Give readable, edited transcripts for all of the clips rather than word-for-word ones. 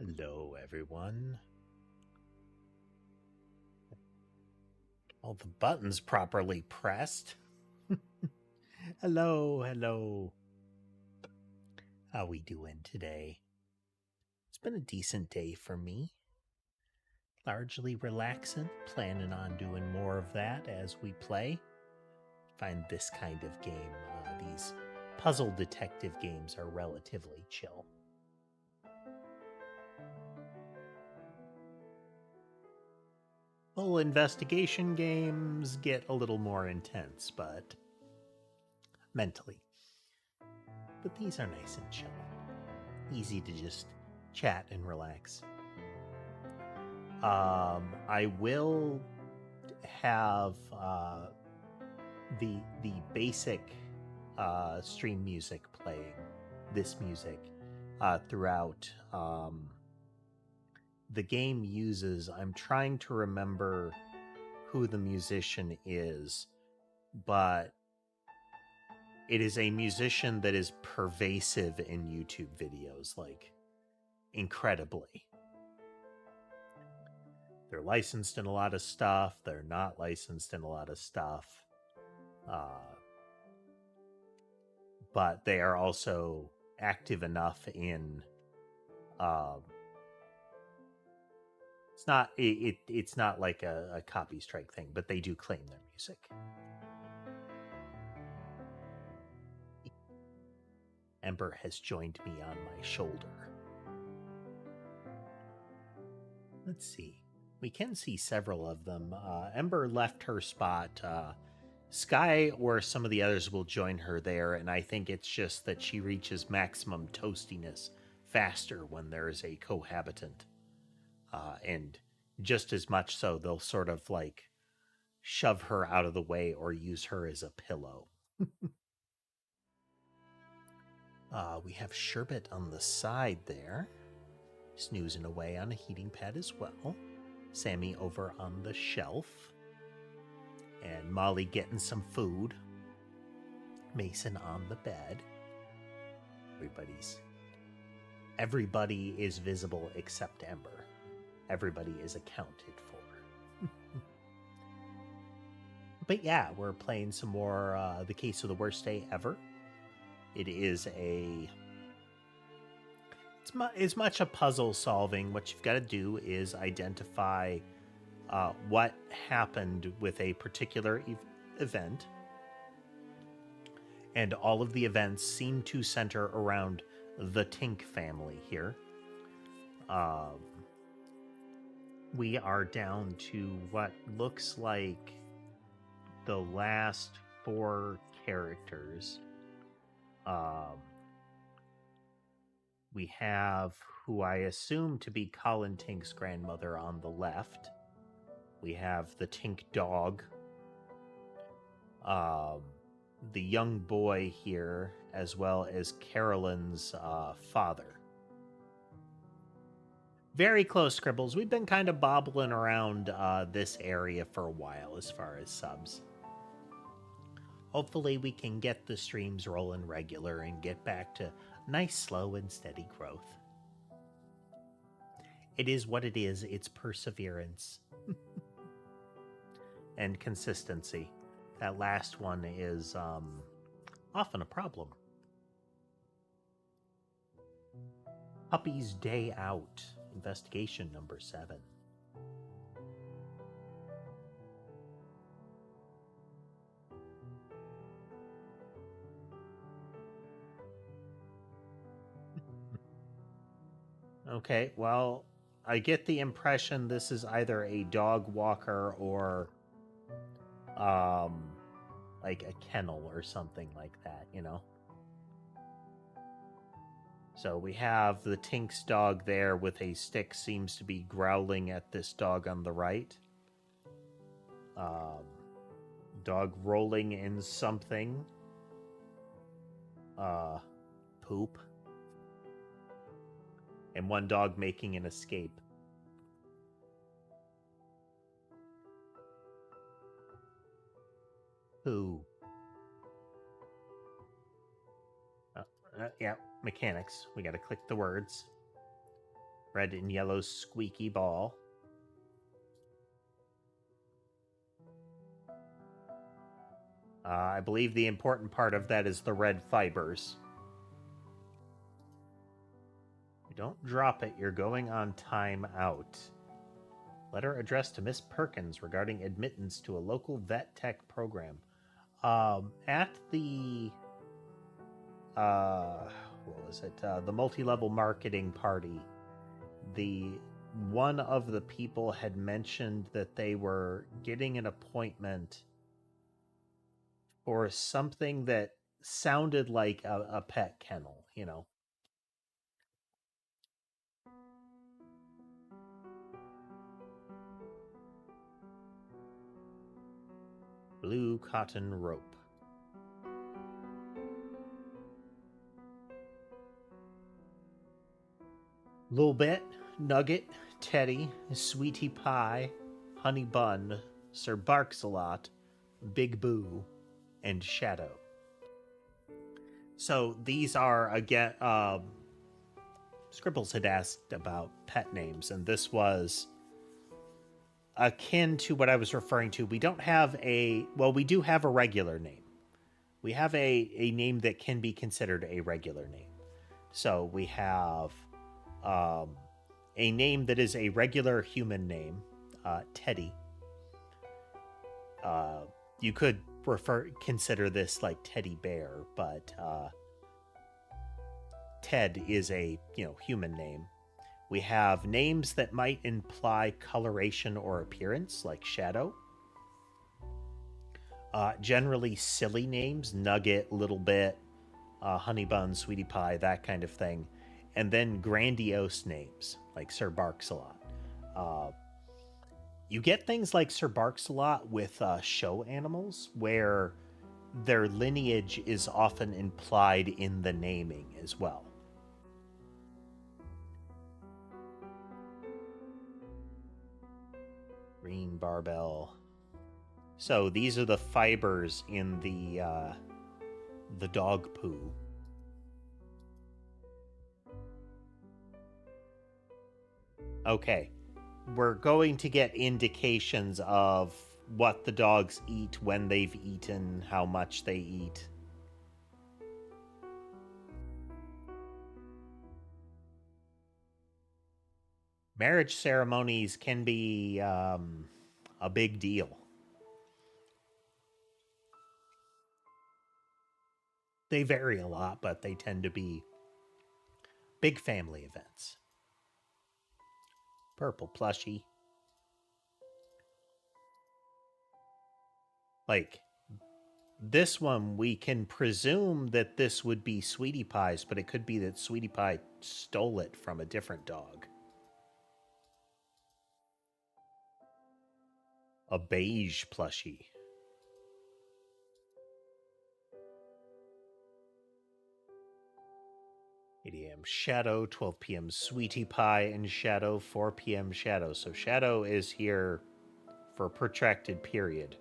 Hello, everyone. All the buttons properly pressed. Hello. How we doing today? It's been a decent day for me. Largely relaxing, planning on doing more of that as we play. Find this kind of game, these puzzle detective games are relatively chill. Well, investigation games get a little more intense, but mentally. But these are nice and chill. Easy to just chat and relax. I will have the basic stream music playing, this music, throughout. The game uses, I'm trying to remember who the musician is, but it is a musician that is pervasive in YouTube videos, like incredibly. They're licensed in a lot of stuff. They're not licensed in a lot of stuff. But they are also active enough in it's not like a copy strike thing, but they do claim their music. Ember has joined me on my shoulder. Let's see. We can see several of them. Ember left her spot. Sky or some of the others will join her there, and I think it's just that she reaches maximum toastiness faster when there is a cohabitant. And just as much so, they'll sort of like shove her out of the way or use her as a pillow. We have Sherbet on the side there, snoozing away on a heating pad as well. Sammy over on the shelf. And Molly getting some food. Mason on the bed. Everybody is visible except Ember. Everybody is accounted for. But yeah, we're playing some more The Case of the Worst Day Ever. It is it's much a puzzle solving. What you've got to do is identify what happened with a particular event. And all of the events seem to center around the Tink family here. We are down to what looks like the last 4 characters. We have who I assume to be Colin Tink's grandmother on the left. We have the Tink dog. The young boy here, as well as Carolyn's father. Very close scribbles. We've been kind of bobbling around this area for a while as far as subs. Hopefully we can get the streams rolling regular and get back to nice, slow, and steady growth. It is what it is. It's perseverance. And consistency. That last one is often a problem. Puppy's Day Out. Investigation number 7. Okay, well, I get the impression this is either a dog walker or like a kennel or something like that, you know? So we have the Tink's dog there with a stick, seems to be growling at this dog on the right. Dog rolling in something. Poop. And one dog making an escape. Who? Yeah, mechanics. We gotta click the words. Red and yellow squeaky ball. I believe the important part of that is the red fibers. You don't drop it, you're going on time out. Letter addressed to Miss Perkins regarding admittance to a local vet tech program. At the what was it? The multi-level marketing party. One of the people had mentioned that they were getting an appointment for something that sounded like a pet kennel, you know. Blue cotton rope. Little Bit, Nugget, Teddy, Sweetie Pie, Honey Bun, Sir Barks-a-Lot, Big Boo, and Shadow. So these are, again, Scribbles had asked about pet names, and this was akin to what I was referring to. We don't have we do have a regular name. We have a name that can be considered a regular name. So we have a name that is a regular human name, Teddy. You could consider this like Teddy Bear, but Ted is a human name. We have names that might imply coloration or appearance, like Shadow. Generally silly names, Nugget, Little Bit, Honey Bun, Sweetie Pie, that kind of thing. And then grandiose names, like Sir Barks-a-Lot. You get things like Sir Barks-a-Lot with show animals, where their lineage is often implied in the naming as well. Green barbell. So these are the fibers in the dog poo. Okay, we're going to get indications of what the dogs eat, when they've eaten, how much they eat. Marriage ceremonies can be a big deal. They vary a lot, but they tend to be big family events. Purple plushie. Like, this one, we can presume that this would be Sweetie Pie's, but it could be that Sweetie Pie stole it from a different dog. A beige plushie. 8 a.m. Shadow, 12 p.m. Sweetie Pie, and Shadow, 4 p.m. Shadow. So Shadow is here for a protracted period.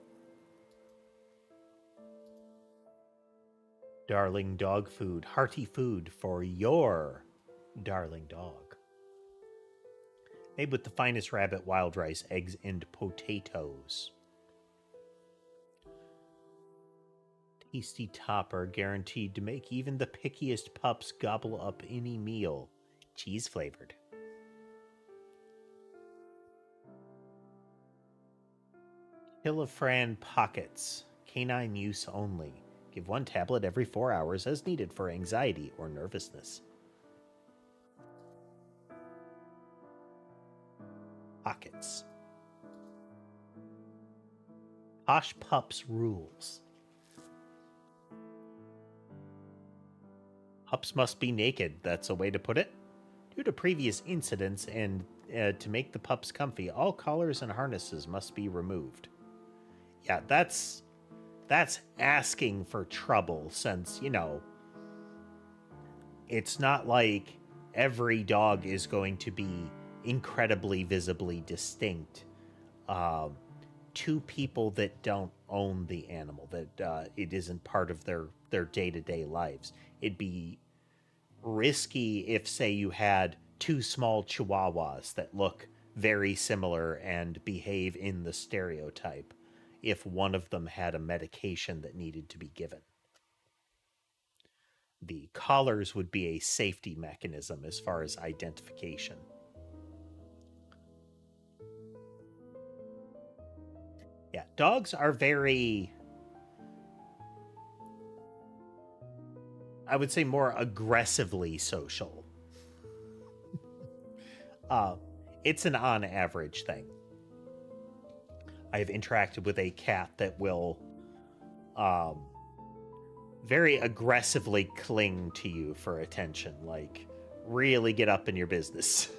Darling dog food, hearty food for your darling dog. Made with the finest rabbit, wild rice, eggs, and potatoes. Tasty topper, guaranteed to make even the pickiest pups gobble up any meal. Cheese flavored. Hillefran pockets, canine use only. Give 1 tablet every 4 hours as needed for anxiety or nervousness. Pockets. Posh Pups rules. Pups must be naked, that's a way to put it. Due to previous incidents and to make the pups comfy, all collars and harnesses must be removed. Yeah, that's asking for trouble, since, it's not like every dog is going to be incredibly visibly distinct to people that don't own the animal, that it isn't part of their day-to-day lives. It'd be risky if, say, you had two small chihuahuas that look very similar and behave in the stereotype if one of them had a medication that needed to be given. The collars would be a safety mechanism as far as identification. Yeah, dogs are very, I would say, more aggressively social. It's an on average thing. I have interacted with a cat that will very aggressively cling to you for attention, like really get up in your business.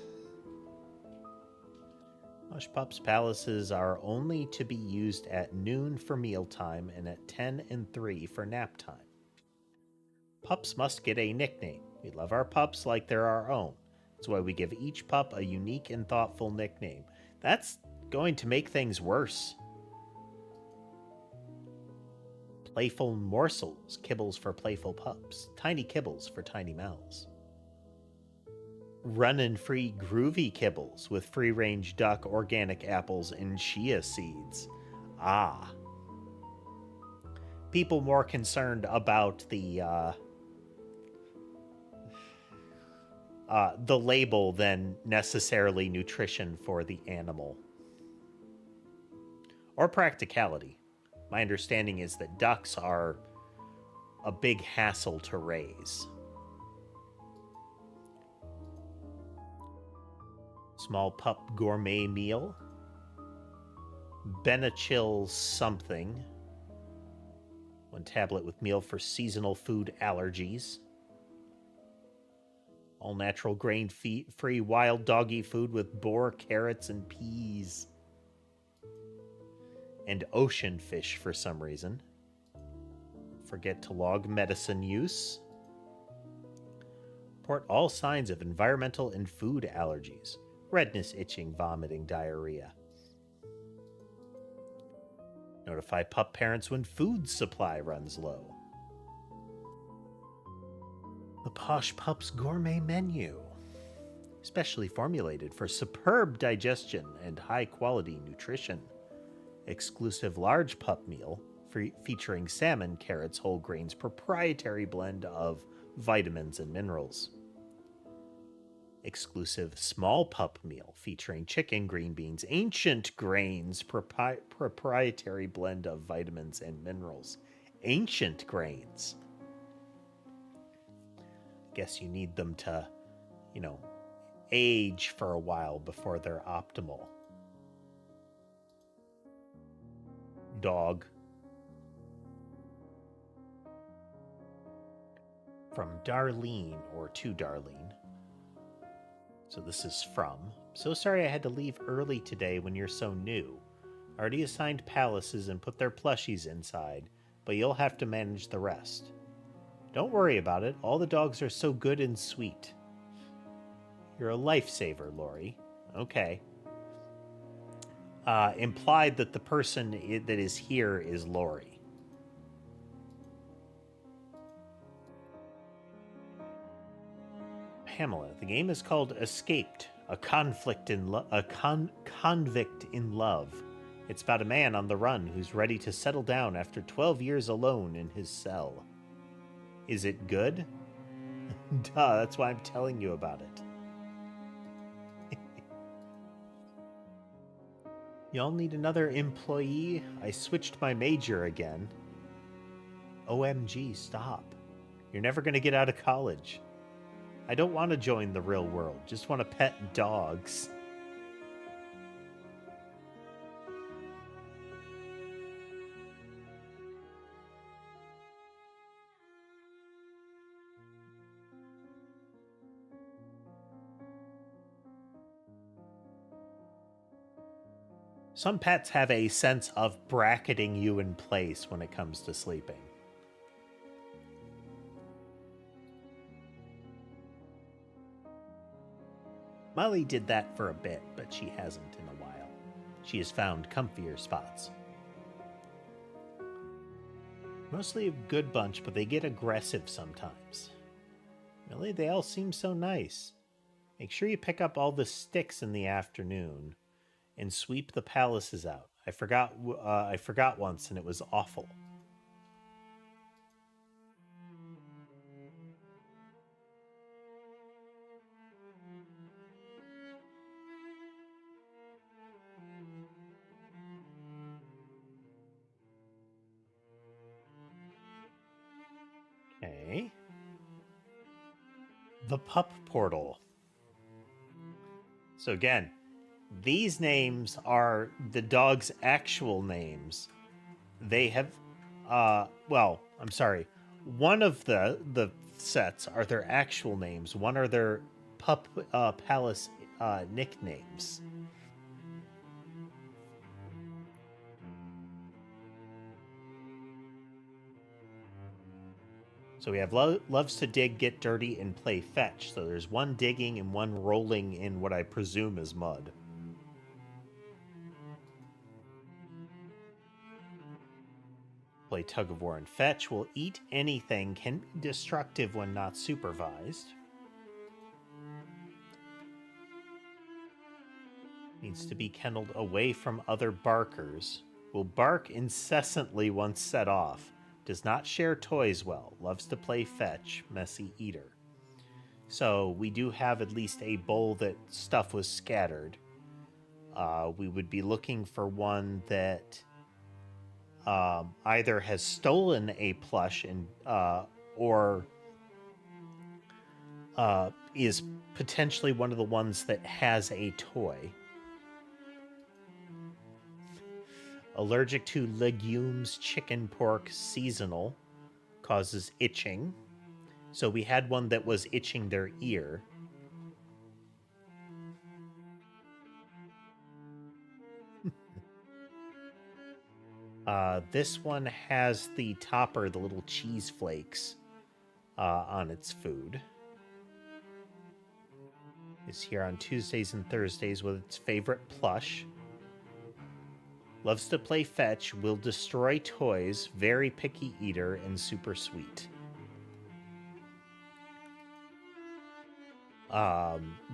Hush Pups palaces are only to be used at noon for mealtime and at 10 and 3 for nap time. Pups must get a nickname. We love our pups like they're our own. That's why we give each pup a unique and thoughtful nickname. That's going to make things worse. Playful morsels, kibbles for playful pups. Tiny kibbles for tiny mouths. Run-and free groovy kibbles with free-range duck, organic apples, and chia seeds. Ah. People more concerned about the label than necessarily nutrition for the animal. Or practicality. My understanding is that ducks are a big hassle to raise. Small pup gourmet meal. Benechill something. 1 tablet with meal for seasonal food allergies. All natural grain free wild doggy food with boar, carrots, and peas. And ocean fish for some reason. Forget to log medicine use. Report all signs of environmental and food allergies. Redness, itching, vomiting, diarrhea. Notify pup parents when food supply runs low. The Posh Pups Gourmet Menu. Specially formulated for superb digestion and high-quality nutrition. Exclusive large pup meal featuring salmon, carrots, whole grains, proprietary blend of vitamins and minerals. Exclusive small pup meal featuring chicken, green beans, ancient grains, proprietary blend of vitamins and minerals. Ancient grains. Guess you need them to, age for a while before they're optimal. Dog. From Darlene, or to Darlene. So this is from. So sorry I had to leave early today when you're so new. Already assigned palaces and put their plushies inside, but you'll have to manage the rest. Don't worry about it. All the dogs are so good and sweet. You're a lifesaver, Lori. Okay. Implied that the person that is here is Lori. Pamela, the game is called Escaped, a convict in love. It's about a man on the run who's ready to settle down after 12 years alone in his cell. Is it good? Duh, that's why I'm telling you about it. Y'all need another employee? I switched my major again. OMG, stop. You're never going to get out of college. I don't want to join the real world. Just want to pet dogs. Some pets have a sense of bracketing you in place when it comes to sleeping. Molly did that for a bit, but she hasn't in a while. She has found comfier spots. Mostly a good bunch, but they get aggressive sometimes. Really, they all seem so nice. Make sure you pick up all the sticks in the afternoon and sweep the palaces out. I forgot once, and it was awful. Okay. The pup portal. So again, these names are the dog's actual names. They have, well, I'm sorry. One of the sets are their actual names. One are their pup palace nicknames. So we have loves to dig, get dirty, and play fetch. So there's one digging and one rolling in what I presume is mud. Play tug of war and fetch. Will eat anything. Can be destructive when not supervised. Needs to be kennelled away from other barkers. Will bark incessantly once set off. Does not share toys well. Loves to play fetch. Messy eater. So we do have at least a bowl that stuff was scattered. We would be looking for one that either has stolen a plush and or is potentially one of the ones that has a toy. Allergic to legumes, chicken, pork, seasonal, causes itching. So we had one that was itching their ear. This one has the topper, the little cheese flakes, on its food. Is here on Tuesdays and Thursdays with its favorite plush. Loves to play fetch, will destroy toys, very picky eater, and super sweet.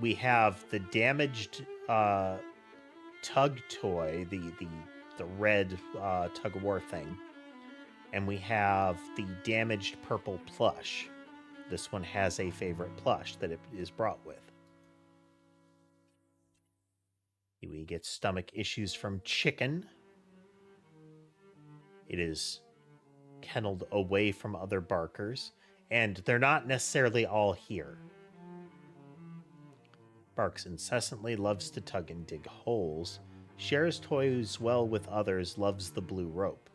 We have the damaged tug toy, the red tug of war thing. And we have the damaged purple plush. This one has a favorite plush that it is brought with. We get stomach issues from chicken. It is kennelled away from other barkers, and they're not necessarily all here. Barks incessantly, loves to tug and dig holes, shares toys well with others, loves the blue rope.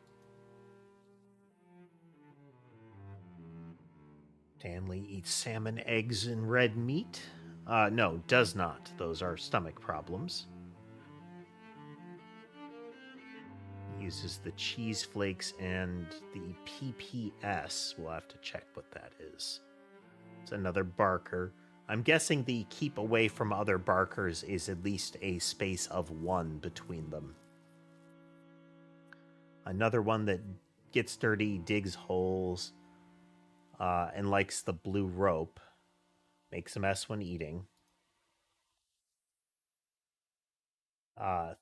Stanley eats salmon, eggs, and red meat. No, does not. Those are stomach problems. Uses the cheese flakes and the PPS. We'll have to check what that is. It's another barker. I'm guessing the keep away from other barkers is at least a space of 1 between them. Another one that gets dirty, digs holes, and likes the blue rope. Makes a mess when eating.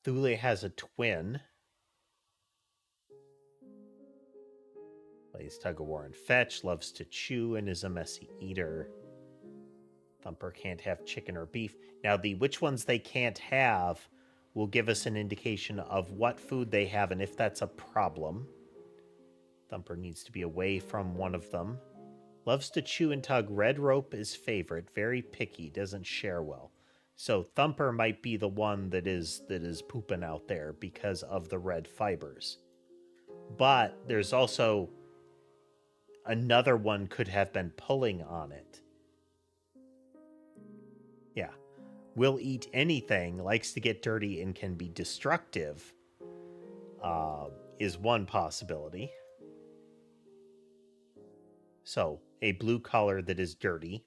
Thule has a twin. Plays tug of war and fetch, loves to chew, and is a messy eater. Thumper can't have chicken or beef. Now, the which ones they can't have will give us an indication of what food they have and if that's a problem. Thumper needs to be away from one of them. Loves to chew and tug. Red rope is favorite. Very picky. Doesn't share well. So Thumper might be the one that is pooping out there because of the red fibers. But there's also another one could have been pulling on it. Yeah. Will eat anything, likes to get dirty, and can be destructive, is one possibility. So, a blue collar that is dirty.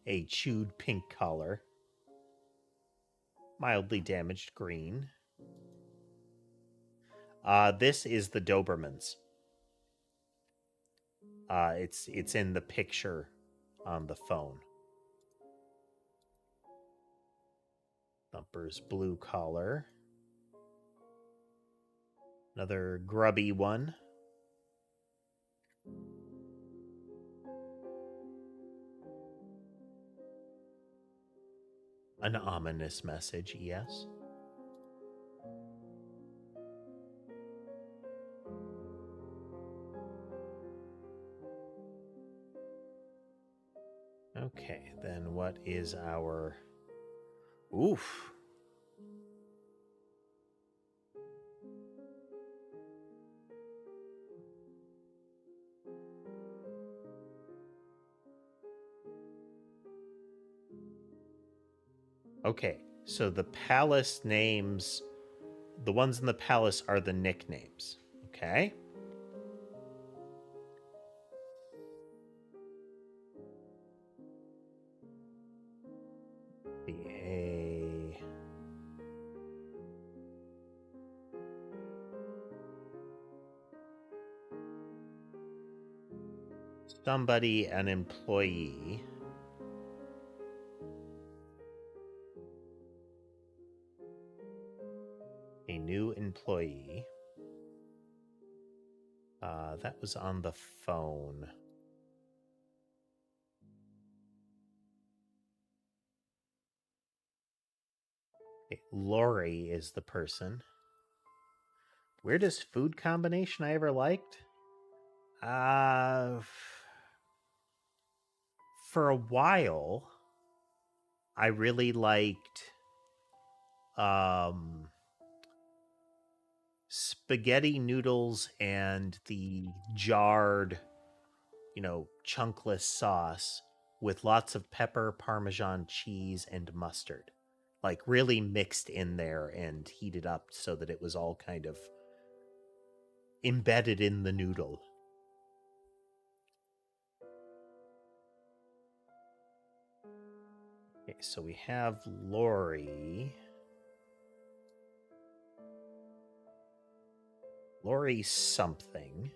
A chewed pink collar. Mildly damaged green. This is the Dobermans. It's in the picture on the phone. Thumper's blue collar. Another grubby one. An ominous message, yes. Okay, then what is our... Oof. Okay, so the palace names, the ones in the palace are the nicknames. Okay. A... Somebody, an employee. A new employee. That was on the phone. Okay, Lori is the person. Weirdest food combination I ever liked? For a while, I really liked spaghetti noodles and the jarred, chunkless sauce with lots of pepper, Parmesan cheese, and mustard. Like really mixed in there and heated up so that it was all kind of embedded in the noodle. Okay, so we have Lori. Lori something.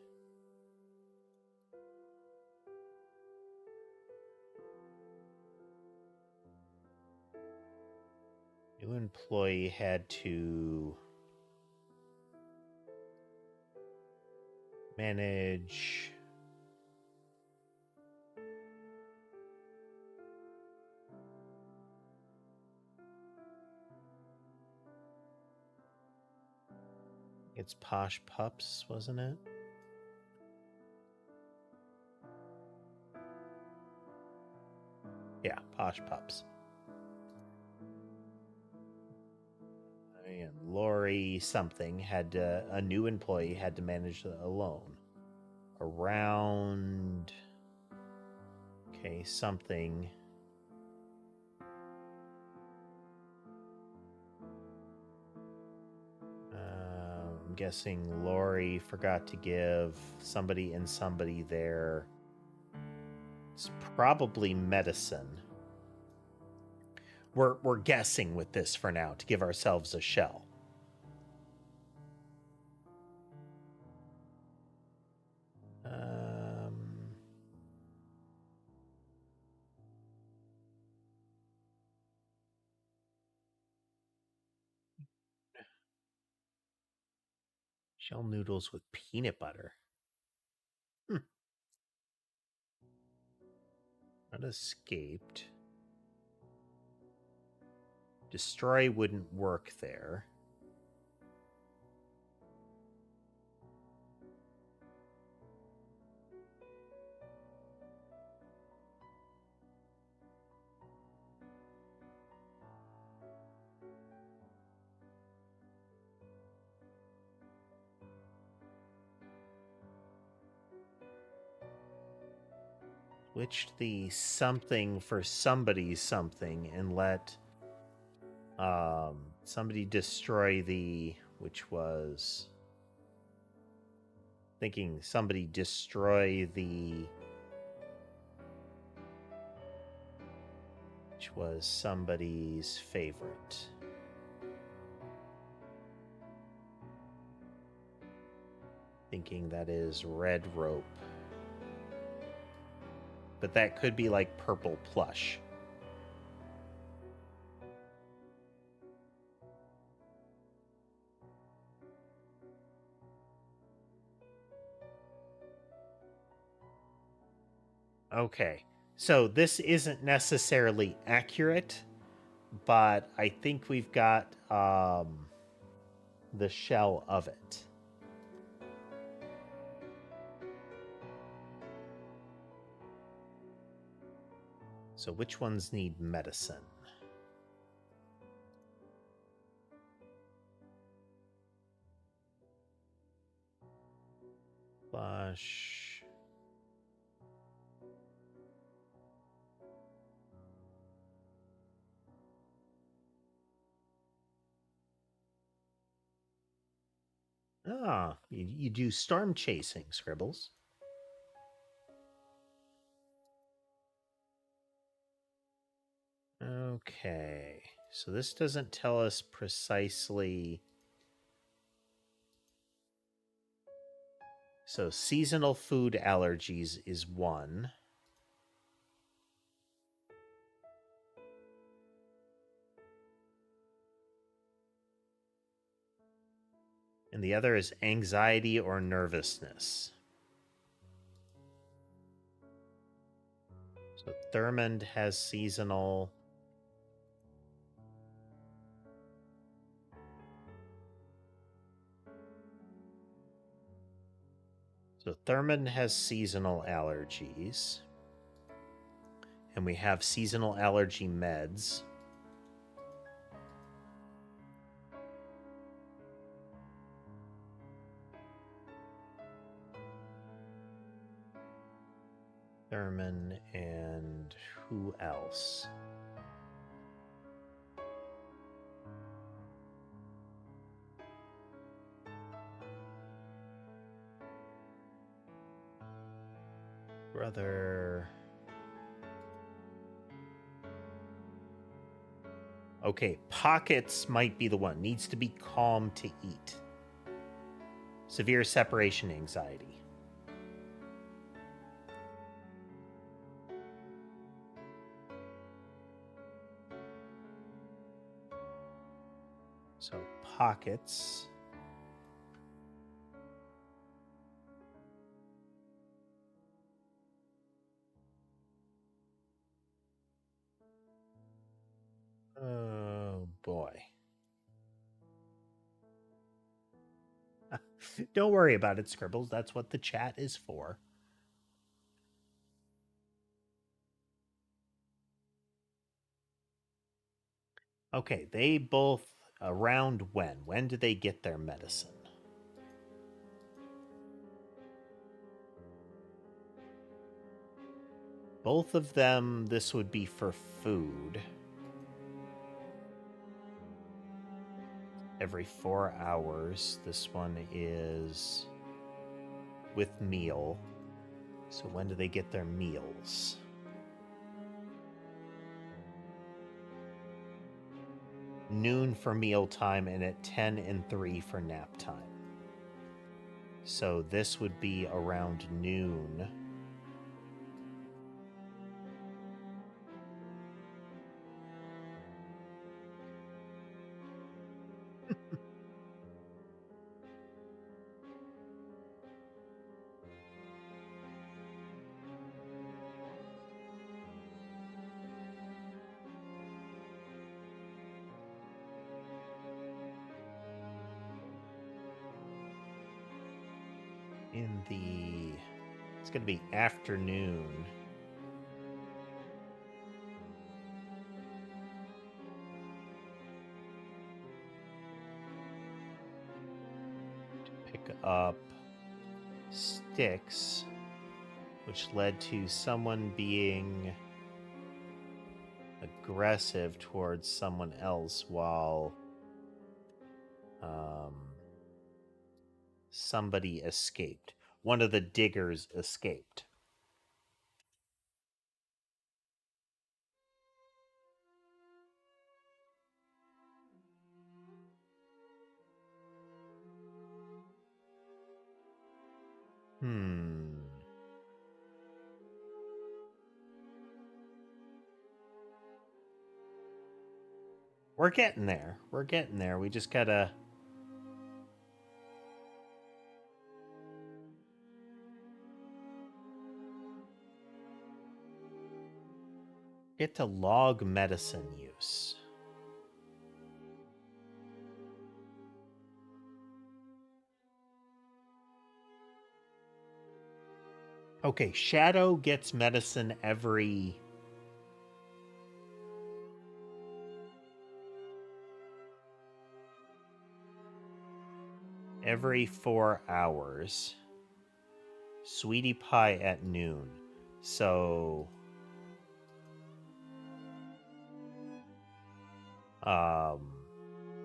New employee had to manage it's Posh Pups, wasn't it? Yeah, Posh Pups. And Lori something had to, a new employee had to manage alone. Around... Okay, something... I'm guessing Lori forgot to give somebody and somebody there. It's probably medicine. We're guessing with this for now to give ourselves a shell. Shell noodles with peanut butter. Not escaped. Destroy wouldn't work there. Switched the something for somebody something and let somebody destroy the, which was thinking somebody destroy the, which was somebody's favorite. Thinking that is red rope. But that could be like purple plush. Okay. So this isn't necessarily accurate, but I think we've got the shell of it. So which ones need medicine? Flush. Ah, you do storm chasing, Scribbles. Okay, so this doesn't tell us precisely. So seasonal food allergies is one. And the other is anxiety or nervousness. So Thurmond has seasonal. So Thurmond has seasonal allergies. And we have seasonal allergy meds. Thurman and who else? Brother. Okay, Pockets might be the one. Needs to be calm to eat. Severe separation anxiety. So Pockets. Oh boy. Don't worry about it, Scribbles. That's what the chat is for. Okay, they both around when? When do they get their medicine? Both of them, this would be for food. Every 4 hours. This one is with meal. So when do they get their meals? Noon for meal time and at 10 and 3 for nap time. So this would be around noon. It's going to be afternoon. To pick up sticks, which led to someone being aggressive towards someone else while somebody escaped. One of the diggers escaped. We're getting there. We're getting there. We just gotta... Get to log medicine use. Okay, Shadow gets medicine every 4 hours. Sweetie Pie at noon. So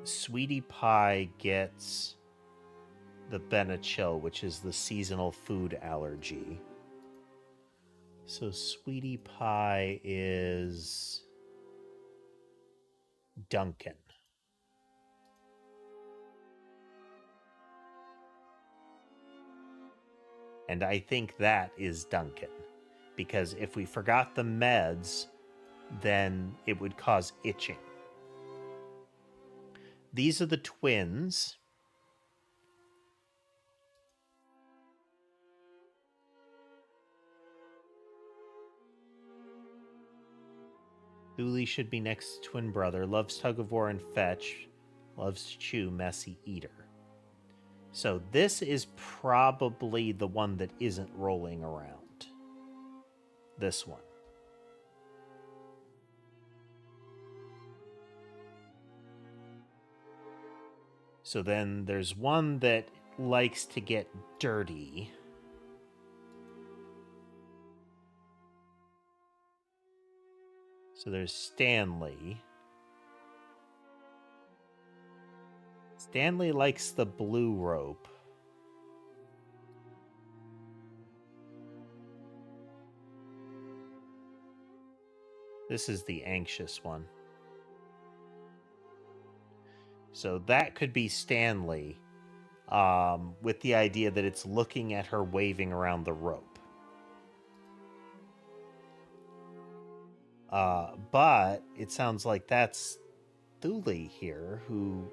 Sweetie Pie gets the Benechill, which is the seasonal food allergy. So Sweetie Pie is Duncan. And I think that is Duncan. Because if we forgot the meds, then it would cause itching. These are the twins. Thule should be next to twin brother. Loves tug of war and fetch. Loves to chew, messy eater. So this is probably the one that isn't rolling around. This one. So then there's one that likes to get dirty. So there's Stanley. Stanley likes the blue rope. This is the anxious one. So that could be Stanley, with the idea that it's looking at her waving around the rope. But it sounds like that's Thule here, who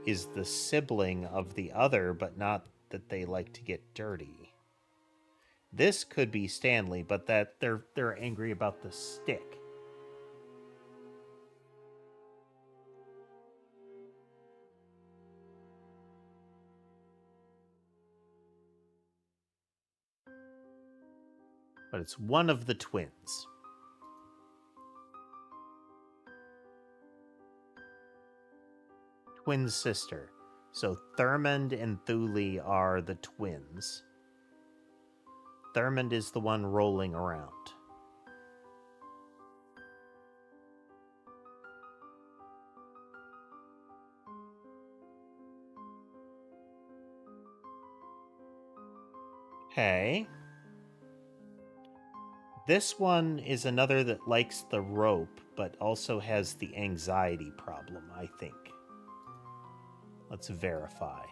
is the sibling of the other, but not that they like to get dirty. This could be Stanley, but that they're angry about the stick. But it's one of the twins. Twin sister. So Thurmond and Thule are the twins. Thurmond is the one rolling around. Okay. This one is another that likes the rope, but also has the anxiety problem, I think. Let's verify.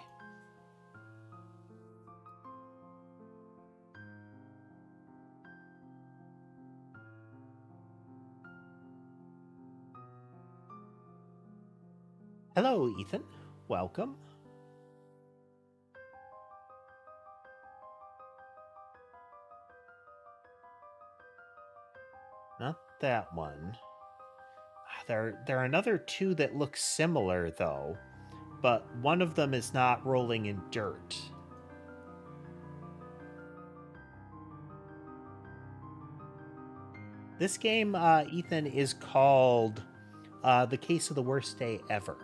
Hello, Ethan. Welcome. Not that one. There are another two that look similar, though, but one of them is not rolling in dirt. This game, Ethan, is called The Case of the Worst Day Ever.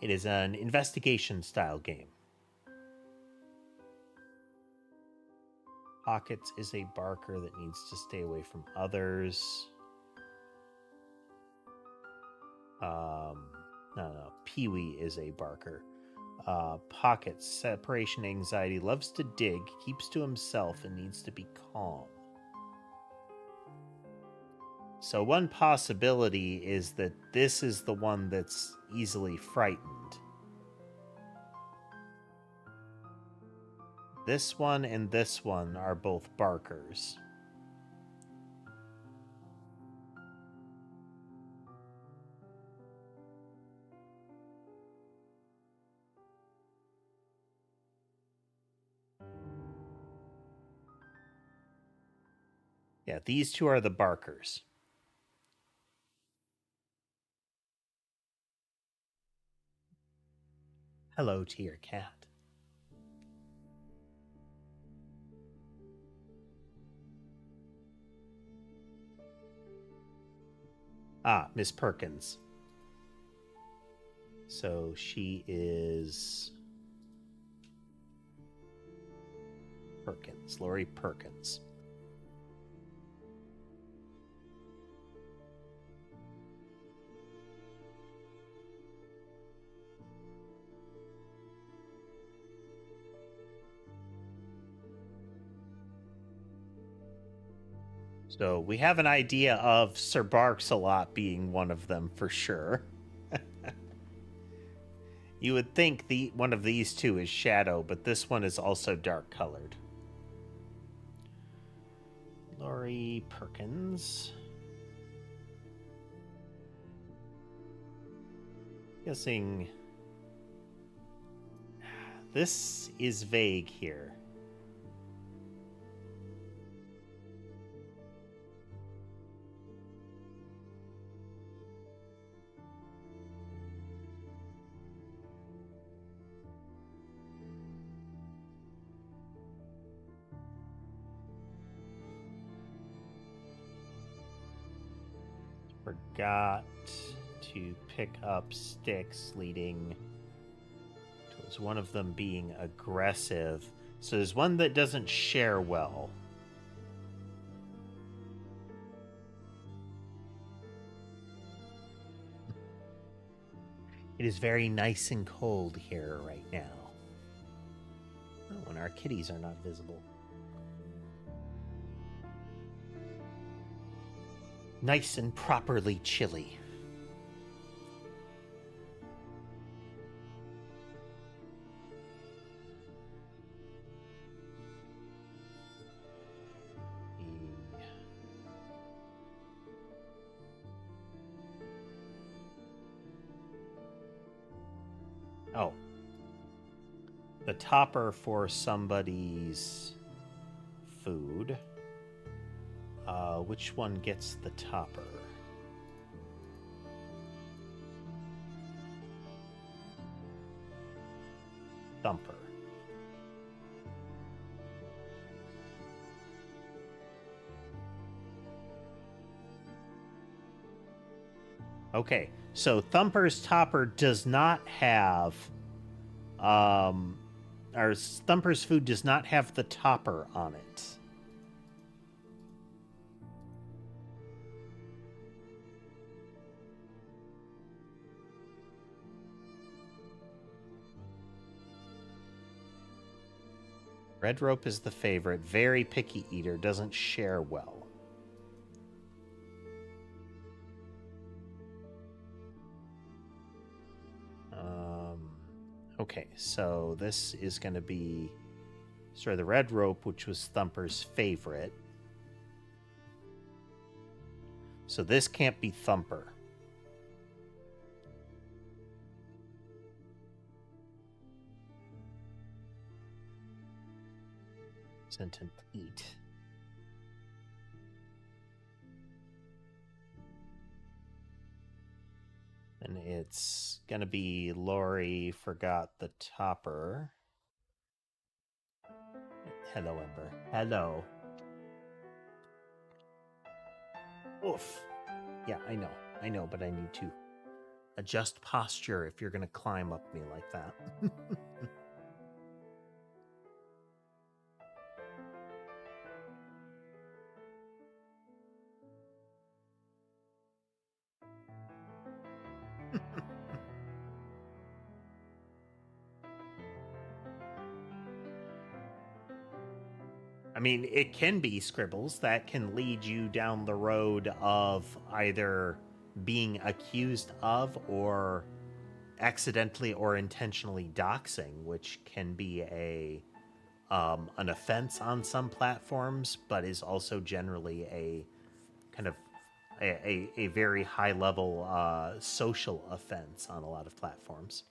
It is an investigation-style game. Pockets is a barker that needs to stay away from others. No. Pee-wee is a barker. Pockets, separation anxiety, loves to dig, keeps to himself, and needs to be calm. So one possibility is that this is the one that's easily frightened. This one and this one are both barkers. Yeah, these two are the barkers. Hello to your cat. Ah, Miss Perkins. So she is Perkins, Lori Perkins. So we have an idea of Sir Barks-a-Lot being one of them for sure. You would think one of these two is Shadow, but this one is also dark colored. Lori Perkins. Guessing this is vague here. Forgot to pick up sticks, leading towards one of them being aggressive. So there's one that doesn't share well. It is very nice and cold here right now. Oh, when our kitties are not visible. Nice and properly chilly. Oh. The topper for somebody's food. Which one gets the topper? Thumper. Okay, so Thumper's topper does not have, or Thumper's food does not have the topper on it. Red Rope is the favorite. Very picky eater. Doesn't share well. Okay, so this is going to be sort of the Red Rope, which was Thumper's favorite. So this can't be Thumper. Sentient eat. And it's gonna be Lori forgot the topper. Hello, Ember. Hello. Oof. Yeah, I know, but I need to adjust posture if you're gonna climb up me like that. I mean, it can be scribbles that can lead you down the road of either being accused of or accidentally or intentionally doxing, which can be an offense on some platforms, but is also generally a kind of a very high level social offense on a lot of platforms.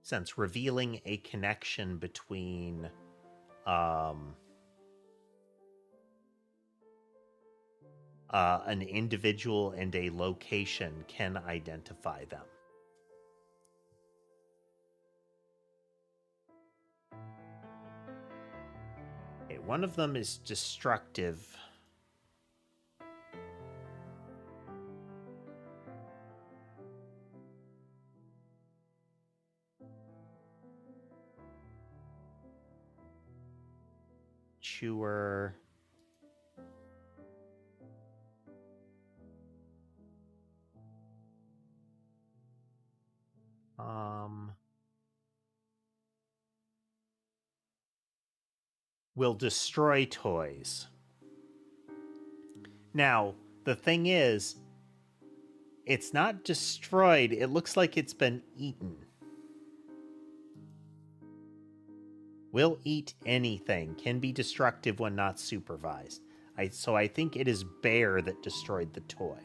sense, revealing a connection between an individual and a location can identify them. Okay, one of them is destructive. Chewer. Will destroy toys. Now, the thing is, it's not destroyed. It looks like it's been eaten. Will eat anything. Can be destructive when not supervised. So I think it is bear that destroyed the toy.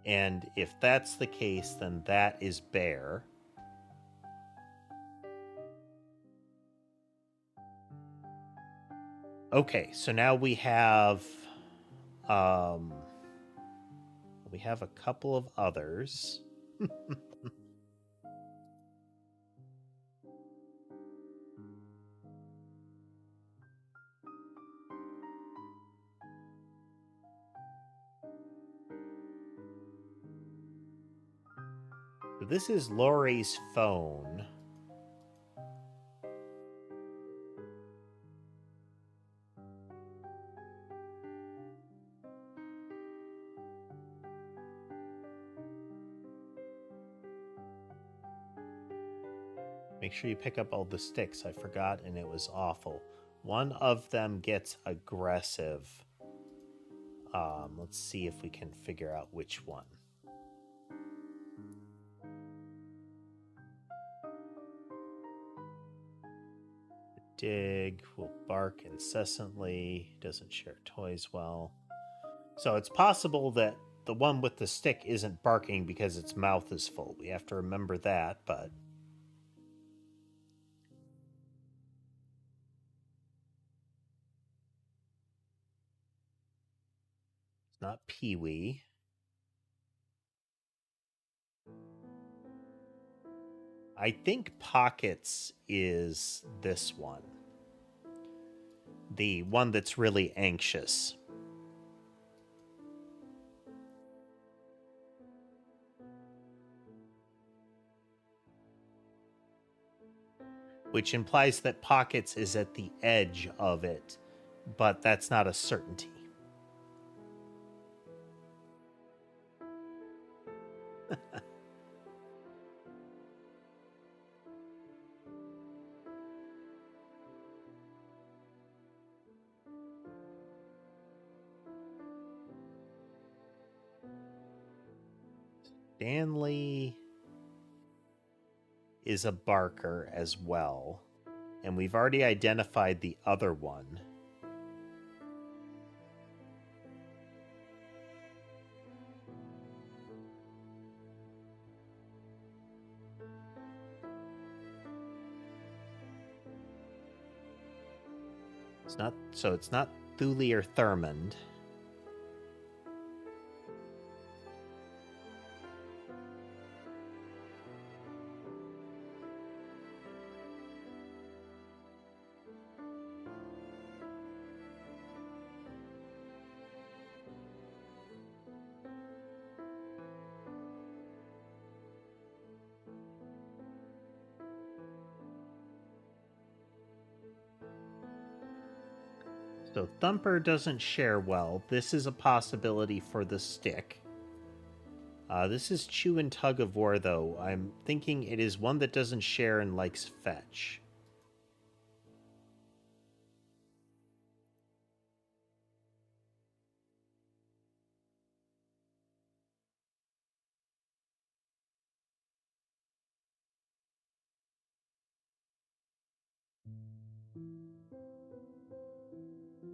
And if that's the case, then that is bear. Okay, so now we have a couple of others. This is Lori's phone. Make sure you pick up all the sticks. I forgot, and it was awful. One of them gets aggressive. Let's see if we can figure out which one. Dig will bark incessantly. Doesn't share toys well. So it's possible that the one with the stick isn't barking because its mouth is full. We have to remember that, but... It's not Pee-wee. I think Pockets is this one. The one that's really anxious. Which implies that Pockets is at the edge of it, but that's not a certainty. Stanley is a barker as well. And we've already identified the other one. It's not Thule or Thurmond. So Thumper doesn't share well. This is a possibility for the stick. This is Chew and Tug of War, though. I'm thinking it is one that doesn't share and likes fetch.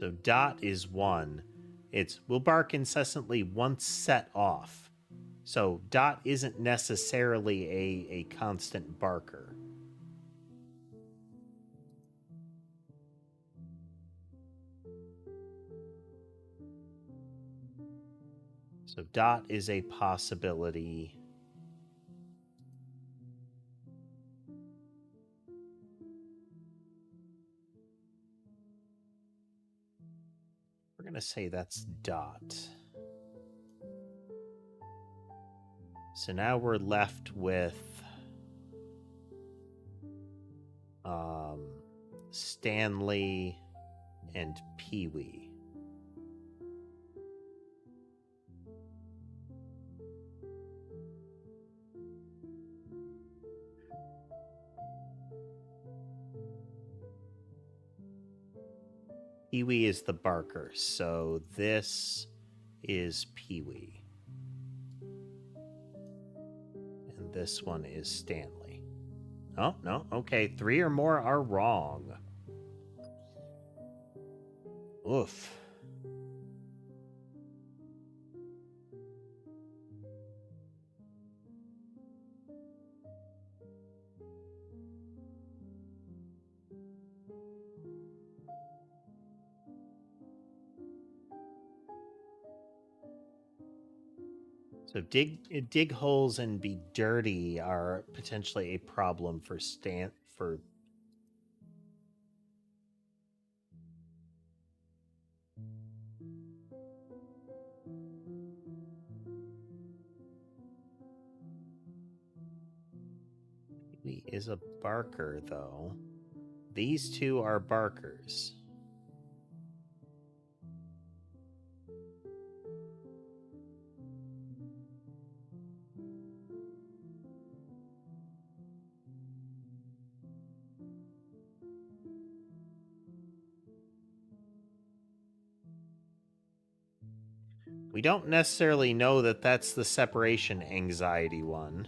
So dot is 1. It's will bark incessantly once set off. So dot isn't necessarily a constant barker. So dot is a possibility. We're going to say that's dot. So now we're left with Stanley and Pee-wee. Pee-wee is the barker, so this is Pee-wee. And this one is Stanley. Oh, no, okay, 3 or more are wrong. Oof. So dig holes and be dirty are potentially a problem for He is a barker, though. These two are barkers. We don't necessarily know that that's the separation anxiety one.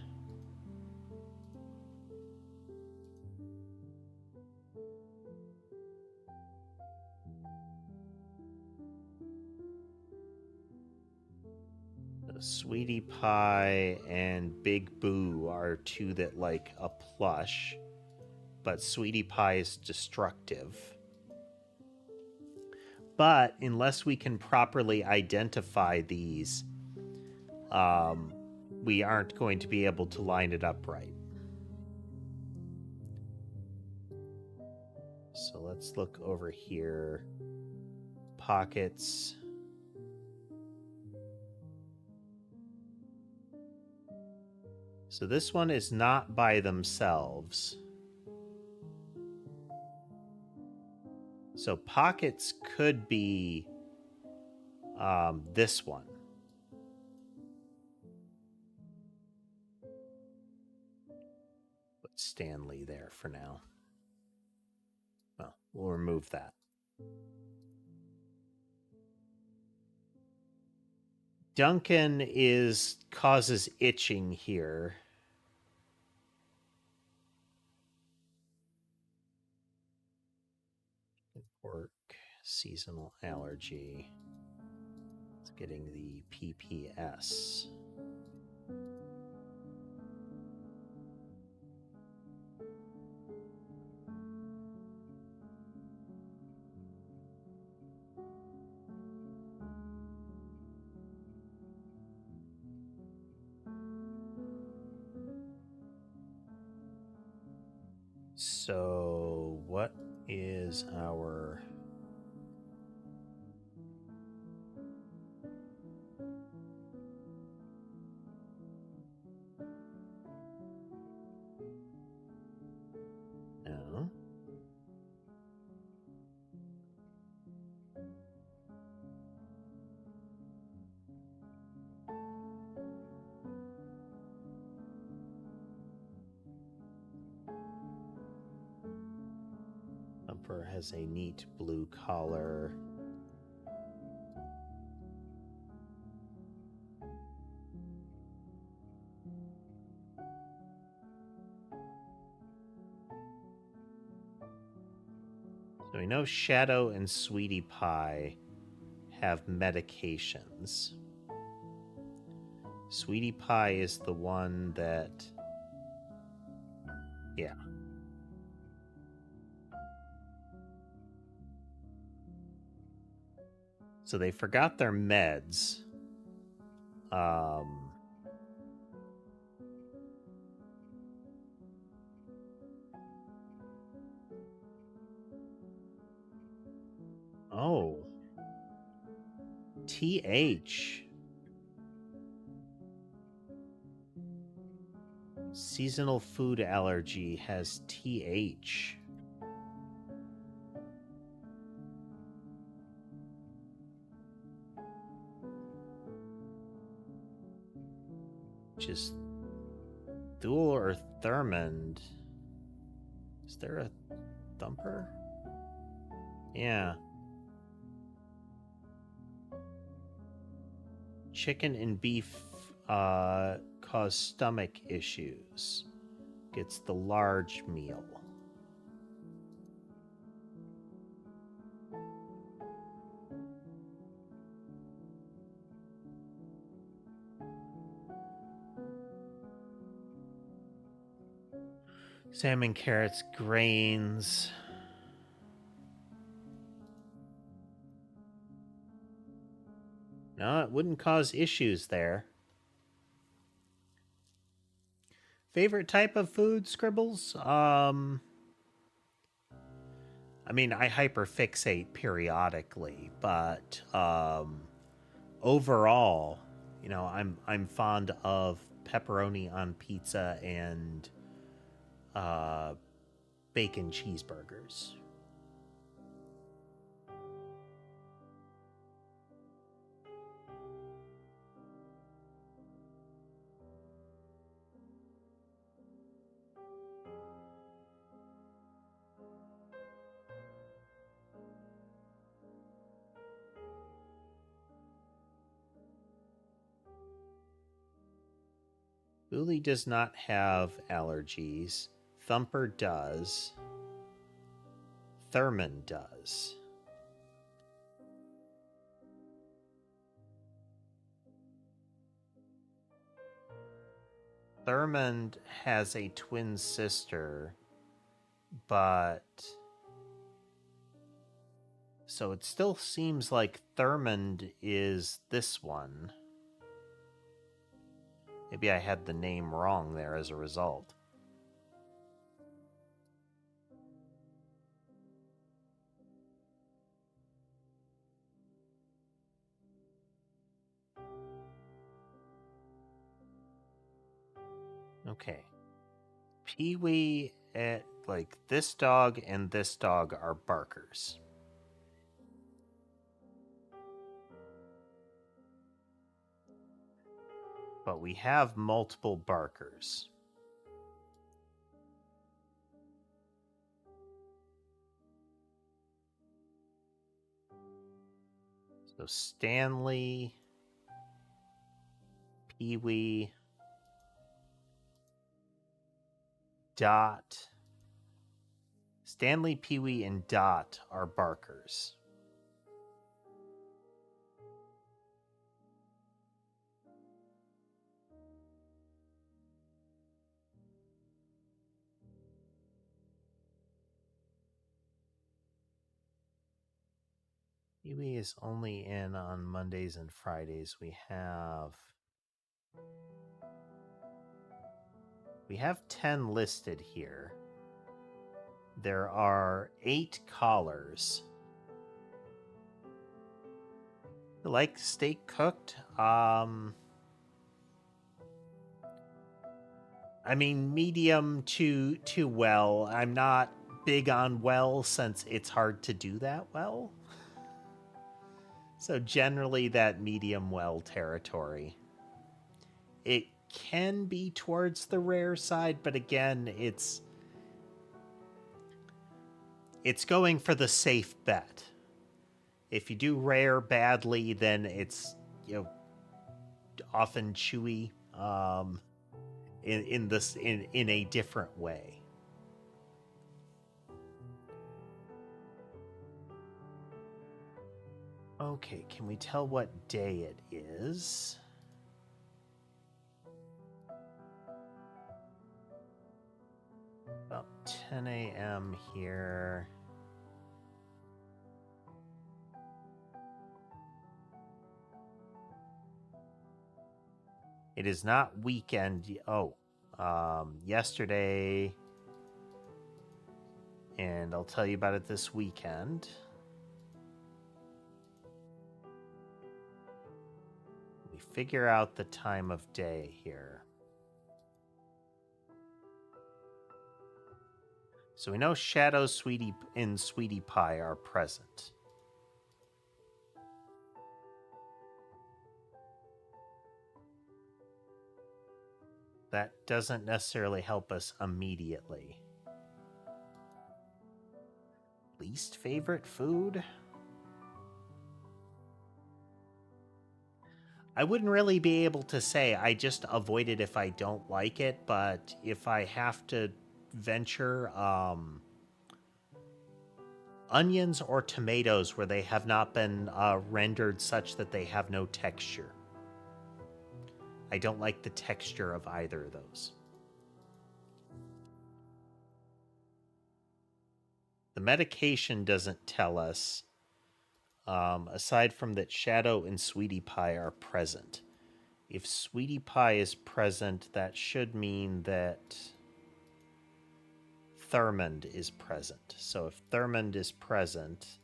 Sweetie Pie and Big Boo are two that like a plush, but Sweetie Pie is destructive. But unless we can properly identify these, we aren't going to be able to line it up right. So let's look over here. Pockets. So this one is not by themselves. So pockets could be this one. Put Stanley there for now. Well, we'll remove that. Duncan causes itching here. Work, seasonal allergy. It's getting the PPS. So what is our... No. Thumper has a neat blue collar. So we know Shadow and Sweetie Pie have medications. Sweetie Pie is the one that... Yeah. So they forgot their meds. Oh. TH. Seasonal food allergy has TH. Which is Thule or Thurmond. Is there a Thumper? Yeah. Chicken and beef cause stomach issues. Gets the large meal. Salmon, carrots, grains. No, it wouldn't cause issues there. Favorite type of food, Scribbles? I mean, I hyperfixate periodically, but overall, you know, I'm fond of pepperoni on pizza and bacon cheeseburgers. Uli does not have allergies. Thumper does. Thurman does. Thurmond has a twin sister, but... So it still seems like Thurmond is this one. Maybe I had the name wrong there as a result. Okay. Pee-wee, like, this dog and this dog are barkers. But we have multiple barkers. So Stanley, Pee-wee, Dot. Stanley, Pee-wee, and Dot are barkers. Pee-wee is only in on Mondays and Fridays. We have 10 listed here. There are 8 collars. You like steak cooked? I mean, medium to well. I'm not big on well since it's hard to do that well. So generally that medium well territory. It can be towards the rare side, but again, it's going for the safe bet. If you do rare badly, then it's, you know, often chewy in a different way. Okay, can we tell what day it is? About 10 a.m. here. It is not weekend. Oh, yesterday, and I'll tell you about it this weekend. We figure out the time of day here. So we know Shadow, Sweetie, and Sweetie Pie are present. That doesn't necessarily help us immediately. Least favorite food? I wouldn't really be able to say. I just avoid it if I don't like it, but if I have to venture, onions or tomatoes where they have not been rendered such that they have no texture. I don't like the texture of either of those. The medication doesn't tell us, aside from that Shadow and Sweetie Pie are present. If Sweetie Pie is present, that should mean that Thurmond is present. So if Thurmond is present,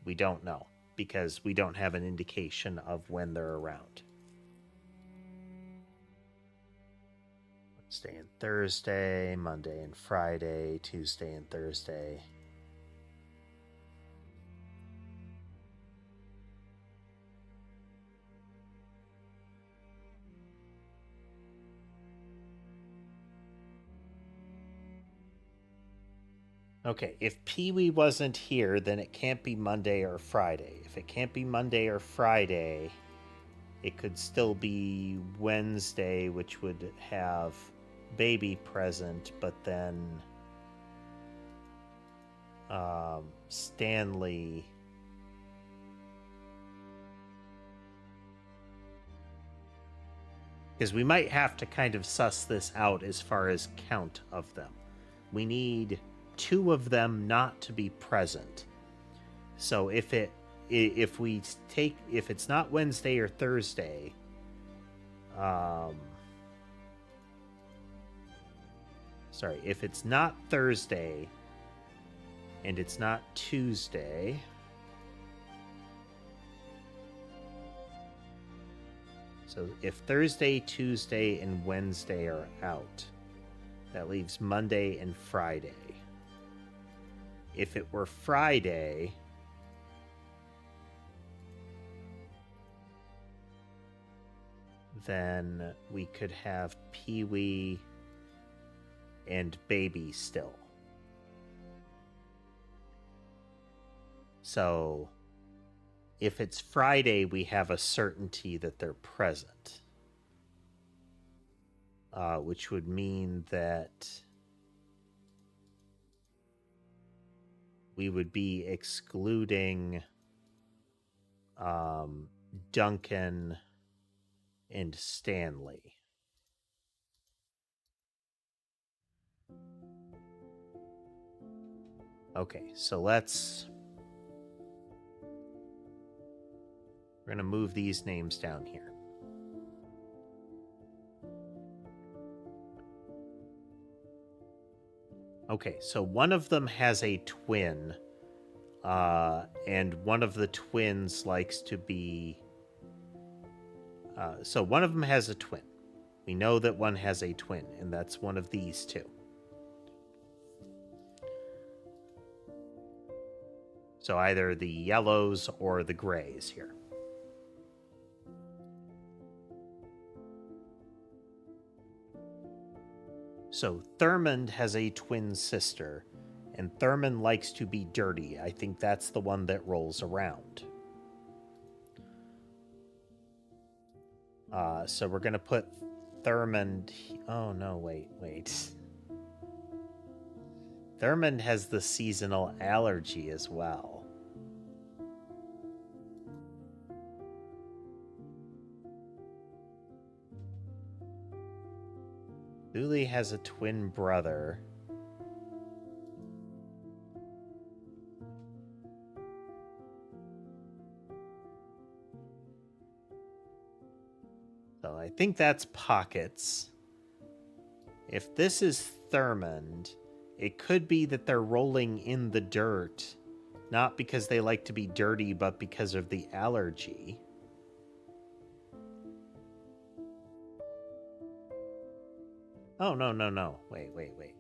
we don't know, because we don't have an indication of when they're around. Wednesday and Thursday, Monday and Friday, Tuesday and Thursday. Okay, if Pee-wee wasn't here, then it can't be Monday or Friday. If it can't be Monday or Friday, it could still be Wednesday, which would have Baby present, but then Stanley. Because we might have to kind of suss this out as far as count of them. We need 2 of them not to be present. So if it's not Wednesday or Thursday, sorry, if it's not Thursday and it's not Tuesday, so if Thursday, Tuesday, and Wednesday are out, that leaves Monday and Friday. If it were Friday, then we could have Pee-wee and Baby still. So if it's Friday, we have a certainty that they're present, which would mean that we would be excluding Duncan and Stanley. Okay, so we're going to move these names down here. Okay, so one of them has a twin, and one of the twins likes to be... so one of them has a twin. We know that one has a twin, and that's one of these 2. So either the yellows or the grays here. So Thurmond has a twin sister, and Thurmond likes to be dirty. I think that's the one that rolls around. So we're going to put Thurmond... Oh, no, wait. Thurmond has the seasonal allergy as well. Thule has a twin brother. So I think that's Pockets. If this is Thurmond, it could be that they're rolling in the dirt, not because they like to be dirty, but because of the allergy. Oh, no. Wait.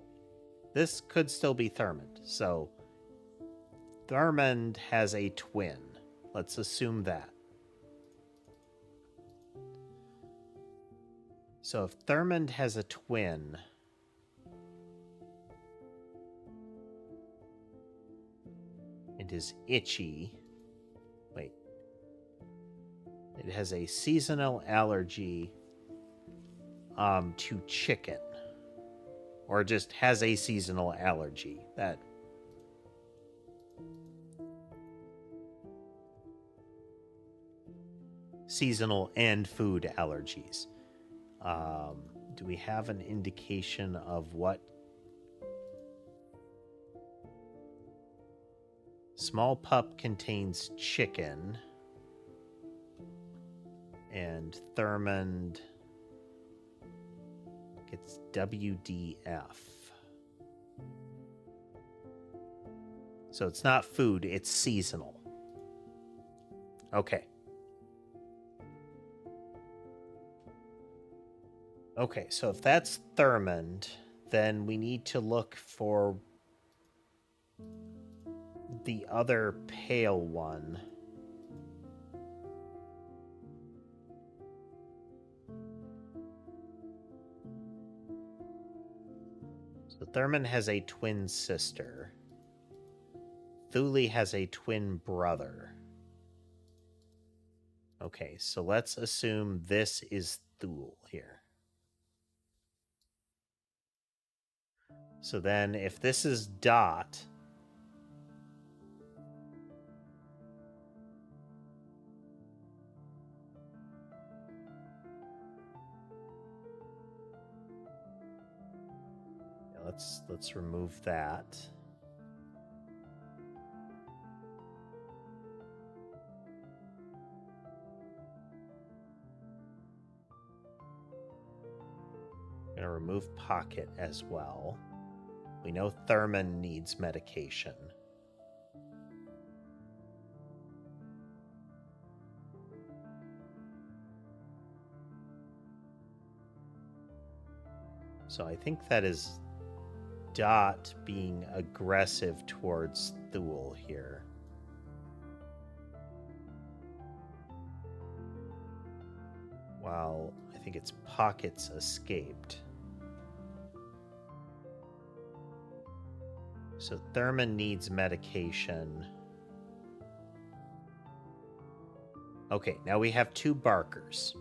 This could still be Thurmond. So Thurmond has a twin. Let's assume that. So if Thurmond has a twin, it is itchy. Wait. It has a seasonal allergy to chicken. Or just has a seasonal allergy. That seasonal and food allergies. Do we have an indication of what? Small pup contains chicken. And Thurmond gets WDF. So it's not food, it's seasonal. Okay. Okay, so if that's Thurmond, then we need to look for the other pale one. So Thurmond has a twin sister. Thule has a twin brother. Okay, so let's assume this is Thule here. So then if this is Dot, let's remove that. I'm gonna remove Pocket as well. We know Thurmond needs medication. So I think that is Dot being aggressive towards Thule here. While I think it's Pockets escaped. So Thurmond needs medication. Okay, now we have two barkers.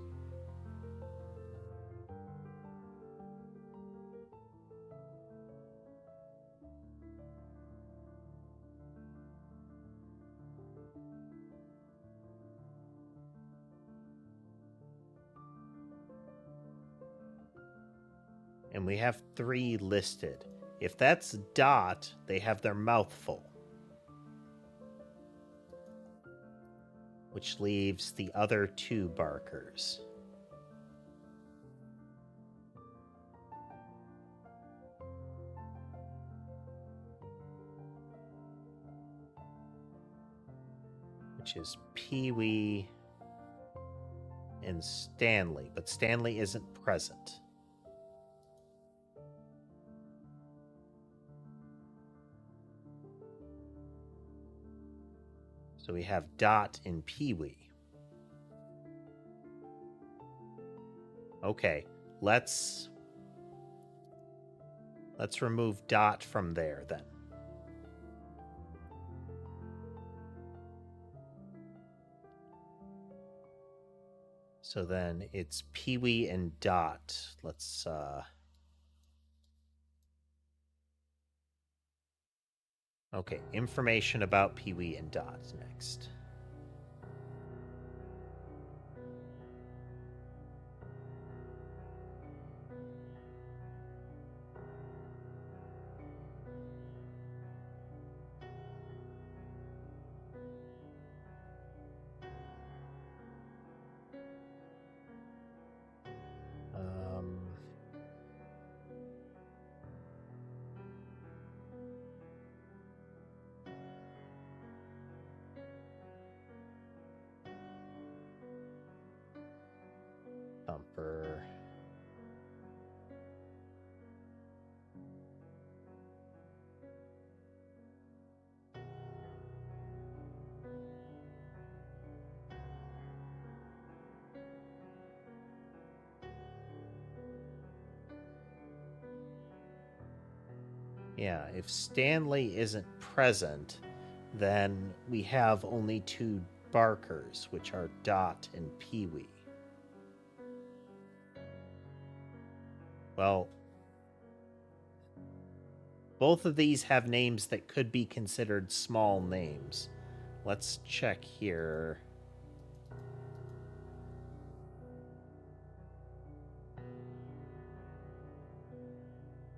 And we have 3 listed. If that's Dot, they have their mouth full. Which leaves the other 2 barkers. Which is Pee-wee and Stanley. But Stanley isn't present. So we have Dot and Pee-wee. Okay, let's remove Dot from there then. So then it's Pee-wee and Dot. Let's okay, information about Pee-wee and Dot next. Yeah, if Stanley isn't present, then we have only two Barkers, which are Dot and Pee-wee. Well, both of these have names that could be considered small names. Let's check here.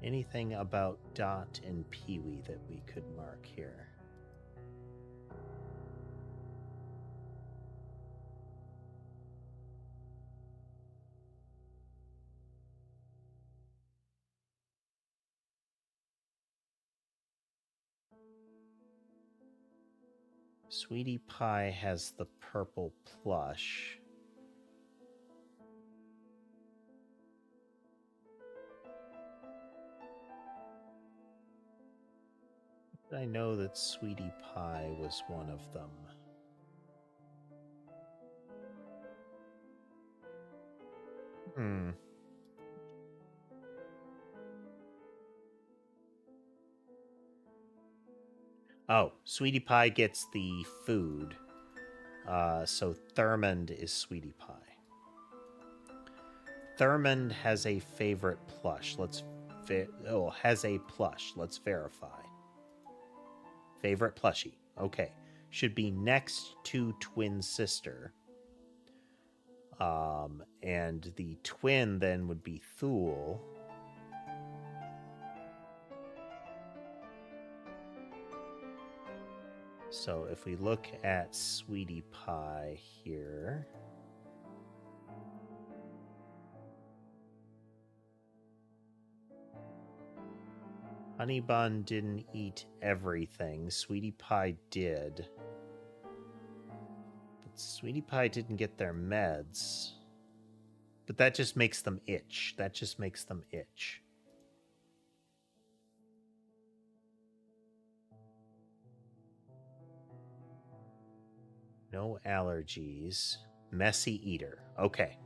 Anything about Dot and Pee-wee that we could mark here? Sweetie Pie has the purple plush. I know that Sweetie Pie was one of them. Hmm. Oh, Sweetie Pie gets the food. So Thurmond is Sweetie Pie. Thurmond has a favorite plush. Has a plush. Let's verify. Favorite plushie. Okay. Should be next to twin sister. And the twin then would be Thule. So if we look at Sweetie Pie here, Honey Bun didn't eat everything. Sweetie Pie did. But Sweetie Pie didn't get their meds. But that just makes them itch. That just makes them itch. No allergies. Messy eater. Okay.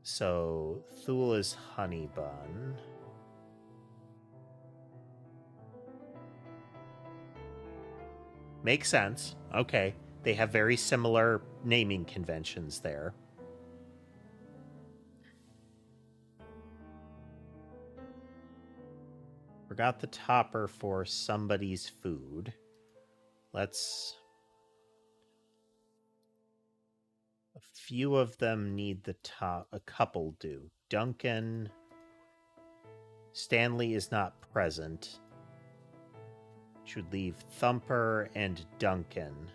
So Thule is Honey Bun. Makes sense. Okay. They have very similar naming conventions there. Forgot the topper for somebody's food. Let's... A few of them need the top. A couple do. Duncan... Stanley is not present. Should leave Thumper and Duncan.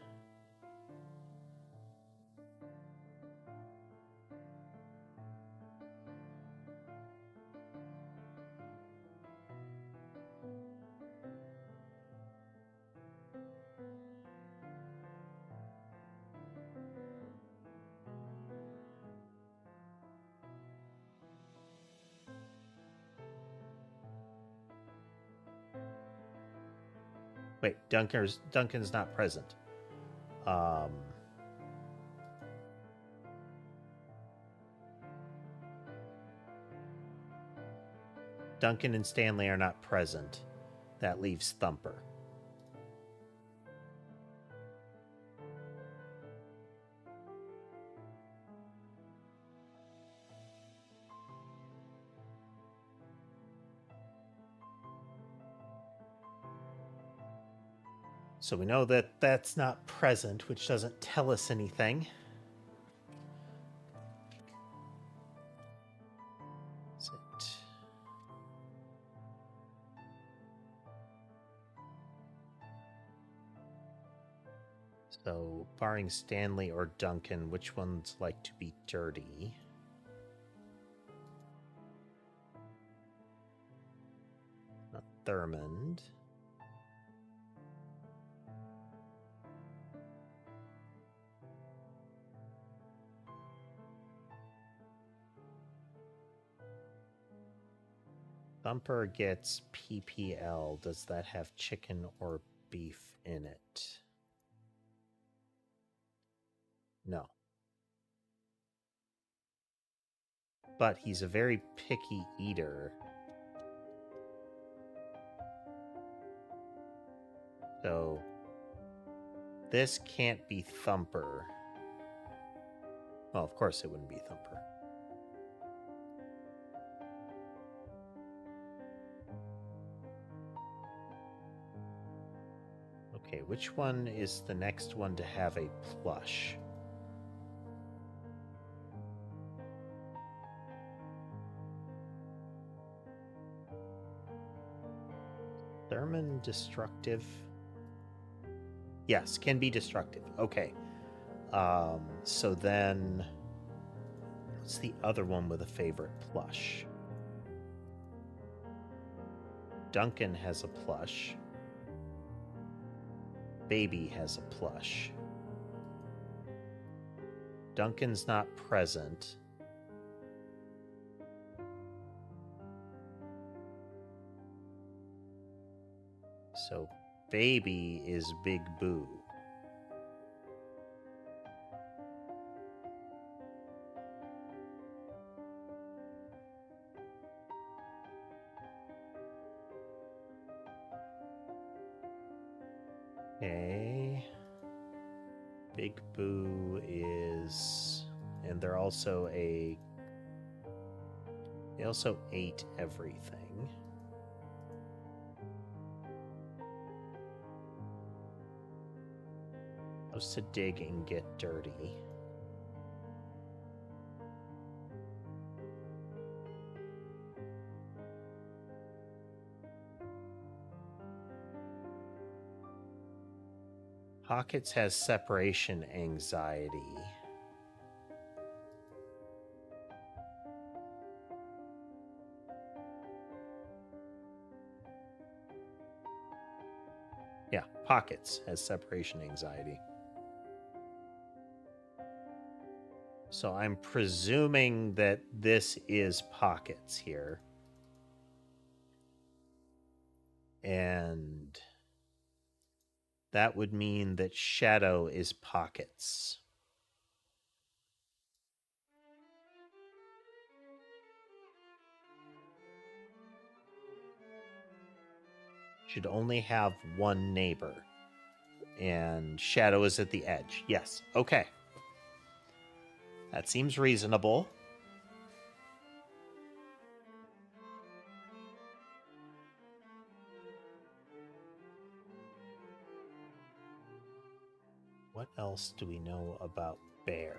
Wait, Duncan's not present. Duncan and Stanley are not present. That leaves Thumper. So we know that that's not present, which doesn't tell us anything. Is it? So, barring Stanley or Duncan, which ones like to be dirty? Not Thurmond. Thumper gets PPL. Does that have chicken or beef in it? No. But he's a very picky eater. So this can't be Thumper. Well, of course it wouldn't be Thumper. Okay, which one is the next one to have a plush? Thurman destructive? Yes, can be destructive. Okay. So then, what's the other one with a favorite plush? Duncan has a plush. Baby has a plush. Duncan's not present. So Baby is Big Boo. Okay. Big Boo is... And they're also a... They also ate everything. Loves to dig and get dirty. Pockets has separation anxiety. Yeah, Pockets has separation anxiety. So I'm presuming that this is Pockets here. And that would mean that Shadow is Pockets. Should only have one neighbor. And Shadow is at the edge. Yes. Okay. That seems reasonable. What else do we know about Bear?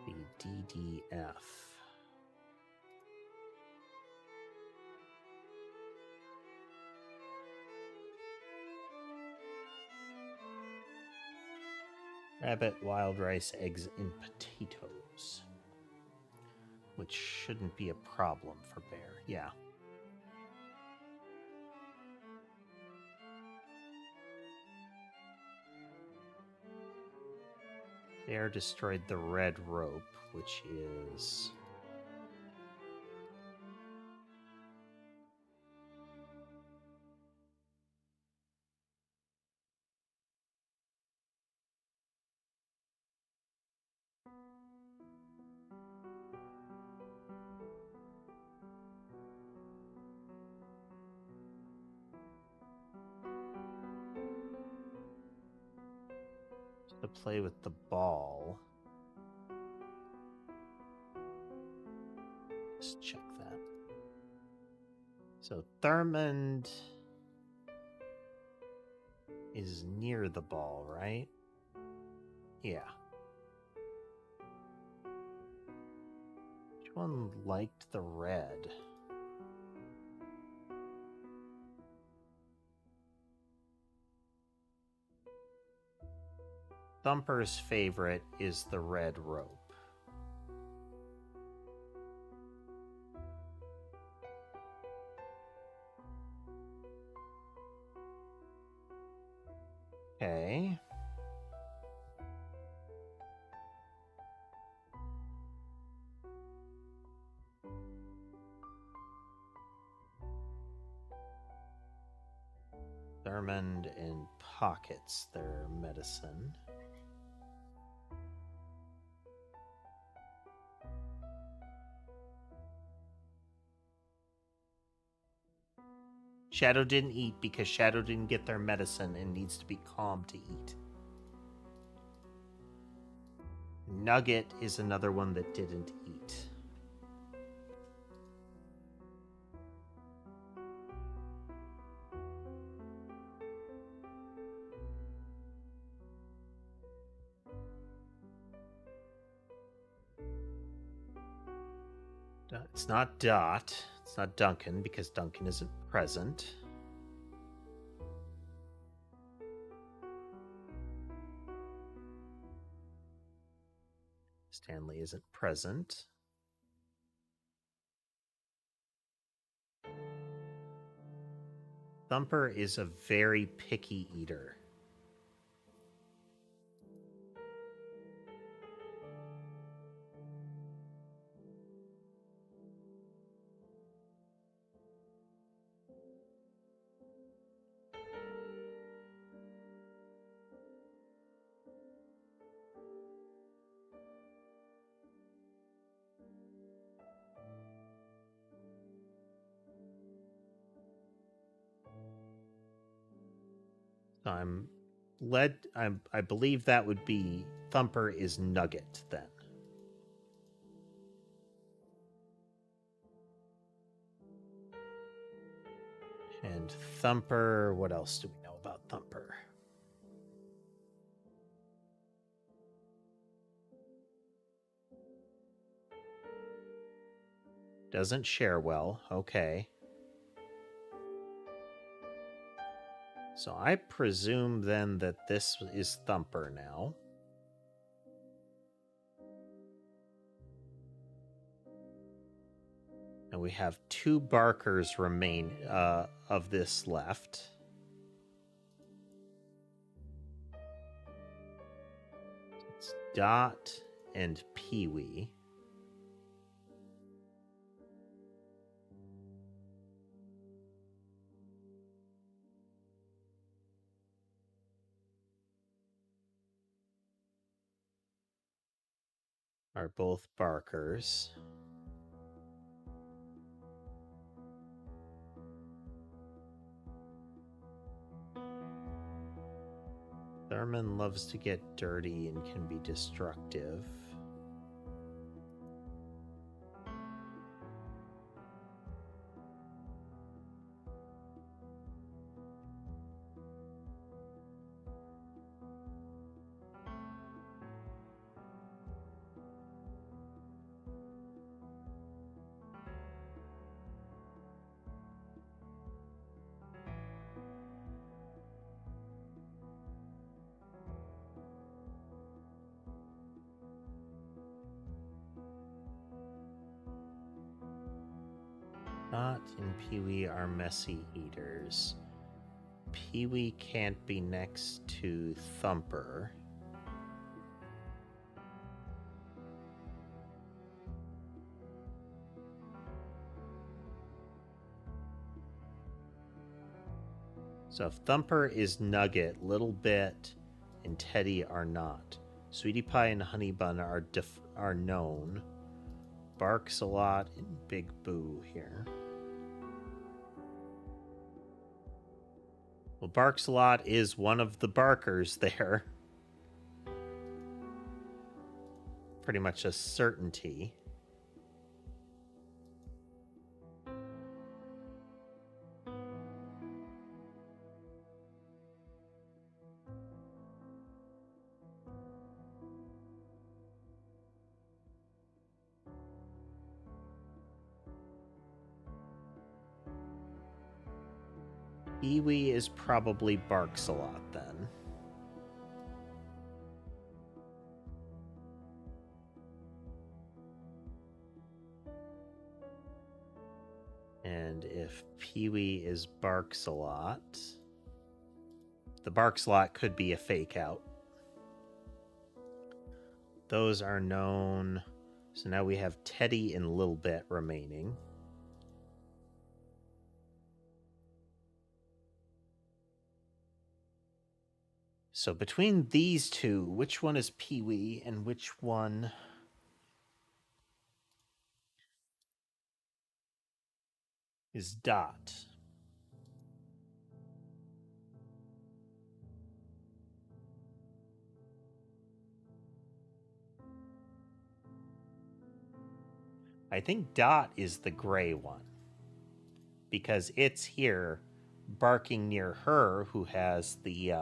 The DDF. Rabbit, wild rice, eggs, and potatoes. Which shouldn't be a problem for Bear. Yeah. Bear destroyed the red rope, which is... to play with the ball. Just check that. So Thurmond is near the ball, right? Yeah. Which one liked the red? Thumper's favorite is the red rope. Okay. Thurmond and Pockets, their medicine. Shadow didn't eat because Shadow didn't get their medicine and needs to be calm to eat. Nugget is another one that didn't eat. It's not Dot. It's not Duncan because Duncan isn't present. Stanley isn't present. Thumper is a very picky eater. So I believe that would be Thumper is Nugget then. And Thumper, what else do we know about Thumper? Doesn't share well. Okay. So I presume then that this is Thumper now. And we have 2 Barkers remain of this left. It's Dot and Pee-wee. Are both Barkers. Thurman loves to get dirty and can be destructive. Dot and Pee-wee are messy eaters. Pee-wee can't be next to Thumper. So if Thumper is Nugget, Little Bit and Teddy are not. Sweetie Pie and Honey Bun are known. Barks a lot and Big Boo here. Well, Barks a lot is one of the Barkers there. Pretty much a certainty. Pee-wee is probably Barks a lot then. And if Pee-wee is Barks a lot, the Barks a lot could be a fake out. Those are known. So now we have Teddy and Little Bit remaining. So between these two, which one is Pee-wee and which one is Dot? I think Dot is the gray one. Because it's here barking near her who has the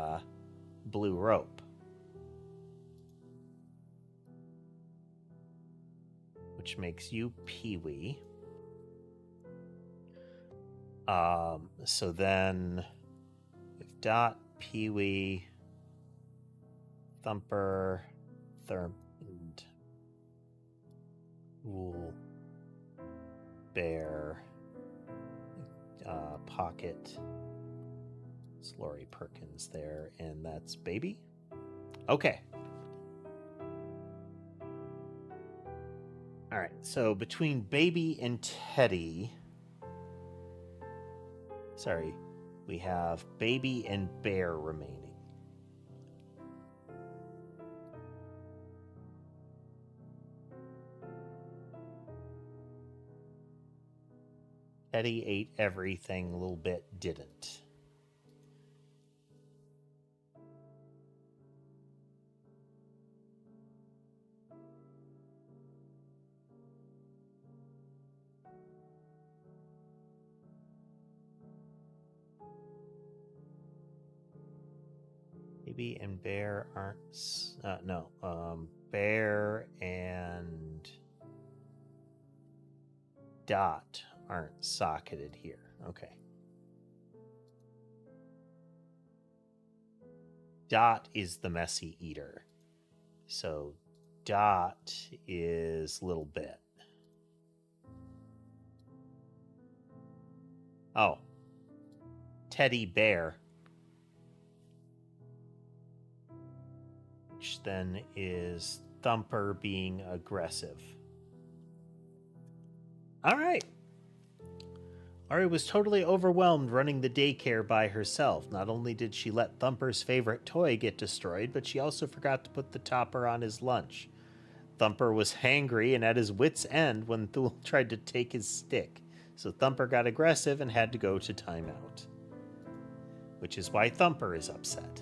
blue rope. Which makes you Pee-wee. So then if Dot, Pee-wee, Thumper, and Wool, Bear, Pocket, it's Lori Perkins there, and that's Baby. Okay. All right, so between Baby and Teddy, we have Baby and Bear remaining. Teddy ate everything, Little Bit didn't. Baby and Bear aren't... Bear and Dot aren't socketed here. Okay. Dot is the messy eater. So Dot is Little Bit. Oh. Teddy Bear. Which then is Thumper being aggressive. All right. Ari was totally overwhelmed running the daycare by herself. Not only did she let Thumper's favorite toy get destroyed, but she also forgot to put the topper on his lunch. Thumper was hangry and at his wit's end when Thule tried to take his stick, so Thumper got aggressive and had to go to timeout. Which is why Thumper is upset.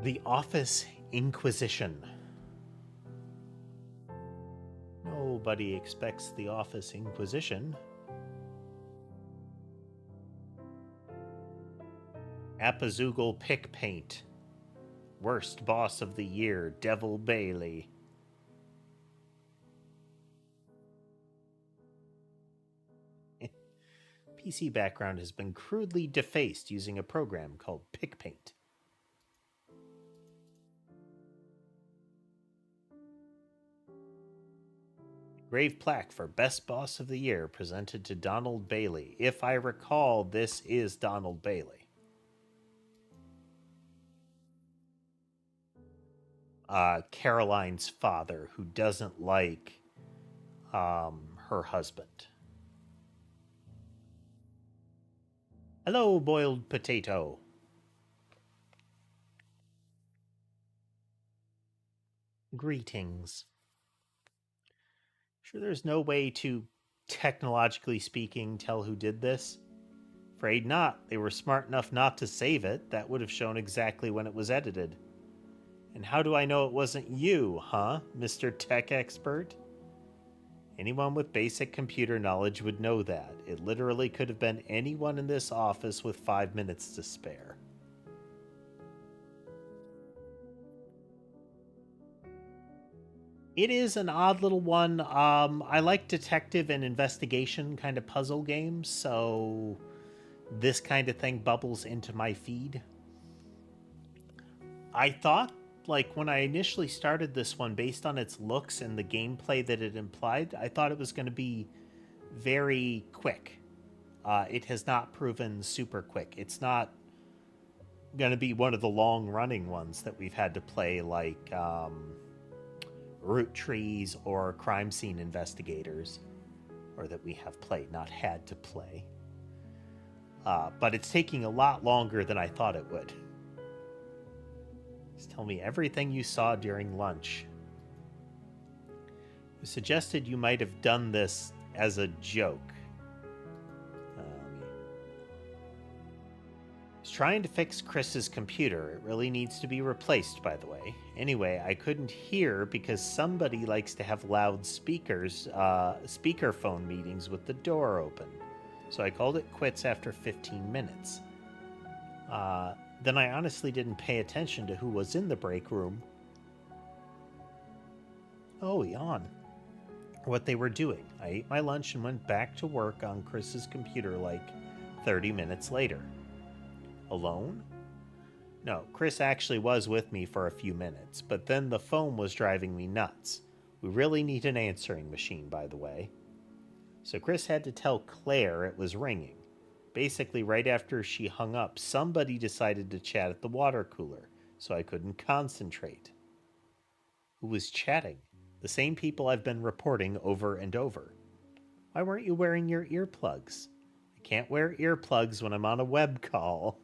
The Office Inquisition. Nobody expects the Office Inquisition. Apazoogle Pick Paint. Worst Boss of the Year, Devil Bailey. PC background has been crudely defaced using a program called Pick Paint. Grave plaque for Best Boss of the Year presented to Donald Bailey. If I recall, this is Donald Bailey. Caroline's father, who doesn't like her husband. Hello, boiled potato. Greetings. Sure there's no way to, technologically speaking, tell who did this? Afraid not. They were smart enough not to save it. That would have shown exactly when it was edited. And how do I know it wasn't you, huh, Mr. Tech Expert? Anyone with basic computer knowledge would know that. It literally could have been anyone in this office with 5 minutes to spare. It is an odd little one. I like detective and investigation kind of puzzle games, so this kind of thing bubbles into my feed. I thought, like, when I initially started this one, based on its looks and the gameplay that it implied, I thought it was going to be very quick. It has not proven super quick. It's not going to be one of the long-running ones that we've had to play, like Root Trees or Crime Scene Investigators, or that we have played, not had to play. But it's taking a lot longer than I thought it would. Just tell me everything you saw during lunch. You suggested you might have done this as a joke. trying to fix Chris's computer. It really needs to be replaced, by the way. Anyway, I couldn't hear because somebody likes to have loud speakers, speakerphone meetings with the door open. So I called it quits after 15 minutes. Then I honestly didn't pay attention to who was in the break room. Oh, yawn. What they were doing. I ate my lunch and went back to work on Chris's computer like 30 minutes later. Alone? No, Chris actually was with me for a few minutes, but then the phone was driving me nuts. We really need an answering machine, by the way. So Chris had to tell Claire it was ringing. Basically, right after she hung up, somebody decided to chat at the water cooler, so I couldn't concentrate. Who was chatting? The same people I've been reporting over and over. Why weren't you wearing your earplugs? I can't wear earplugs when I'm on a web call.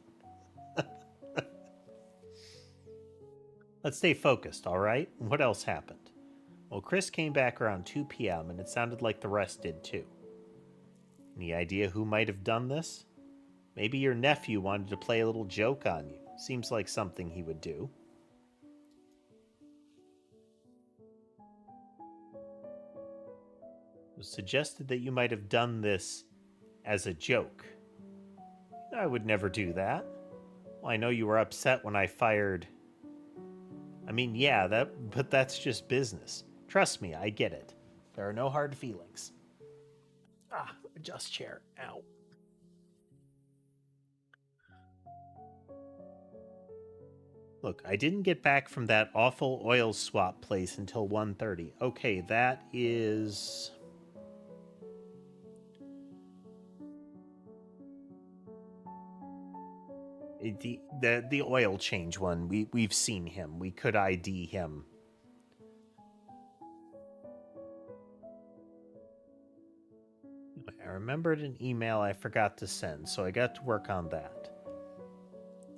Let's stay focused, all right? What else happened? Well, Chris came back around 2 p.m., and it sounded like the rest did too. Any idea who might have done this? Maybe your nephew wanted to play a little joke on you. Seems like something he would do. It was suggested that you might have done this as a joke. I would never do that. Well, I know you were upset when I fired... I mean, yeah, but that's just business. Trust me, I get it. There are no hard feelings. Adjust chair. Ow. Look, I didn't get back from that awful oil swap place until 1:30. Okay, that is... The oil change one. We've seen him. We could ID him. I remembered an email I forgot to send, so I got to work on that.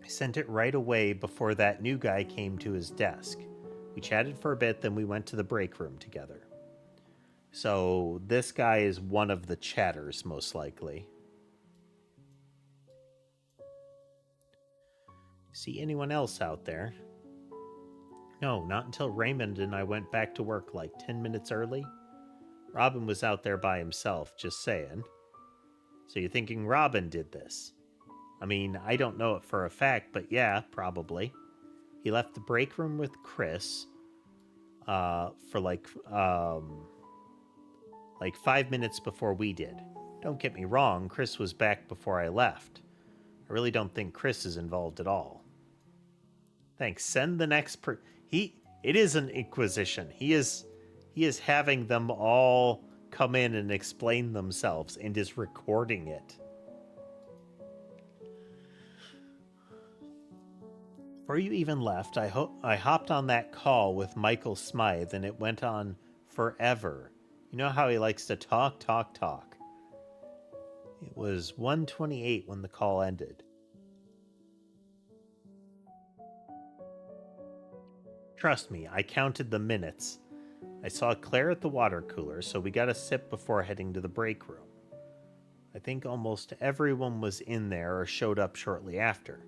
I sent it right away before that new guy came to his desk. We chatted for a bit, then we went to the break room together. So this guy is one of the chatters, most likely. See anyone else out there? No, not until Raymond and I went back to work like 10 minutes early. Robin was out there by himself, just saying. So you're thinking Robin did this? I mean, I don't know it for a fact, but yeah, probably. He left the break room with Chris for like 5 minutes before we did. Don't get me wrong, Chris was back before I left. I really don't think Chris is involved at all. Thanks. Send the next it is an inquisition. He is having them all come in and explain themselves and is recording it. Before you even left, I hopped on that call with Michael Smythe and it went on forever. You know how he likes to talk. It was 1:28 when the call ended. Trust me, I counted the minutes. I saw Claire at the water cooler, so we got a sip before heading to the break room. I think almost everyone was in there or showed up shortly after.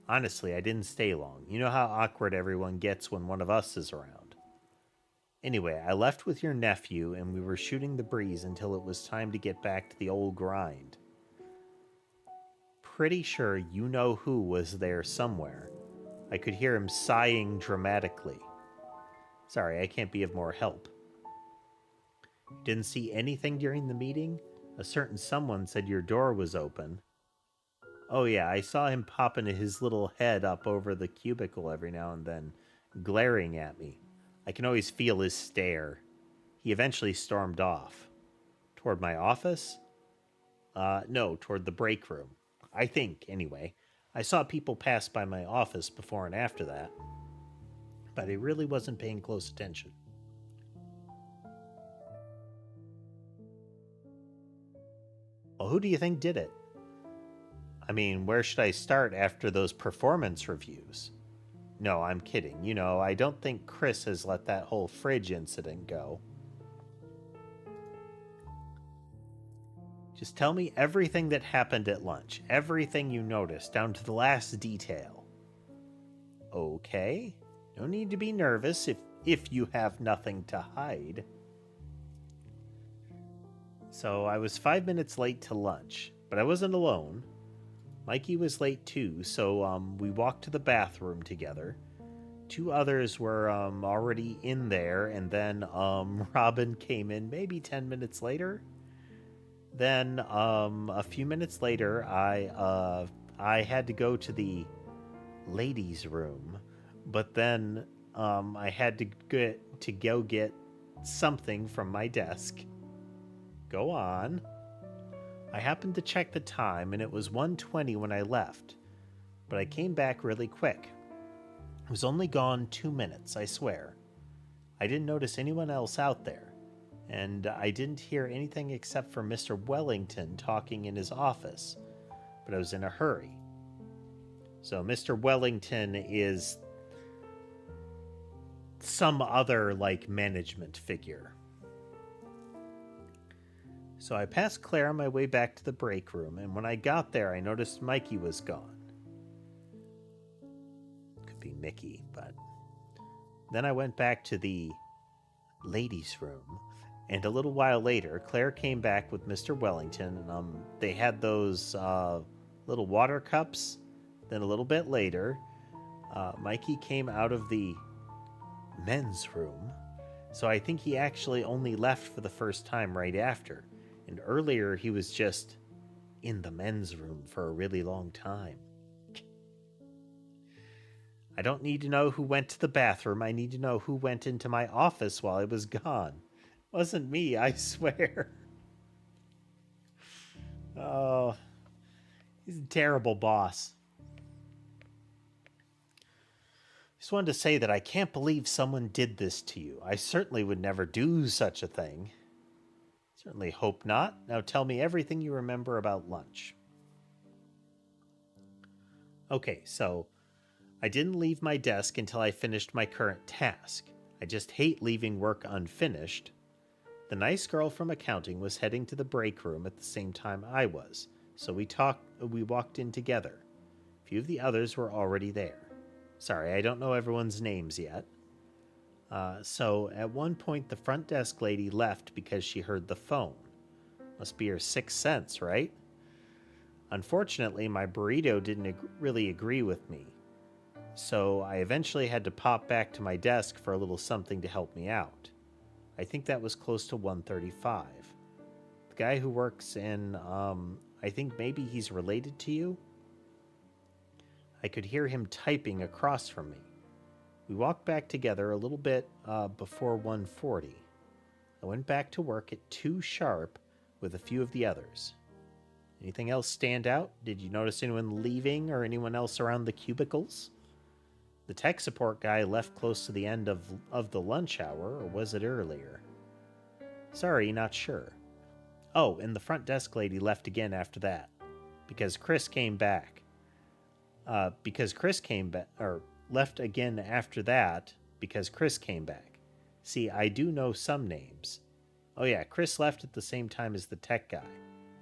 Honestly, I didn't stay long. You know how awkward everyone gets when one of us is around. Anyway, I left with your nephew and we were shooting the breeze until it was time to get back to the old grind. Pretty sure you know who was there somewhere. I could hear him sighing dramatically. Sorry, I can't be of more help. Didn't see anything during the meeting? A certain someone said your door was open. Oh yeah, I saw him popping his little head up over the cubicle every now and then, glaring at me. I can always feel his stare. He eventually stormed off. Toward my office? No, toward the break room. I think, anyway. I saw people pass by my office before and after that, but I really wasn't paying close attention. Well, who do you think did it? I mean, where should I start after those performance reviews? No, I'm kidding. You know, I don't think Chris has let that whole fridge incident go. Just tell me everything that happened at lunch. Everything you noticed, down to the last detail. Okay. No need to be nervous if you have nothing to hide. So I was 5 minutes late to lunch, but I wasn't alone. Mikey was late too, so we walked to the bathroom together. 2 others were already in there, and then Robin came in maybe 10 minutes later. Then a few minutes later, I had to go to the ladies' room, but then I had to go get something from my desk. Go on. I happened to check the time, and it was 1:20 when I left, but I came back really quick. I was only gone 2 minutes, I swear. I didn't notice anyone else out there, and I didn't hear anything except for Mr. Wellington talking in his office, but I was in a hurry. So Mr. Wellington is some other, like, management figure. So I passed Claire on my way back to the break room, and when I got there, I noticed Mikey was gone. Could be Mickey, but... Then I went back to the ladies' room, and a little while later, Claire came back with Mr. Wellington, and they had those little water cups. Then a little bit later, Mikey came out of the men's room, so I think he actually only left for the first time right after. And earlier, he was just in the men's room for a really long time. I don't need to know who went to the bathroom. I need to know who went into my office while I was gone. It wasn't me, I swear. Oh, he's a terrible boss. Just wanted to say that I can't believe someone did this to you. I certainly would never do such a thing. Certainly hope not. Now tell me everything you remember about lunch. Okay, so I didn't leave my desk until I finished my current task. I just hate leaving work unfinished. The nice girl from accounting was heading to the break room at the same time I was, so we walked in together. A few of the others were already there. Sorry, I don't know everyone's names yet. So at one point, the front desk lady left because she heard the phone. Must be her sixth sense, right? Unfortunately, my burrito didn't really agree with me, so I eventually had to pop back to my desk for a little something to help me out. I think that was close to 1:35. The guy who works in, I think maybe he's related to you? I could hear him typing across from me. We walked back together a little bit before 1:40. I went back to work at 2 sharp with a few of the others. Anything else stand out? Did you notice anyone leaving or anyone else around the cubicles? The tech support guy left close to the end of the lunch hour, or was it earlier? Sorry, not sure. Oh, and the front desk lady left again after that, because Chris came back. Left again after that because Chris came back. See, I do know some names. Oh yeah, Chris left at the same time as the tech guy.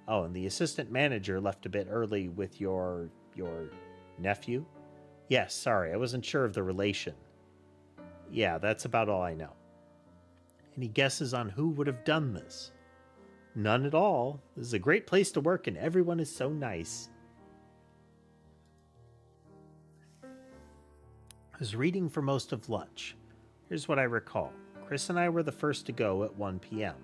Oh, and the assistant manager left a bit early with your nephew? Yes, sorry, I wasn't sure of the relation. Yeah, that's about all I know. Any guesses on who would have done this? None at all. This is a great place to work and everyone is so nice. I was reading for most of lunch. Here's what I recall. Chris and I were the first to go at 1 p.m.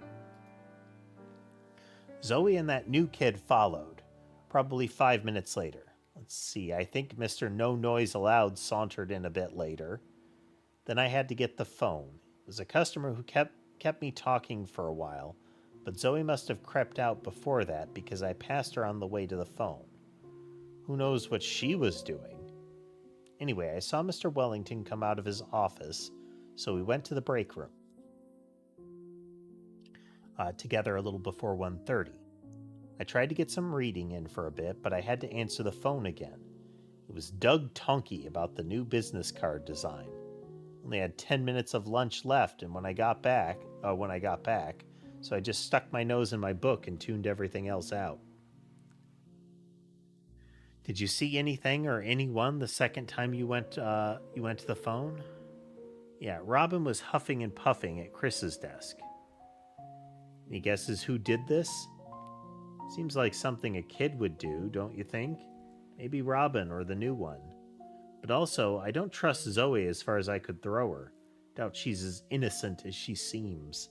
Zoe and that new kid followed, probably 5 minutes later. Let's see, I think Mr. No Noise Allowed sauntered in a bit later. Then I had to get the phone. It was a customer who kept me talking for a while, but Zoe must have crept out before that because I passed her on the way to the phone. Who knows what she was doing? Anyway, I saw Mr. Wellington come out of his office, so we went to the break room together a little before 1:30. I tried to get some reading in for a bit, but I had to answer the phone again. It was Doug Tonky about the new business card design. Only had 10 minutes of lunch left, and when I got back, so I just stuck my nose in my book and tuned everything else out. Did you see anything or anyone the second time you went to the phone? Yeah, Robin was huffing and puffing at Chris's desk. Any guesses who did this? Seems like something a kid would do, don't you think? Maybe Robin or the new one. But also, I don't trust Zoe as far as I could throw her. Doubt she's as innocent as she seems.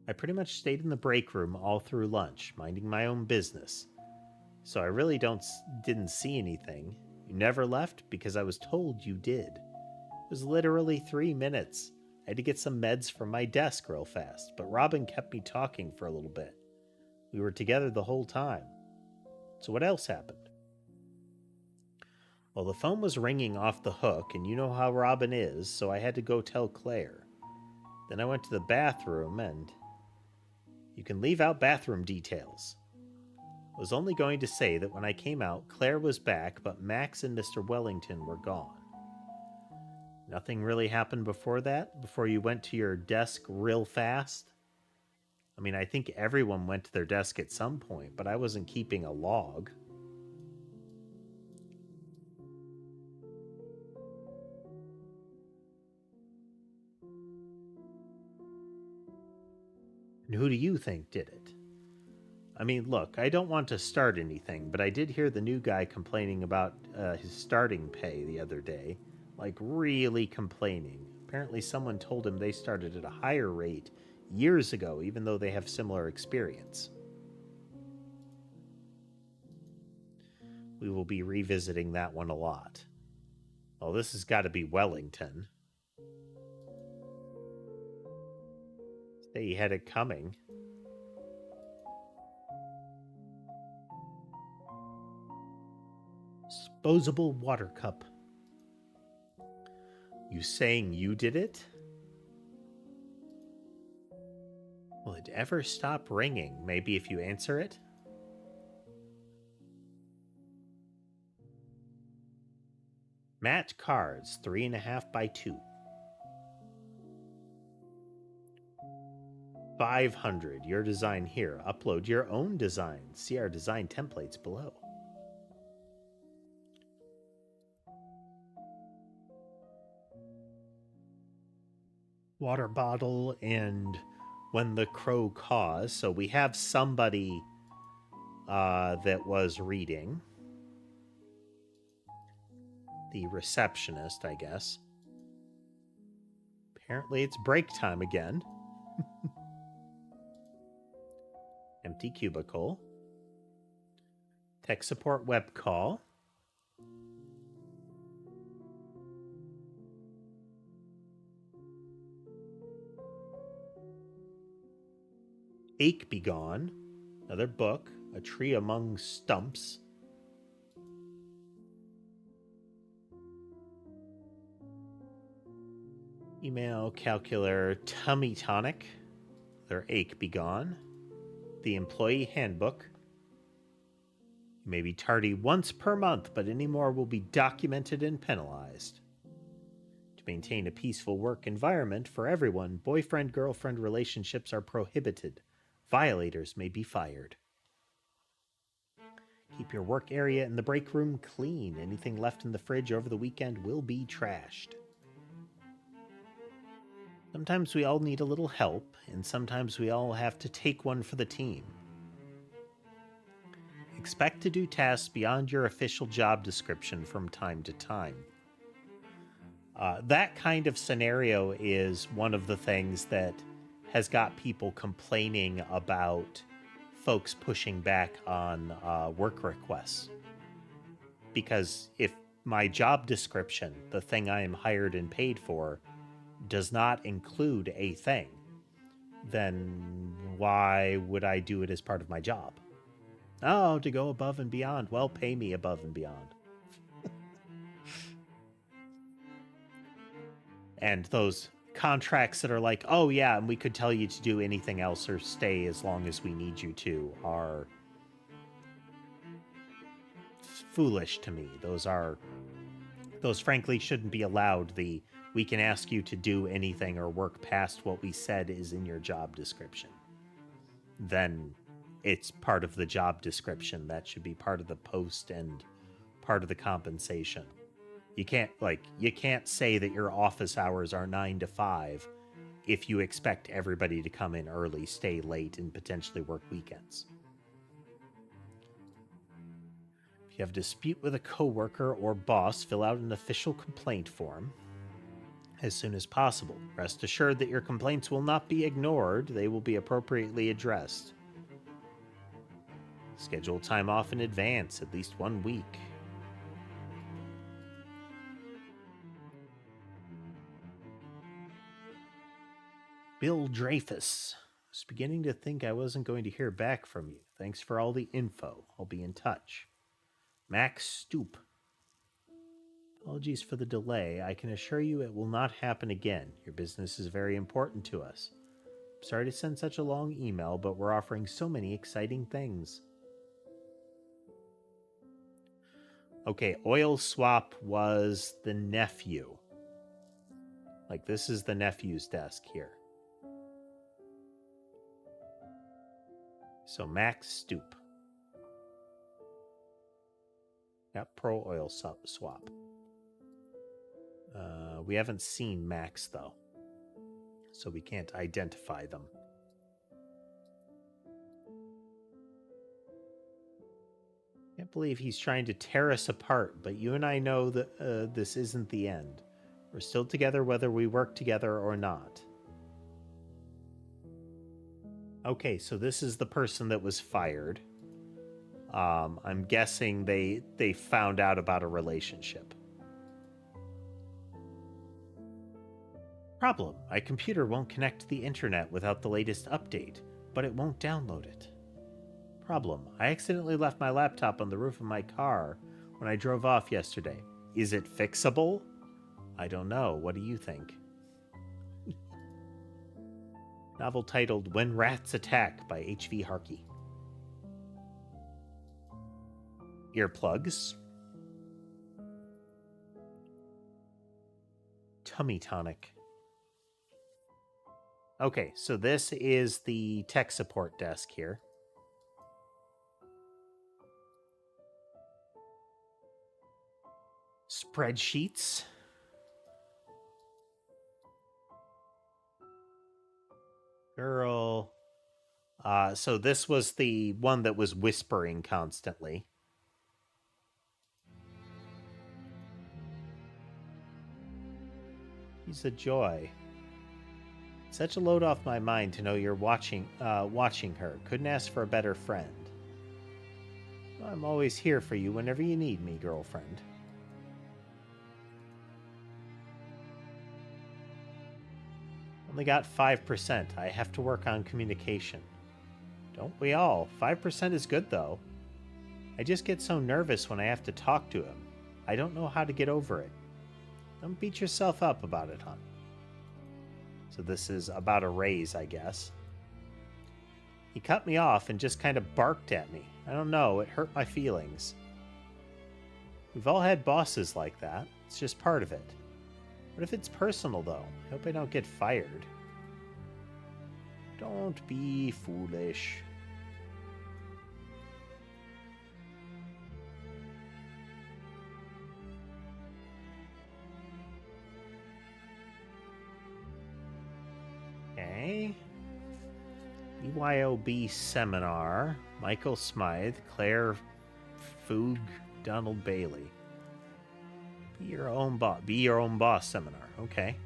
I pretty much stayed in the break room all through lunch, minding my own business. So I really didn't see anything. You never left because I was told you did. It was literally 3 minutes. I had to get some meds from my desk real fast, but Robin kept me talking for a little bit. We were together the whole time. So what else happened? Well, the phone was ringing off the hook, and you know how Robin is, so I had to go tell Claire. Then I went to the bathroom, and you can leave out bathroom details. I was only going to say that when I came out, Claire was back, but Max and Mr. Wellington were gone. Nothing really happened before that? Before you went to your desk real fast? I mean, I think everyone went to their desk at some point, but I wasn't keeping a log. And who do you think did it? I mean, look, I don't want to start anything, but I did hear the new guy complaining about his starting pay the other day. Like, really complaining. Apparently someone told him they started at a higher rate years ago, even though they have similar experience. We will be revisiting that one a lot. Well, this has got to be Wellington. They had it coming. Disposable water cup. You saying you did it? Will it ever stop ringing? Maybe if you answer it? Matte cards, 3.5 by 2. 500. Your design here. Upload your own design. See our design templates below. Water bottle and when the crow caws. So we have somebody that was reading. The receptionist, I guess. Apparently it's break time again. Empty cubicle. Tech support web call. Ache Be Gone. Another book. A Tree Among Stumps. Email, calculator, tummy tonic. Their ache be gone. The employee handbook. You may be tardy once per month, but any more will be documented and penalized. To maintain a peaceful work environment for everyone, boyfriend-girlfriend relationships are prohibited. Violators may be fired. Keep your work area in the break room clean. Anything left in the fridge over the weekend will be trashed. Sometimes we all need a little help, and sometimes we all have to take one for the team. Expect to do tasks beyond your official job description from time to time. That kind of scenario is one of the things that has got people complaining about folks pushing back on work requests. Because if my job description, the thing I am hired and paid for, does not include a thing, then why would I do it as part of my job? Oh, to go above and beyond. Well, pay me above and beyond. And those contracts that are like, oh yeah, and we could tell you to do anything else or stay as long as we need you to, are foolish to me. Those are Those frankly shouldn't be allowed. The "we can ask you to do anything or work past what we said is in your job description." Then it's part of the job description. That should be part of the post and part of the compensation. You can't say that your office hours are 9 to 5 if you expect everybody to come in early, stay late, and potentially work weekends. If you have a dispute with a coworker or boss, fill out an official complaint form as soon as possible. Rest assured that your complaints will not be ignored. They will be appropriately addressed. Schedule time off in advance, at least 1 week. Bill Dreyfus. I was beginning to think I wasn't going to hear back from you. Thanks for all the info. I'll be in touch. Max Stoop. Apologies for the delay. I can assure you it will not happen again. Your business is very important to us. Sorry to send such a long email, but we're offering so many exciting things. Okay, Oil Swap was the nephew. Like, this is the nephew's desk here. So Max Stoop. Yep, Pro Oil Swap. We haven't seen Max, though, so we can't identify them. Can't believe he's trying to tear us apart, but you and I know that this isn't the end. We're still together whether we work together or not. Okay, so this is the person that was fired. I'm guessing they found out about a relationship. Problem: my computer won't connect to the internet without the latest update, but it won't download it. Problem: I accidentally left my laptop on the roof of my car when I drove off yesterday. Is it fixable? I don't know. What do you think? Novel titled When Rats Attack by H.V. Harkey. Earplugs. Tummy tonic. Okay, so this is the tech support desk here. Spreadsheets. Girl. So this was the one that was whispering constantly. He's a joy. Such a load off my mind to know you're watching her. Couldn't ask for a better friend. I'm always here for you whenever you need me, girlfriend. Only got 5%. I have to work on communication. Don't we all? 5% is good, though. I just get so nervous when I have to talk to him. I don't know how to get over it. Don't beat yourself up about it, hon. So this is about a raise, I guess. He cut me off and just kind of barked at me. I don't know, it hurt my feelings. We've all had bosses like that. It's just part of it. What if it's personal, though? I hope I don't get fired. Don't be foolish. Okay. BYOB seminar. Michael Smythe, Claire Foog, Donald Bailey. Be your own boss seminar. Okay.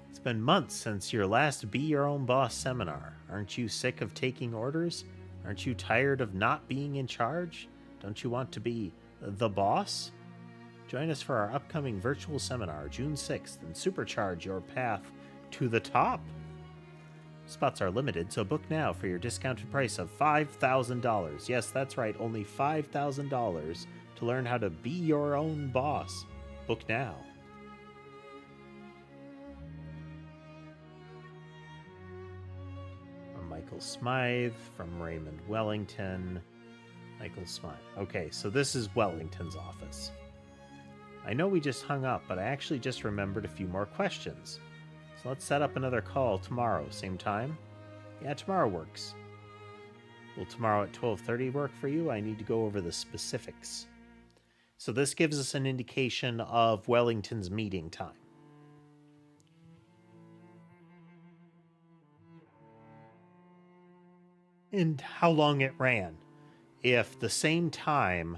It's been months since your last Be Your Own Boss seminar. Aren't you sick of taking orders? Aren't you tired of not being in charge? Don't you want to be the boss? Join us for our upcoming virtual seminar, June 6th, and supercharge your path to the top. Spots are limited, so book now for your discounted price of $5,000. Yes, that's right, only $5,000 to learn how to be your own boss. Book now. From Michael Smythe, from Raymond Wellington. Michael Smythe. Okay, so this is Wellington's office. I know we just hung up, but I actually just remembered a few more questions. So let's set up another call tomorrow, same time? Yeah, tomorrow works. Will tomorrow at 12:30 work for you? I need to go over the specifics. So this gives us an indication of Wellington's meeting time. And how long it ran. If the same time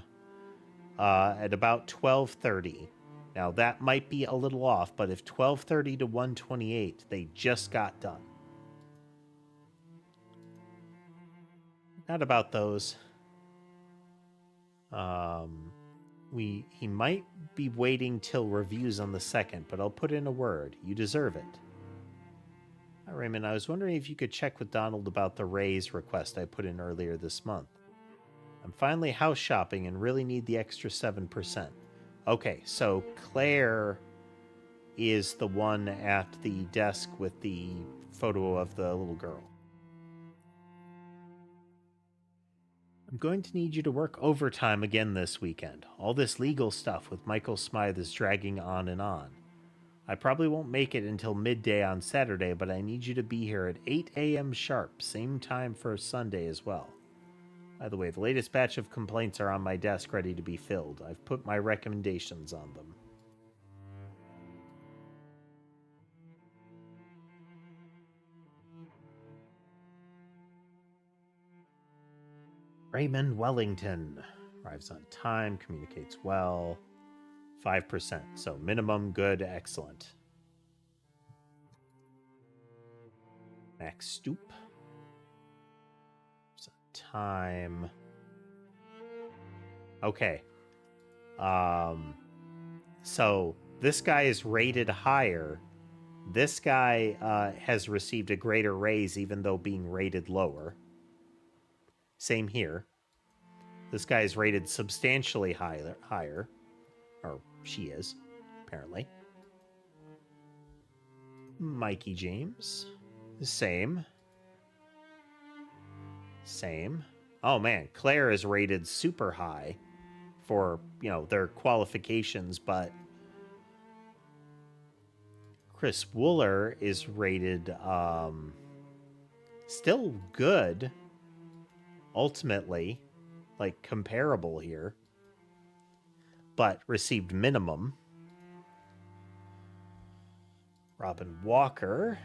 at about 12:30, now that might be a little off, but if 12:30 to 1:28, they just got done. Not about those. He might be waiting till reviews on the 2nd, but I'll put in a word. You deserve it. Hi, Raymond. I was wondering if you could check with Donald about the raise request I put in earlier this month. I'm finally house shopping and really need the extra 7%. Okay, so Claire is the one at the desk with the photo of the little girl. I'm going to need you to work overtime again this weekend. All this legal stuff with Michael Smythe is dragging on and on. I probably won't make it until midday on Saturday, but I need you to be here at 8 a.m. sharp, same time for Sunday as well. By the way, the latest batch of complaints are on my desk ready to be filled. I've put my recommendations on them. Raymond Wellington arrives on time, communicates well. 5%. So minimum, good, excellent. Max Stoop. Time. Okay. So this guy is rated higher. This guy has received a greater raise even though being rated lower. Same here. This guy is rated substantially higher. Or she is, apparently. Mikey James. Same. Oh man, Claire is rated super high for, their qualifications, but Chris Wooler is rated still good, ultimately, like comparable here, but received minimum. Robin Walker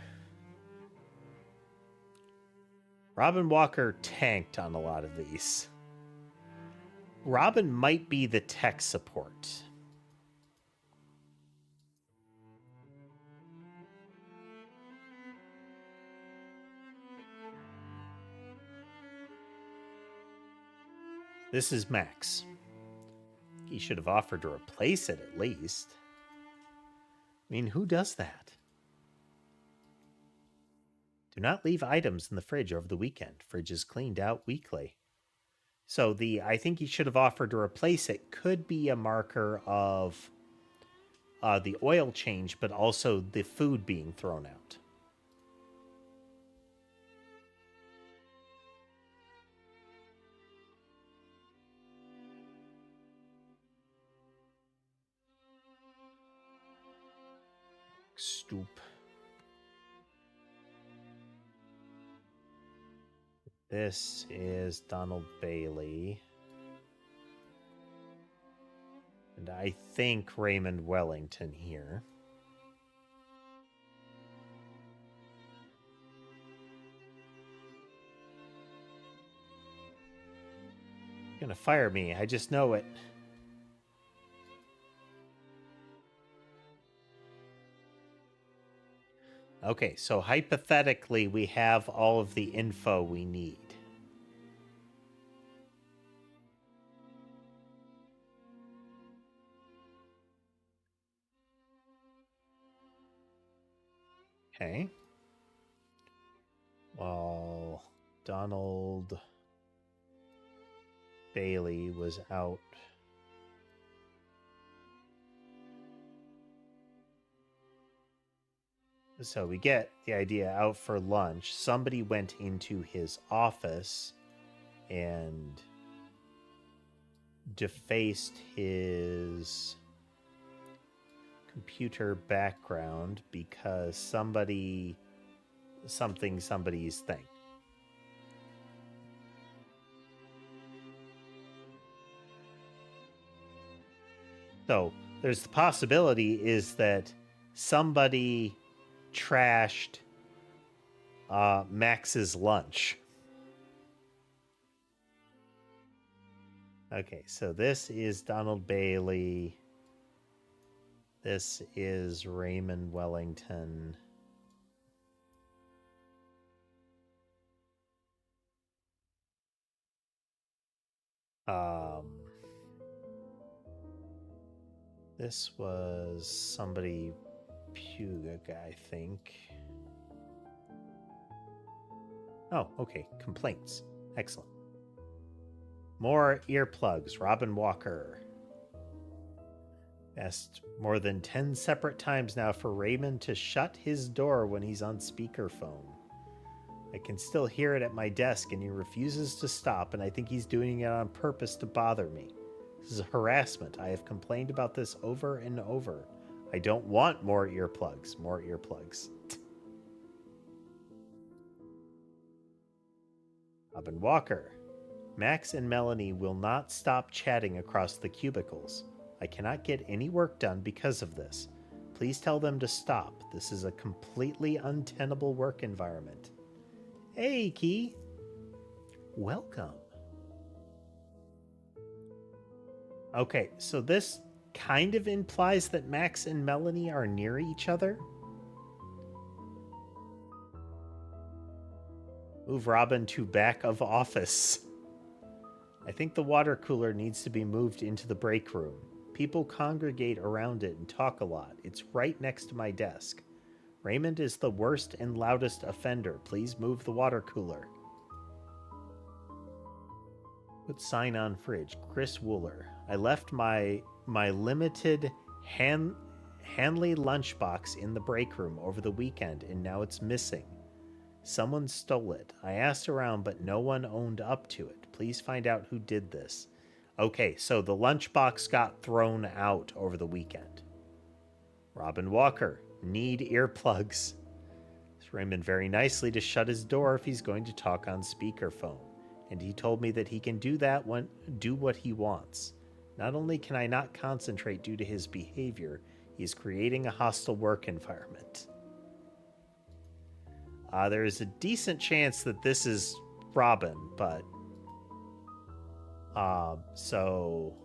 tanked on a lot of these. Robin might be the tech support. This is Max. He should have offered to replace it at least. I mean, who does that? Do not leave items in the fridge over the weekend. Fridge is cleaned out weekly. So I think he should have offered to replace it could be a marker of the oil change, but also the food being thrown out. Stoop. This is Donald Bailey. And I think Raymond Wellington here. You're gonna fire me, I just know it. Okay, so hypothetically, we have all of the info we need. Okay. Well, Donald Bailey was out. So we get the idea, out for lunch. Somebody went into his office and defaced his computer background because somebody's thing. So there's the possibility is that somebody trashed Max's lunch. Okay, so this is Donald Bailey. This is Raymond Wellington. This was somebody Puga, I think. Oh, okay. Complaints. Excellent. More earplugs. Robin Walker. Asked more than 10 separate times now for Raymond to shut his door when he's on speakerphone. I can still hear it at my desk and he refuses to stop, and I think he's doing it on purpose to bother me. This is harassment. I have complained about this over and over. I don't want more earplugs. More earplugs. Robin Walker. Max and Melanie will not stop chatting across the cubicles. I cannot get any work done because of this. Please tell them to stop. This is a completely untenable work environment. Hey, Key. Welcome. Okay, so this kind of implies that Max and Melanie are near each other. Move Robin to back of office. I think the water cooler needs to be moved into the break room. People congregate around it and talk a lot. It's right next to my desk. Raymond is the worst and loudest offender. Please move the water cooler. Put sign on fridge. Chris Wooler. I left my limited Hanley lunchbox in the break room over the weekend, and now it's missing. Someone stole it. I asked around, but no one owned up to it. Please find out who did this. Okay, so the lunchbox got thrown out over the weekend. Robin Walker. Need earplugs. Asked Raymond very nicely to shut his door if he's going to talk on speakerphone. And he told me that he can do what he wants. Not only can I not concentrate due to his behavior, he is creating a hostile work environment. There is a decent chance that this is Robin, but so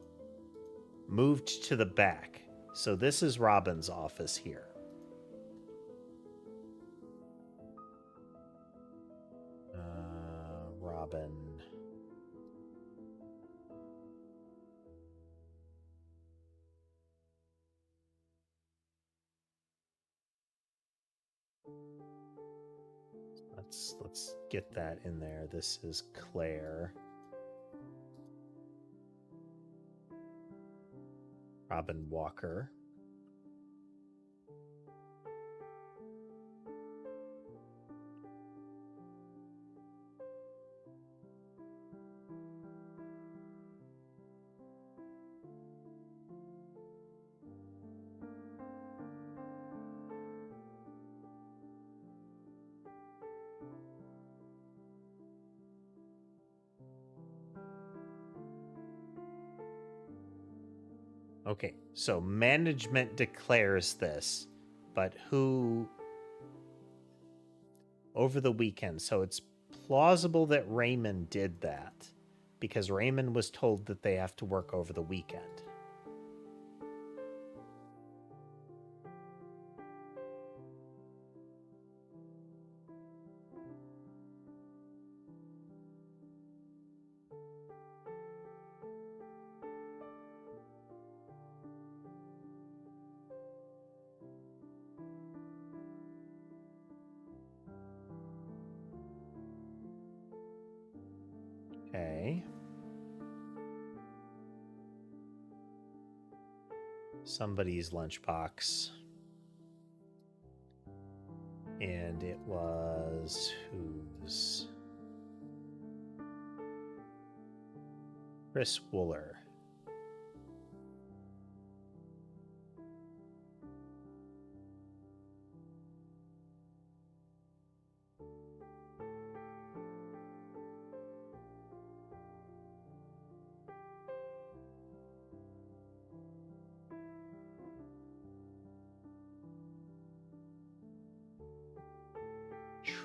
moved to the back. So this is Robin's office here. Robin. Let's get that in there. This is Claire. Robin Walker. Okay, so management declares this, but who over the weekend? So it's plausible that Raymond did that because Raymond was told that they have to work over the weekend. Okay. Somebody's lunchbox. And it was whose? Chris Wooler.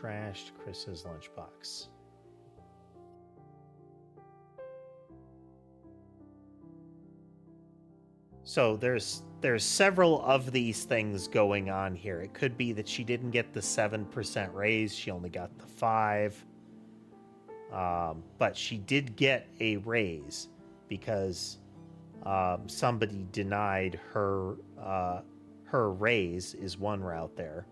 trashed Chris's lunchbox? So there's several of these things going on here. It could be that she didn't get the 7% raise, she only got the 5. But she did get a raise because somebody denied her her raise is one route there.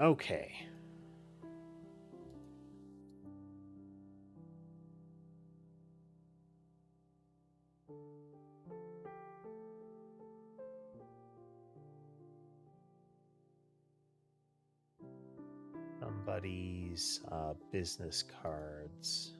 Okay. Somebody's business cards.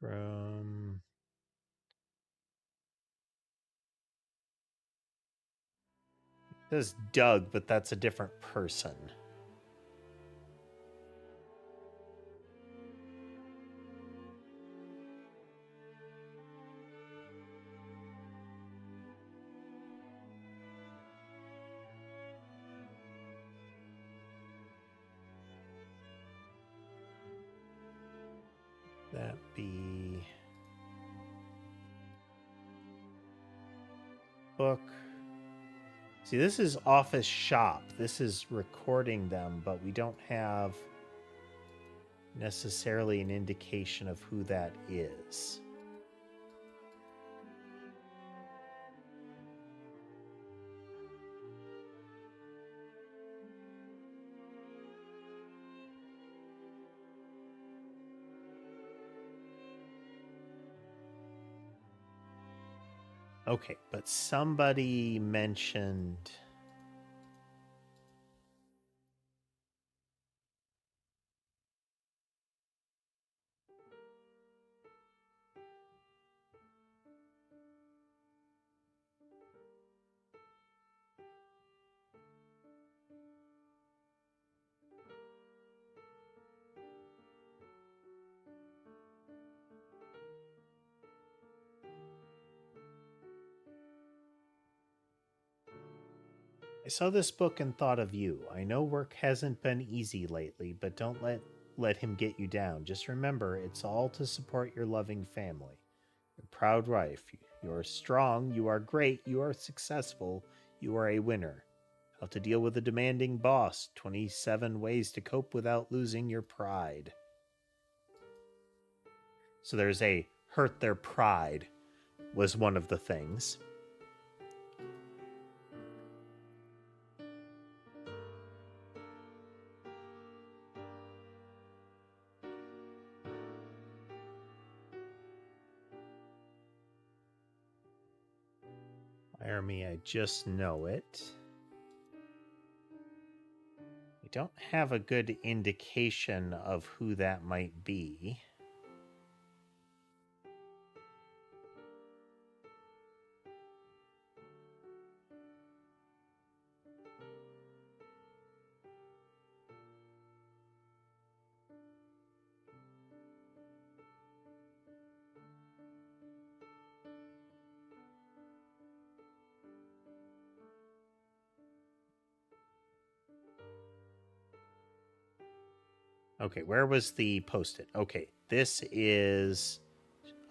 Room. It says Doug, but that's a different person. That be book. See, this is office shop. This is recording them, but we don't have necessarily an indication of who that is. Okay, but somebody mentioned... I saw this book and thought of you. I know work hasn't been easy lately, but don't let him get you down. Just remember, it's all to support your loving family. Your proud wife. You are strong, you are great, you are successful, you are a winner. How to deal with a demanding boss. 27 ways to cope without losing your pride. So there's a hurt their pride was one of the things. Fire me, I just know it. We don't have a good indication of who that might be. Okay, where was the post-it? Okay, this is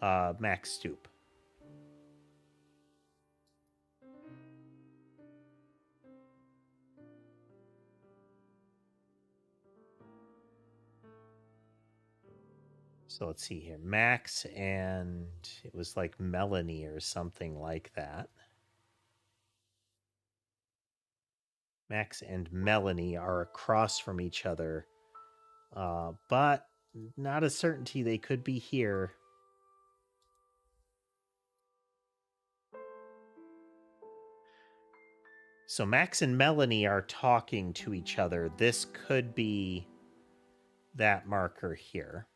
Max Stoop. So let's see here. Max and it was like Melanie or something like that. Max and Melanie are across from each other, but not a certainty they could be here. So Max and Melanie are talking to each other. This could be that marker here.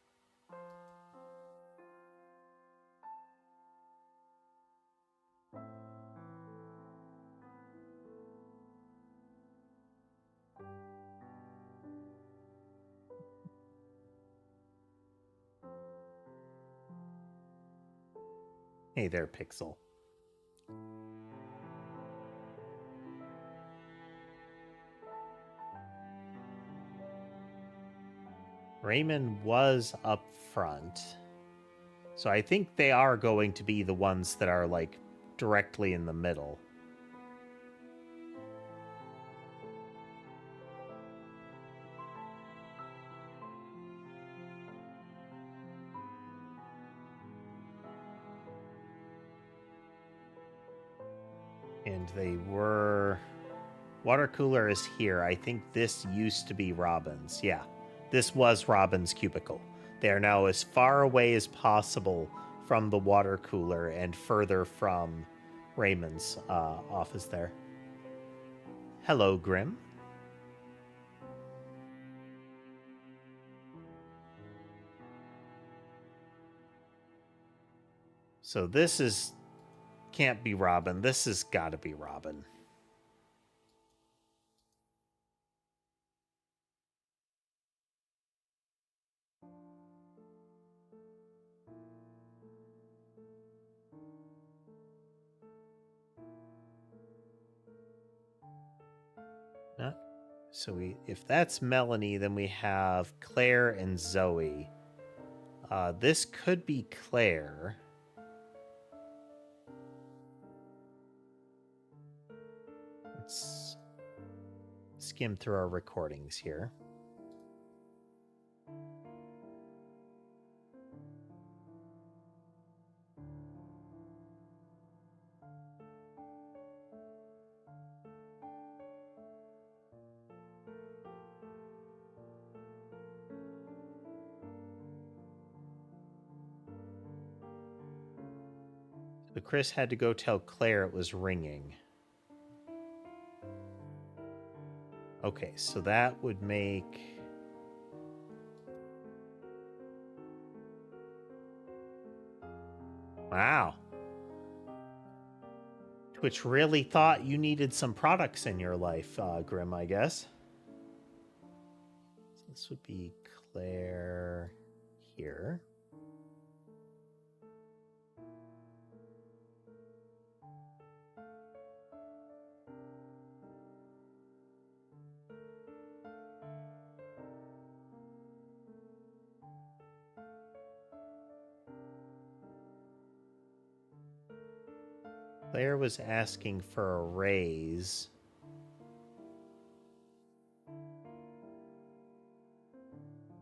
Hey there, Pixel. Raymond was up front. So I think they are going to be the ones that are, like, directly in the middle. And they were... Water cooler is here. I think this used to be Robin's. Yeah, this was Robin's cubicle. They are now as far away as possible from the water cooler and further from Raymond's office there. Hello, Grim. So this is... can't be Robin. This has got to be Robin. So if that's Melanie, then we have Claire and Zoe. This could be Claire. Let's skim through our recordings here. So Chris had to go tell Claire it was ringing. Okay, so that would make... Wow. Twitch really thought you needed some products in your life, Grim, I guess. So this would be Claire here. Claire was asking for a raise.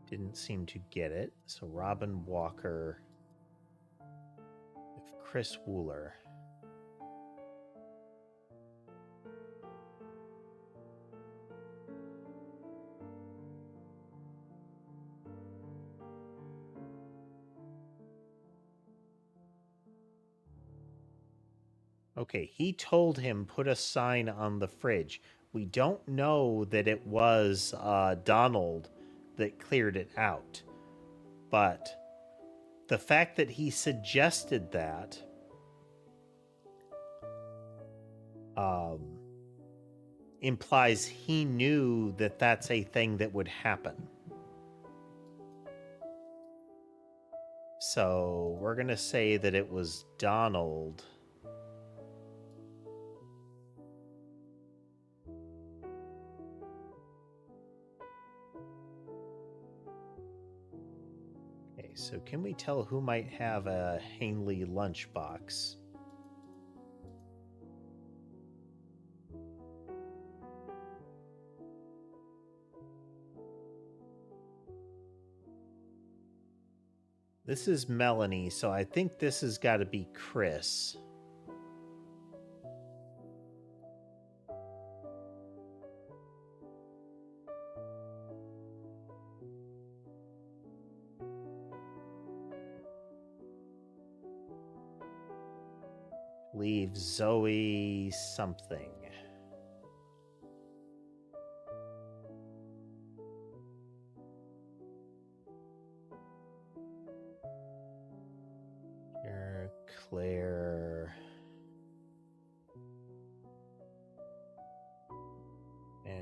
Didn't seem to get it. So Robin Walker with Chris Wooler. Okay, he told him put a sign on the fridge. We don't know that it was Donald that cleared it out. But the fact that he suggested that implies he knew that that's a thing that would happen. So we're going to say that it was Donald. Okay, so can we tell who might have a Hanley lunchbox? This is Melanie, so I think this has got to be Chris. Leave Zoe something. Here, Claire. And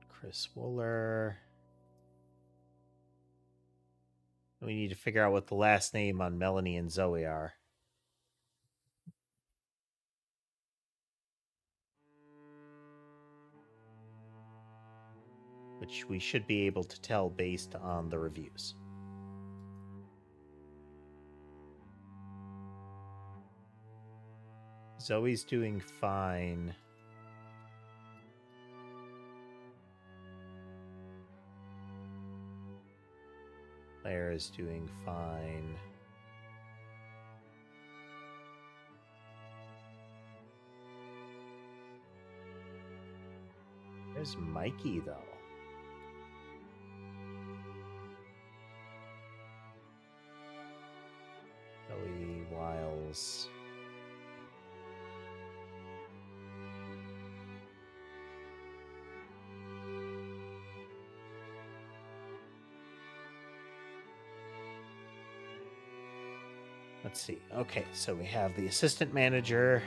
Chris Wooler. We need to figure out what the last name on Melanie and Zoe are. which we should be able to tell based on the reviews. Zoe's doing fine. Claire is doing fine. There's Mikey, though. Zoe Wiles. Let's see. Okay, so we have the assistant manager.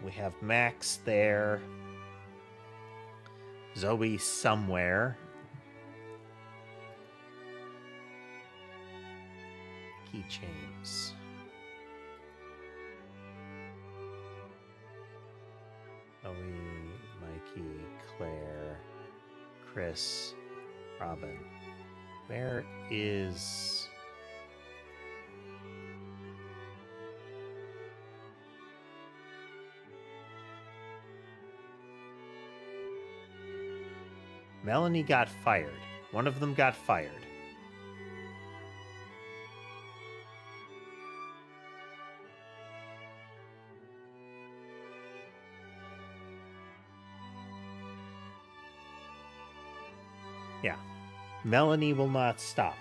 We have Max there. Zoe somewhere. Keychains. Zoe, Mikey, Claire, Chris, Robin. Where is... Melanie got fired. One of them got fired. Yeah. Melanie will not stop.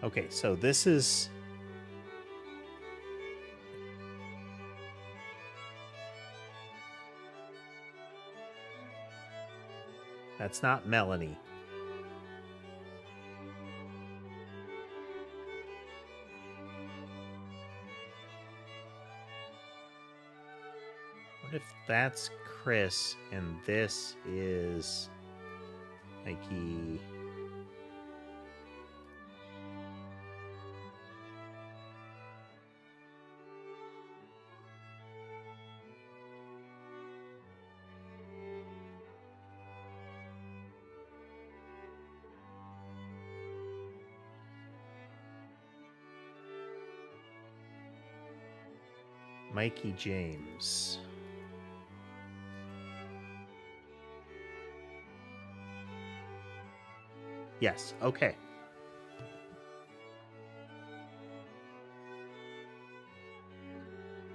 Okay, so this is... That's not Melanie. What if that's Chris and this is Mikey? Mikey James. Yes, okay.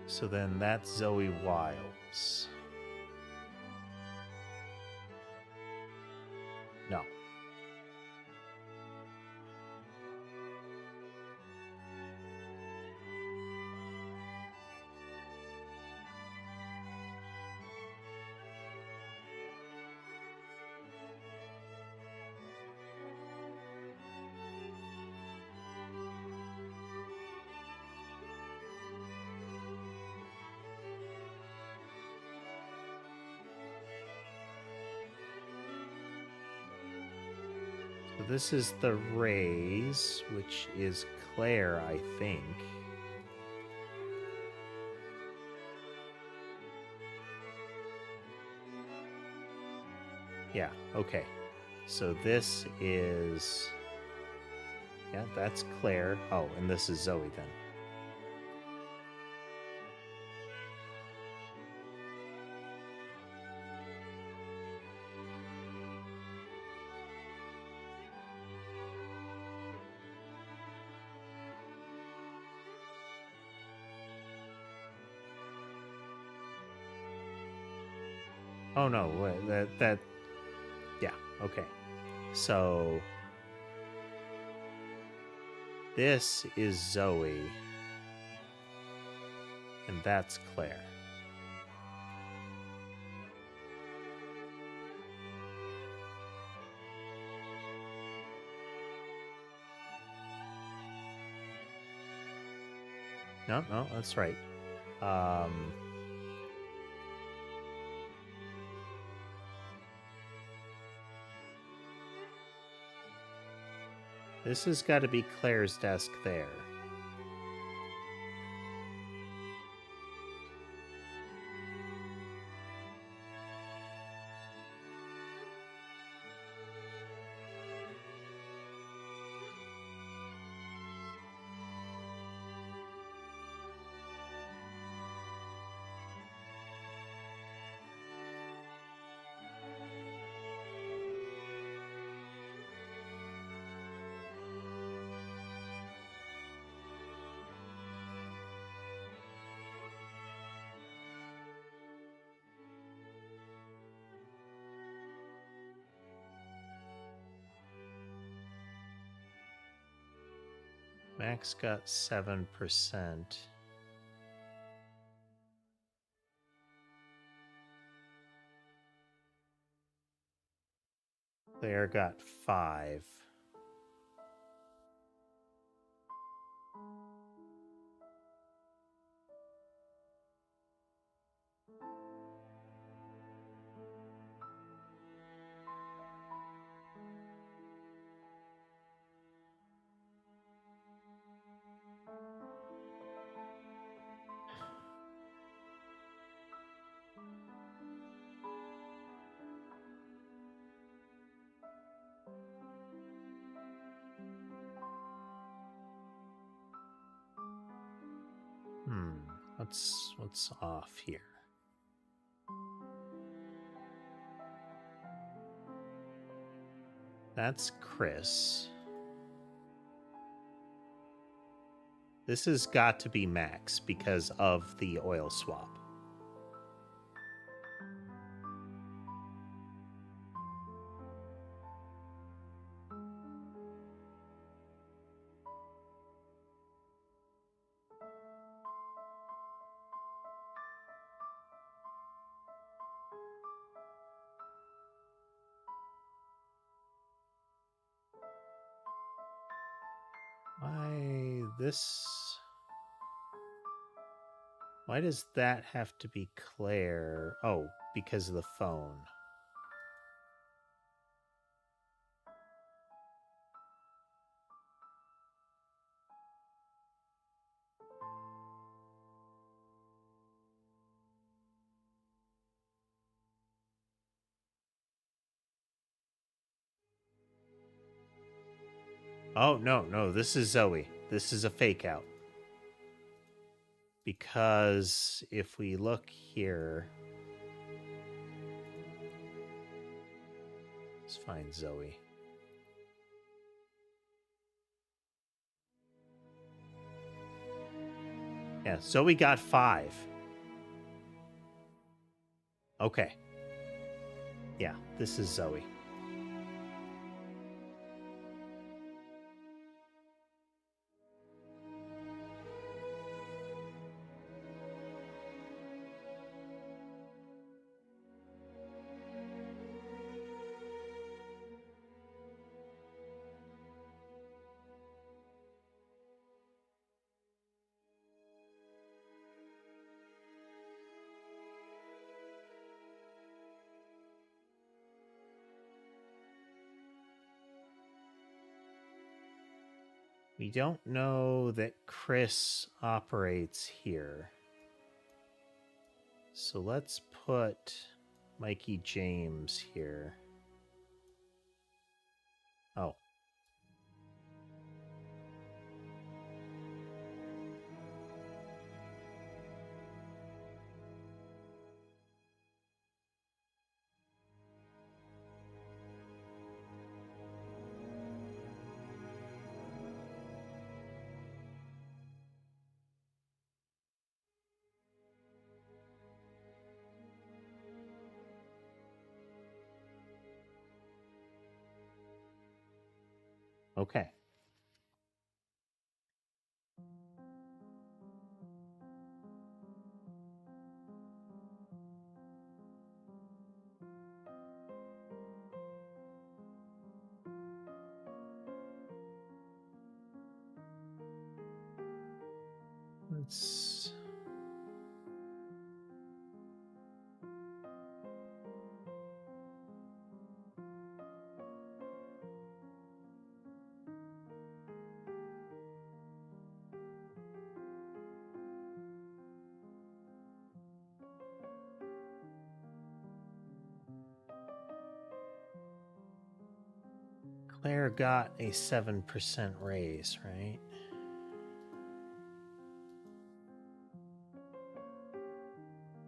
So then that's Zoe Wiles. No. So this is the Rays, which is Claire, I think. Yeah, okay. So this is... Yeah, that's Claire. Oh, and this is Zoe then. Oh no, that yeah, okay. So this is Zoe and that's Claire. No, that's right. This has got to be Claire's desk there. Max got 7%. Claire got 5. What's off here? That's Chris. This has got to be Max because of the oil swap. Why does that have to be Claire? Oh, because of the phone. Oh, no, this is Zoe. This is a fake out. Because if we look here, let's find Zoe. Yeah, Zoe got 5. Okay. Yeah, this is Zoe. We don't know that Chris operates here. So let's put Mikey James here. Oh. Okay. Let's... Claire got a 7% raise, right?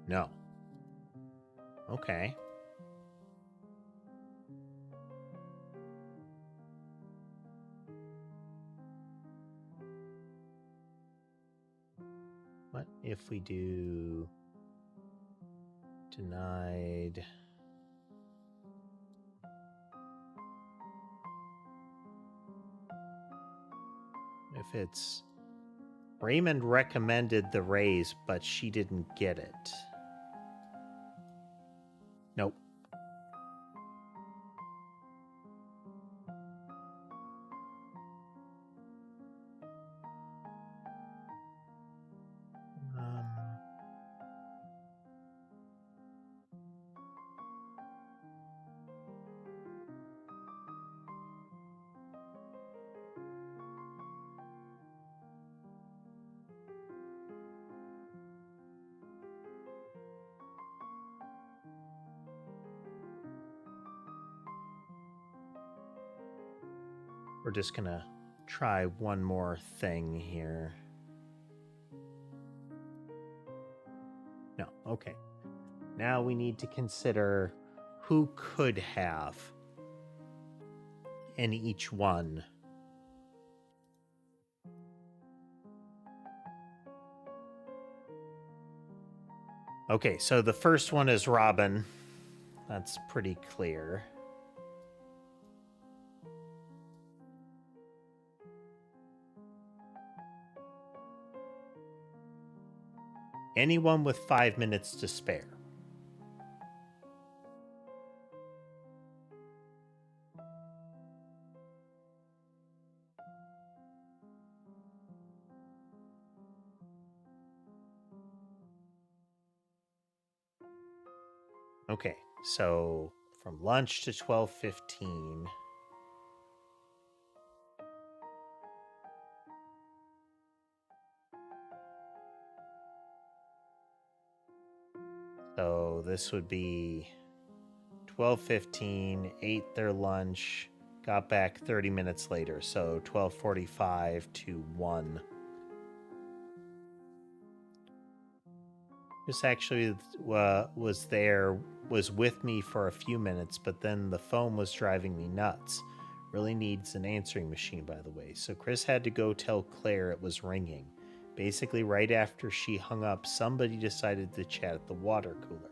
No. Okay. What if we do denied? If it's Raymond recommended the raise, but she didn't get it. Nope. We're just gonna try one more thing here. No, okay. Now we need to consider who could have in each one. Okay, so the first one is Robin. That's pretty clear. Anyone with 5 minutes to spare. Okay, so from lunch to 12:15. So this would be 12:15, ate their lunch, got back 30 minutes later, so 12:45 to 1. This actually was with me for a few minutes, but then the phone was driving me nuts. Really needs an answering machine, by the way. So Chris had to go tell Claire it was ringing. Basically, right after she hung up, somebody decided to chat at the water cooler.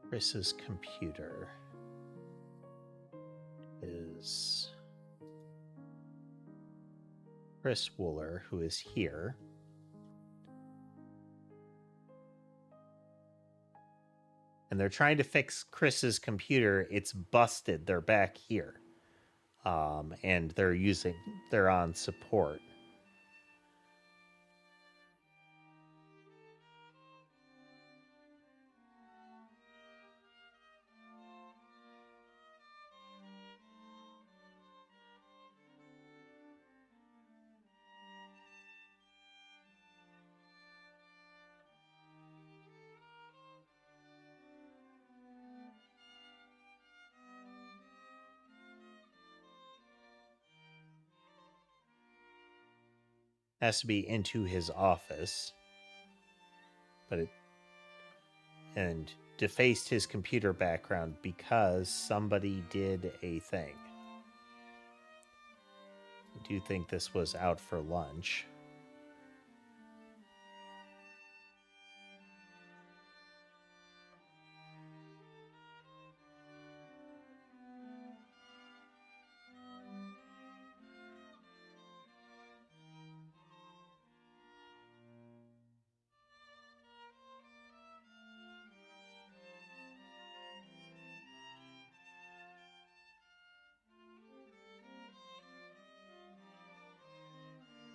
Chris's computer is Chris Wooler, who is here. And they're trying to fix Chris's computer. It's busted. They're back here. And they're on support. Has to be into his office, and defaced his computer background because somebody did a thing. I do think this was out for lunch.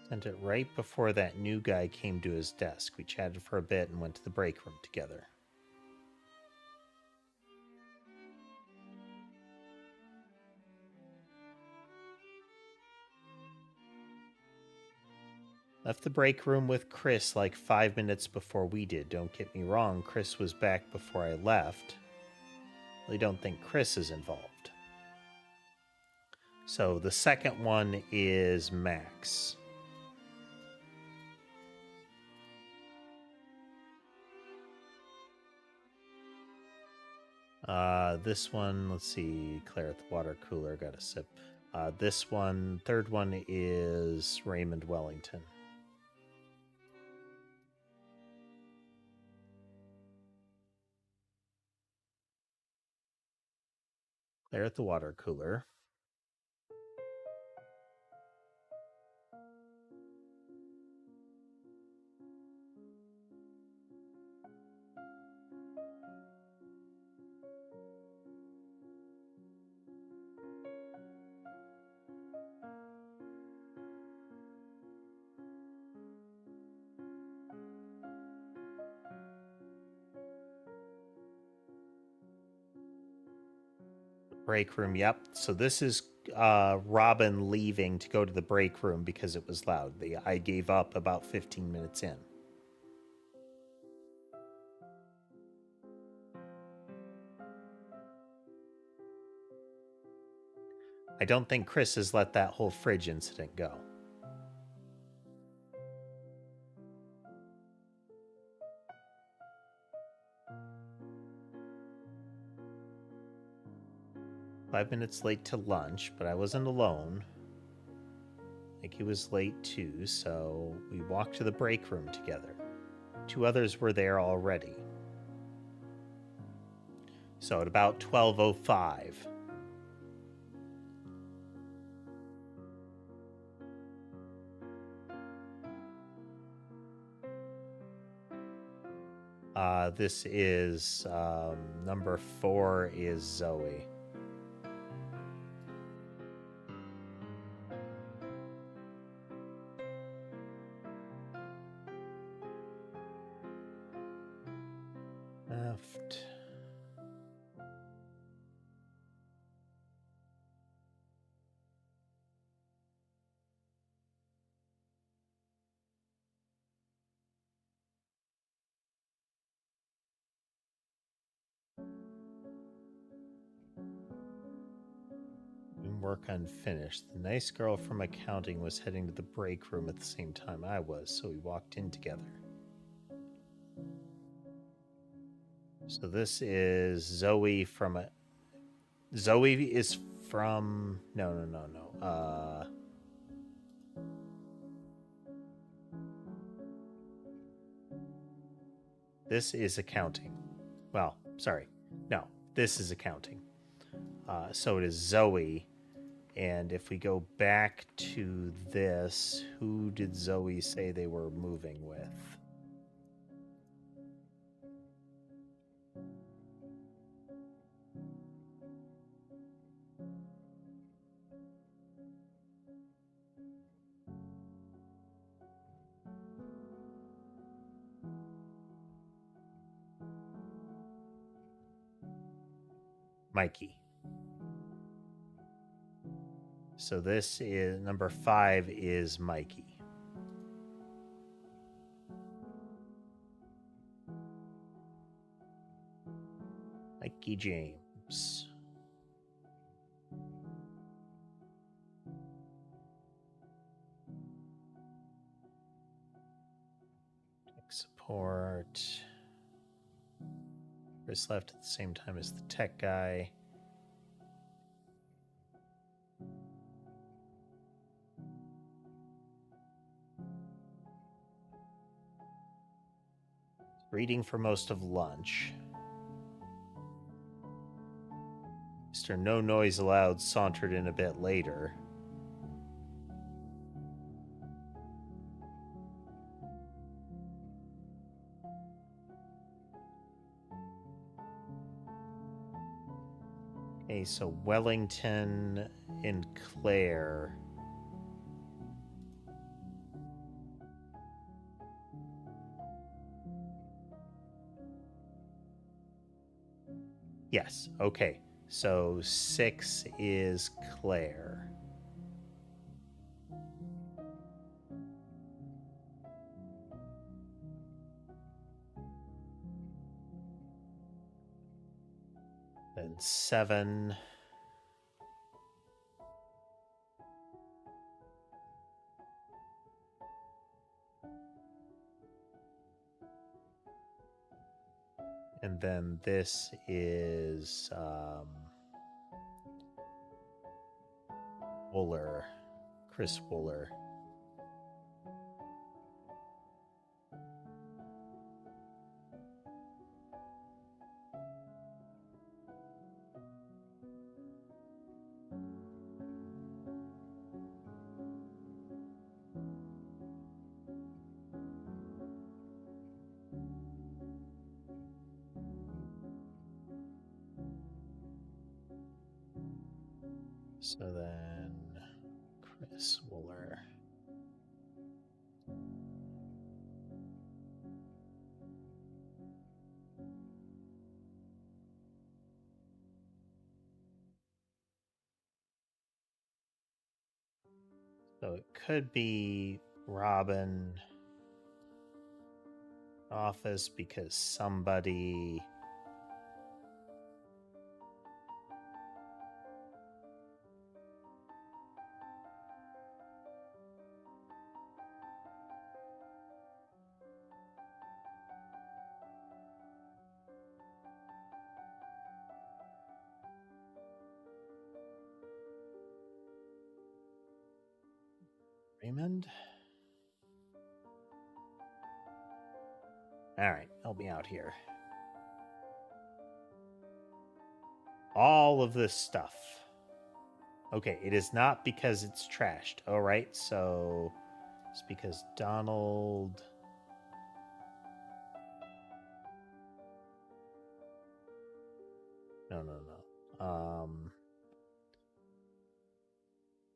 Sent it right before that new guy came to his desk. We chatted for a bit and went to the break room together. Left the break room with Chris like 5 minutes before we did. Don't get me wrong, Chris was back before I left. I don't think Chris is involved. So the second one is Max. This one, let's see, Claire at the water cooler, got a sip. This one, third one is Raymond Wellington. Claire at the water cooler. Break room, yep. So this is Robin leaving to go to the break room because it was loud. I gave up about 15 minutes in. I don't think Chris has let that whole fridge incident go. "5 minutes late to lunch, but I wasn't alone. I think he was late too, so we walked to the break room together. 2 others were there already. So at about 12:05. This is number 4 is Zoe. Left. Work unfinished. The nice girl from accounting was heading to the break room at the same time I was, so we walked in together. So this is Zoe from a... Zoe is from... No. This is accounting. Well, sorry. No, this is accounting. So it is Zoe. And if we go back to this, who did Zoe say they were moving with? Mikey. So this is number 5 is Mikey. Mikey James. Tech support. Chris left at the same time as the tech guy. Reading for most of lunch. Mr. No Noise Allowed sauntered in a bit later. Okay, so Wellington and Claire. Yes, okay. So 6 is Claire. then 7. And then this is Wooler, Chris Wooler. So then Chris Wooler. So it could be Robin office because somebody Raymond. All right, help me out here. All of this stuff. Okay, it is not because it's trashed. All right, so it's because Donald. No.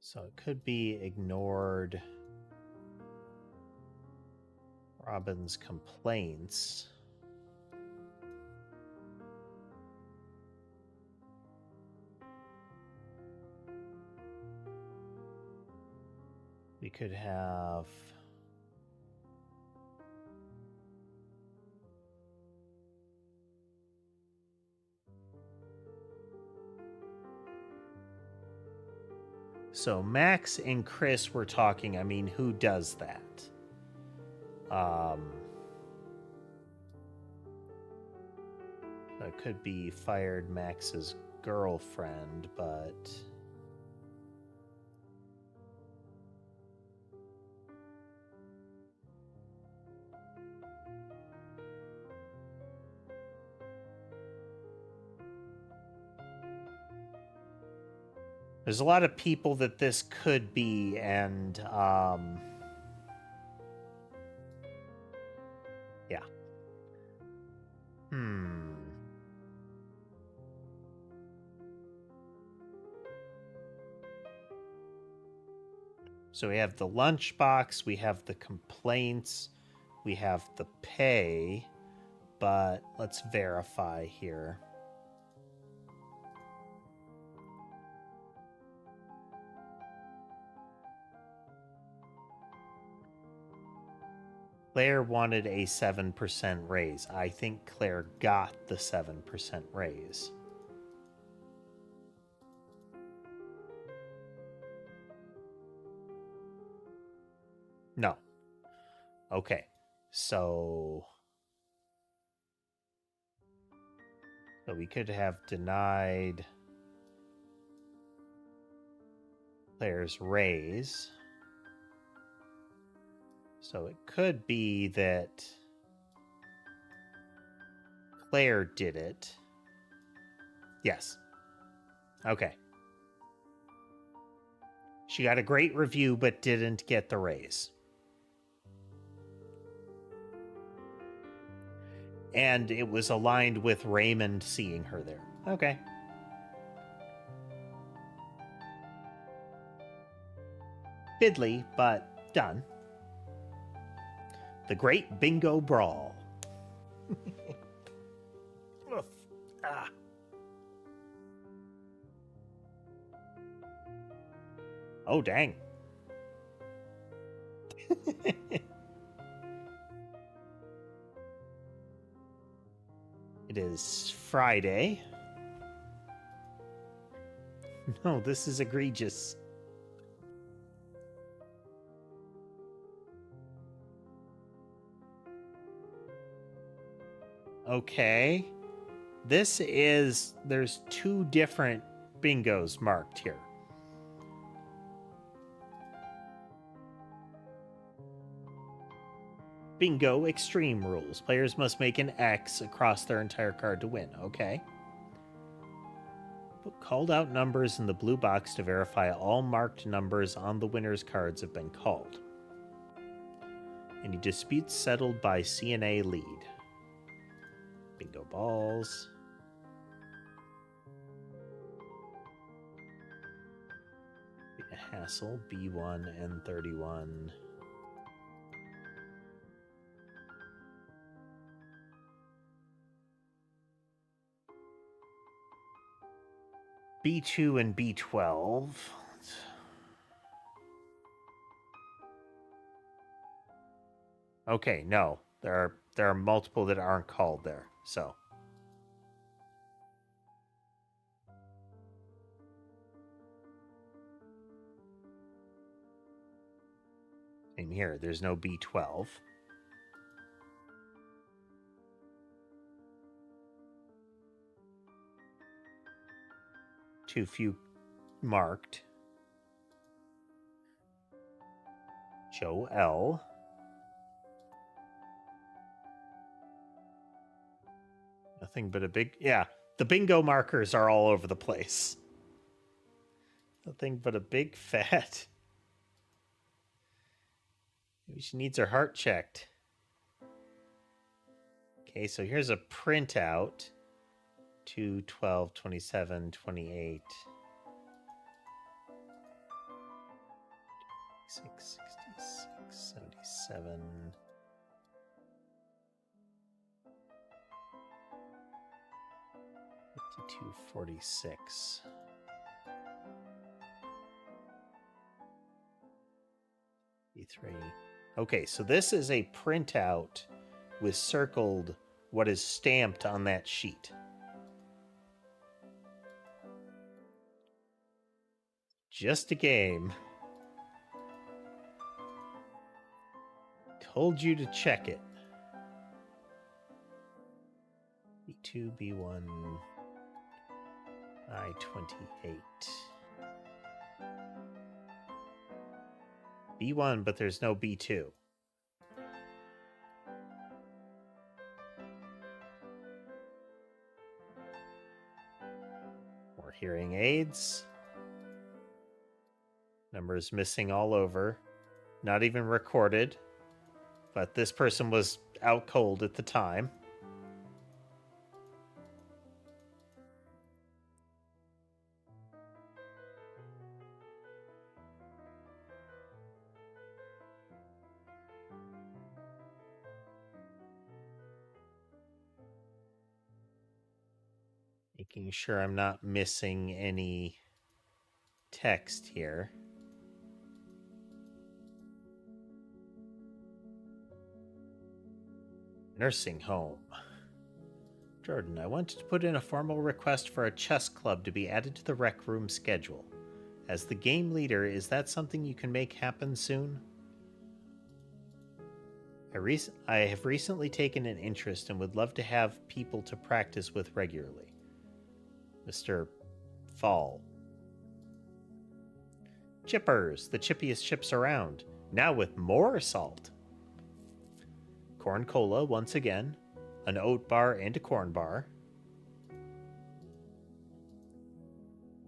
So it could be ignored Robin's complaints. We could have so Max and Chris were talking. I mean, who does that? That could be fired Max's girlfriend, but there's a lot of people that this could be, and yeah. So we have the lunchbox, we have the complaints, we have the pay, but let's verify here. Claire wanted a 7% raise. I think Claire got the 7% raise. No. Okay. So we could have denied Claire's raise. So it could be that Claire did it. Yes. Okay. She got a great review, but didn't get the raise. And it was aligned with Raymond seeing her there. Okay. Fiddly, but done. The Great Bingo Brawl. Ah. Oh, dang. It is Friday. No, this is egregious. Okay. There's two different bingos marked here. Bingo extreme rules. Players must make an X across their entire card to win. Okay. Put called out numbers in the blue box to verify all marked numbers on the winner's cards have been called. Any disputes settled by CNA lead. Bingo balls. A hassle. B1 and 31. B2 and B12. Okay, no. There are multiple that aren't called there. So same here. There's no B12. Too few marked. Joe L. Nothing but a big... Yeah, the bingo markers are all over the place. Nothing but a big fat... Maybe she needs her heart checked. Okay, so here's a printout. 2, 12, 27, 28. 66, 77. $52.46. E3. Okay, so this is a printout with circled what is stamped on that sheet. Just a game. Told you to check it. B2, B1, I-28. B1, but there's no B2. More hearing aids. Numbers missing all over. Not even recorded. But this person was out cold at the time. Making sure I'm not missing any text here. Nursing home. Jordan, I wanted to put in a formal request for a chess club to be added to the rec room schedule. As the game leader, is that something you can make happen soon? I have recently taken an interest and would love to have people to practice with regularly. Mr. Fall. Chippers, the chippiest chips around, now with more salt. Corn cola once again, an oat bar and a corn bar.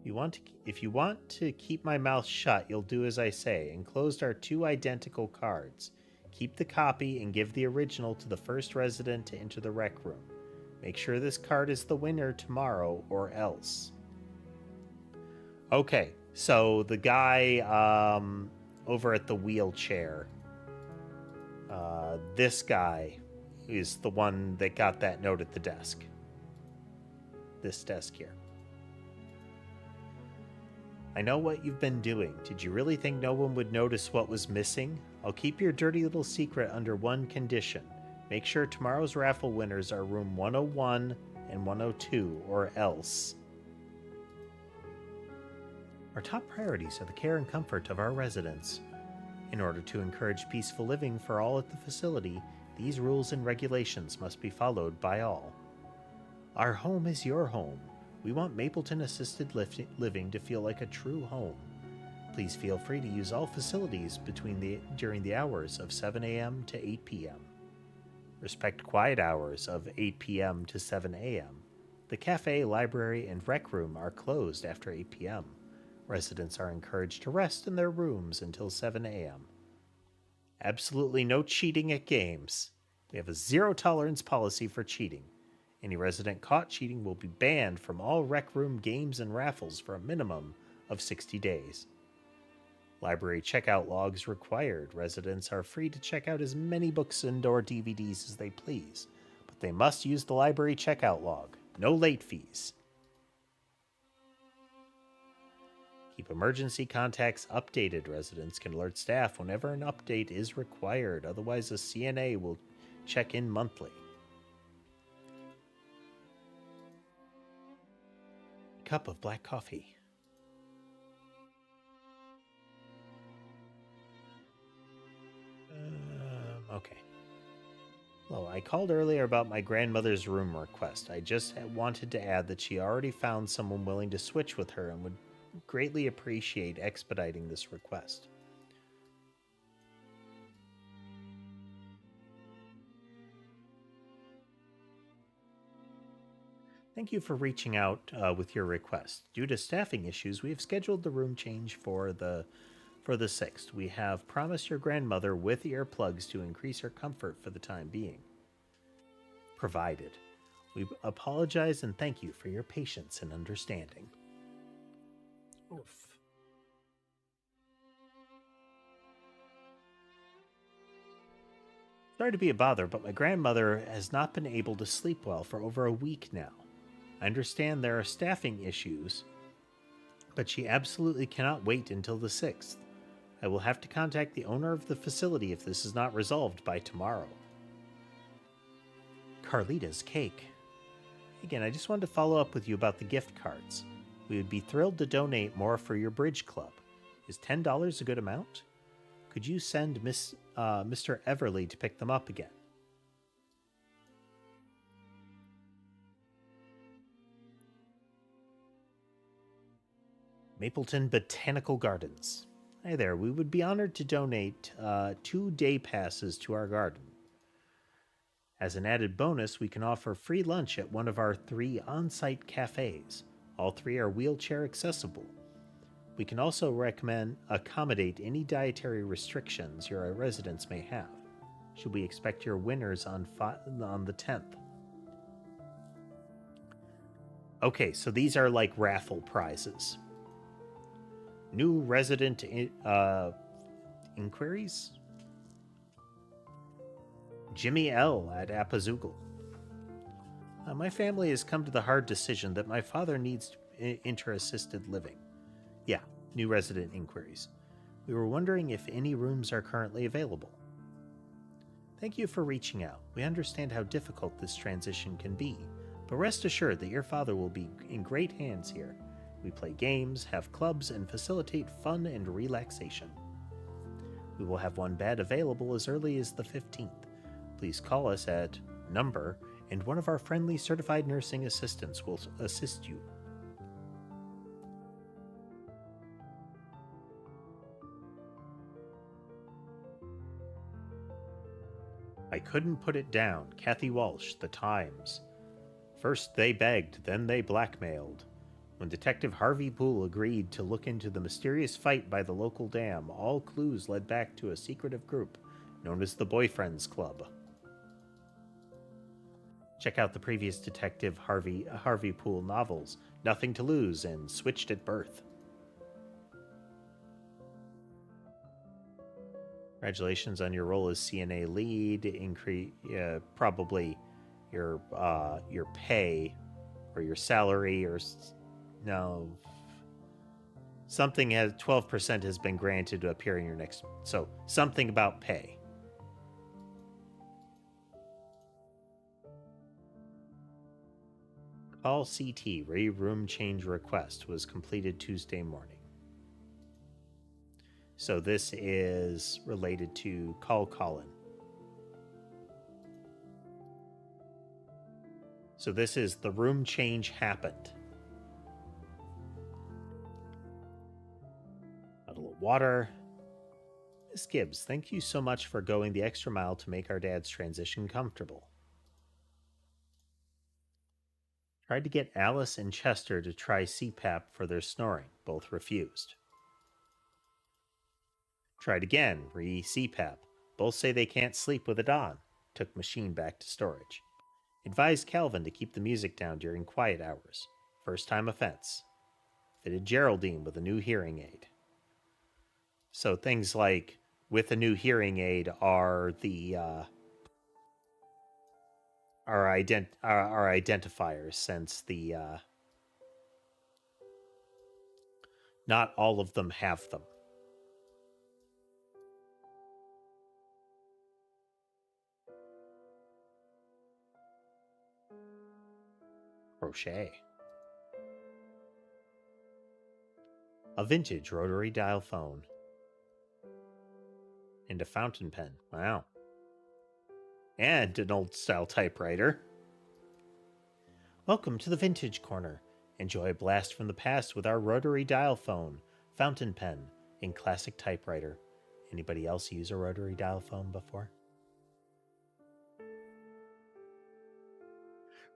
If you want to keep my mouth shut, you'll do as I say. Enclosed are 2 identical cards. Keep the copy and give the original to the first resident to enter the rec room. Make sure this card is the winner tomorrow or else. Okay, so the guy over at the wheelchair, this guy is the one that got that note at the desk. This desk here. I know what you've been doing. Did you really think no one would notice what was missing? I'll keep your dirty little secret under one condition. Make sure tomorrow's raffle winners are room 101 and 102, or else. Our top priorities are the care and comfort of our residents. In order to encourage peaceful living for all at the facility, these rules and regulations must be followed by all. Our home is your home. We want Mapleton Assisted Living to feel like a true home. Please feel free to use all facilities during the hours of 7 a.m. to 8 p.m. Respect quiet hours of 8 p.m. to 7 a.m. The cafe, library, and rec room are closed after 8 p.m. Residents are encouraged to rest in their rooms until 7 a.m. Absolutely no cheating at games. We have a zero tolerance policy for cheating. Any resident caught cheating will be banned from all rec room games and raffles for a minimum of 60 days. Library checkout logs required. Residents are free to check out as many books and/or DVDs as they please, but they must use the library checkout log. No late fees. Keep emergency contacts updated. Residents can alert staff whenever an update is required. Otherwise, a CNA will check in monthly. Cup of black coffee. Okay. Well, I called earlier about my grandmother's room request. I just wanted to add that she already found someone willing to switch with her and would greatly appreciate expediting this request. Thank you for reaching out with your request. Due to staffing issues, we have scheduled the room change for the 6th. We have promised your grandmother with earplugs to increase her comfort for the time being. Provided. We apologize and thank you for your patience and understanding. Oof. Sorry to be a bother, but my grandmother has not been able to sleep well for over a week now. I understand there are staffing issues, but she absolutely cannot wait until the 6th. I will have to contact the owner of the facility if this is not resolved by tomorrow. Carlita's Cake. Again, I just wanted to follow up with you about the gift cards. We would be thrilled to donate more for your bridge club. Is $10 a good amount? Could you send Mr. Everly to pick them up again? Mapleton Botanical Gardens. Hi there, we would be honored to donate 2 day passes to our garden. As an added bonus, we can offer free lunch at one of our 3 on-site cafes. All 3 are wheelchair accessible. We can also accommodate any dietary restrictions your residents may have. Should we expect your winners on the 10th? Okay, so these are like raffle prizes. New resident inquiries? Jimmy L. at Apazoogle. My family has come to the hard decision that my father needs inter-assisted living. Yeah, new resident inquiries. We were wondering if any rooms are currently available. Thank you for reaching out. We understand how difficult this transition can be, but rest assured that your father will be in great hands here. We play games, have clubs, and facilitate fun and relaxation. We will have one bed available as early as the 15th. Please call us at number, and one of our friendly certified nursing assistants will assist you. I couldn't put it down. Kathy Walsh, The Times. First they begged, then they blackmailed. When Detective Harvey Poole agreed to look into the mysterious fight by the local dam, all clues led back to a secretive group known as the Boyfriends Club. Check out the previous Detective Harvey Poole novels, Nothing to Lose and Switched at Birth. Congratulations on your role as CNA lead. Probably your pay or your salary or no. Something 12% has been granted to appear in your next. So something about pay. Call CT room change request was completed Tuesday morning. So this is related to Call Colin. So this is the room change happened. A little water. Miss Gibbs, thank you so much for going the extra mile to make our dad's transition comfortable. Tried to get Alice and Chester to try CPAP for their snoring. Both refused. Tried again, re-CPAP. Both say they can't sleep with it on. Took machine back to storage. Advised Calvin to keep the music down during quiet hours. First time offense. Fitted Geraldine with a new hearing aid. So things like with a new hearing aid are the are identifiers, since the not all of them have them. Crochet. A vintage rotary dial phone. And a fountain pen. Wow. And an old style typewriter. Welcome to the Vintage Corner. Enjoy a blast from the past with our rotary dial phone, fountain pen, and classic typewriter. Anybody else use a rotary dial phone before?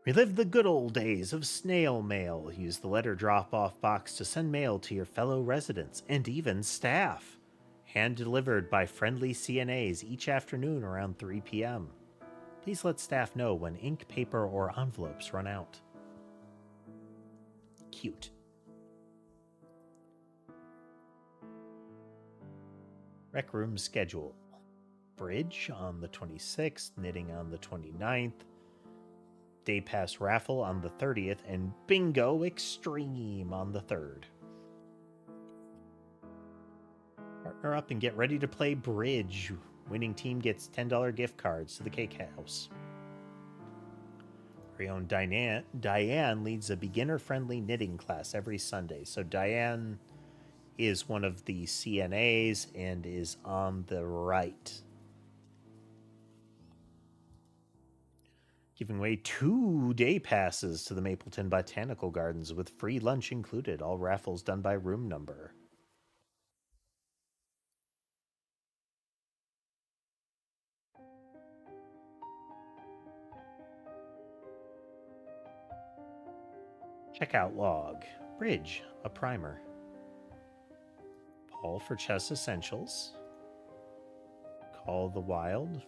Relive the good old days of snail mail. Use the letter drop-off box to send mail to your fellow residents and even staff. Hand-delivered by friendly CNAs each afternoon around 3 p.m. Please let staff know when ink, paper, or envelopes run out. Cute. Rec room schedule. Bridge on the 26th, knitting on the 29th, Day Pass raffle on the 30th, and Bingo Extreme on the 3rd. Partner up and get ready to play Bridge. Winning team gets $10 gift cards to the Cake House. Our own Diane leads a beginner-friendly knitting class every Sunday. So Diane is one of the CNAs and is on the right. Giving away 2 day passes to the Mapleton Botanical Gardens with free lunch included. All raffles done by room number. Checkout log. Bridge, a primer. Paul for Chess Essentials. Call the Wild.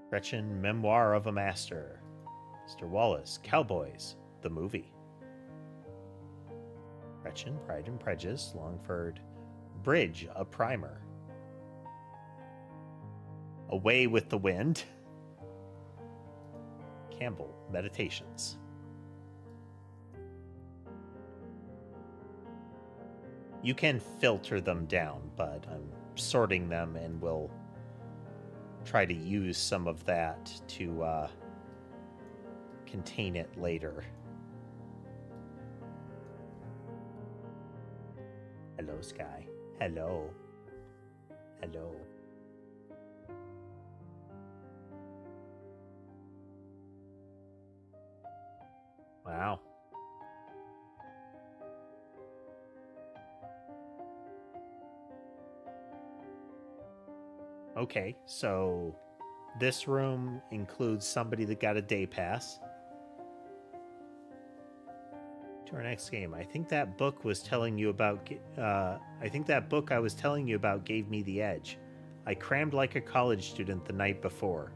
Gretchen, Memoir of a Master. Mr. Wallace, Cowboys, the movie. Gretchen, Pride and Prejudice. Longford, Bridge, a primer. Away with the Wind. Campbell, Meditations. You can filter them down, but I'm sorting them and will try to use some of that to contain it later. Hello, Sky. Hello. Hello. Wow. Okay, so this room includes somebody that got a day pass. To our next game. I think that book was telling you about. I think that book I was telling you about gave me the edge. I crammed like a college student the night before.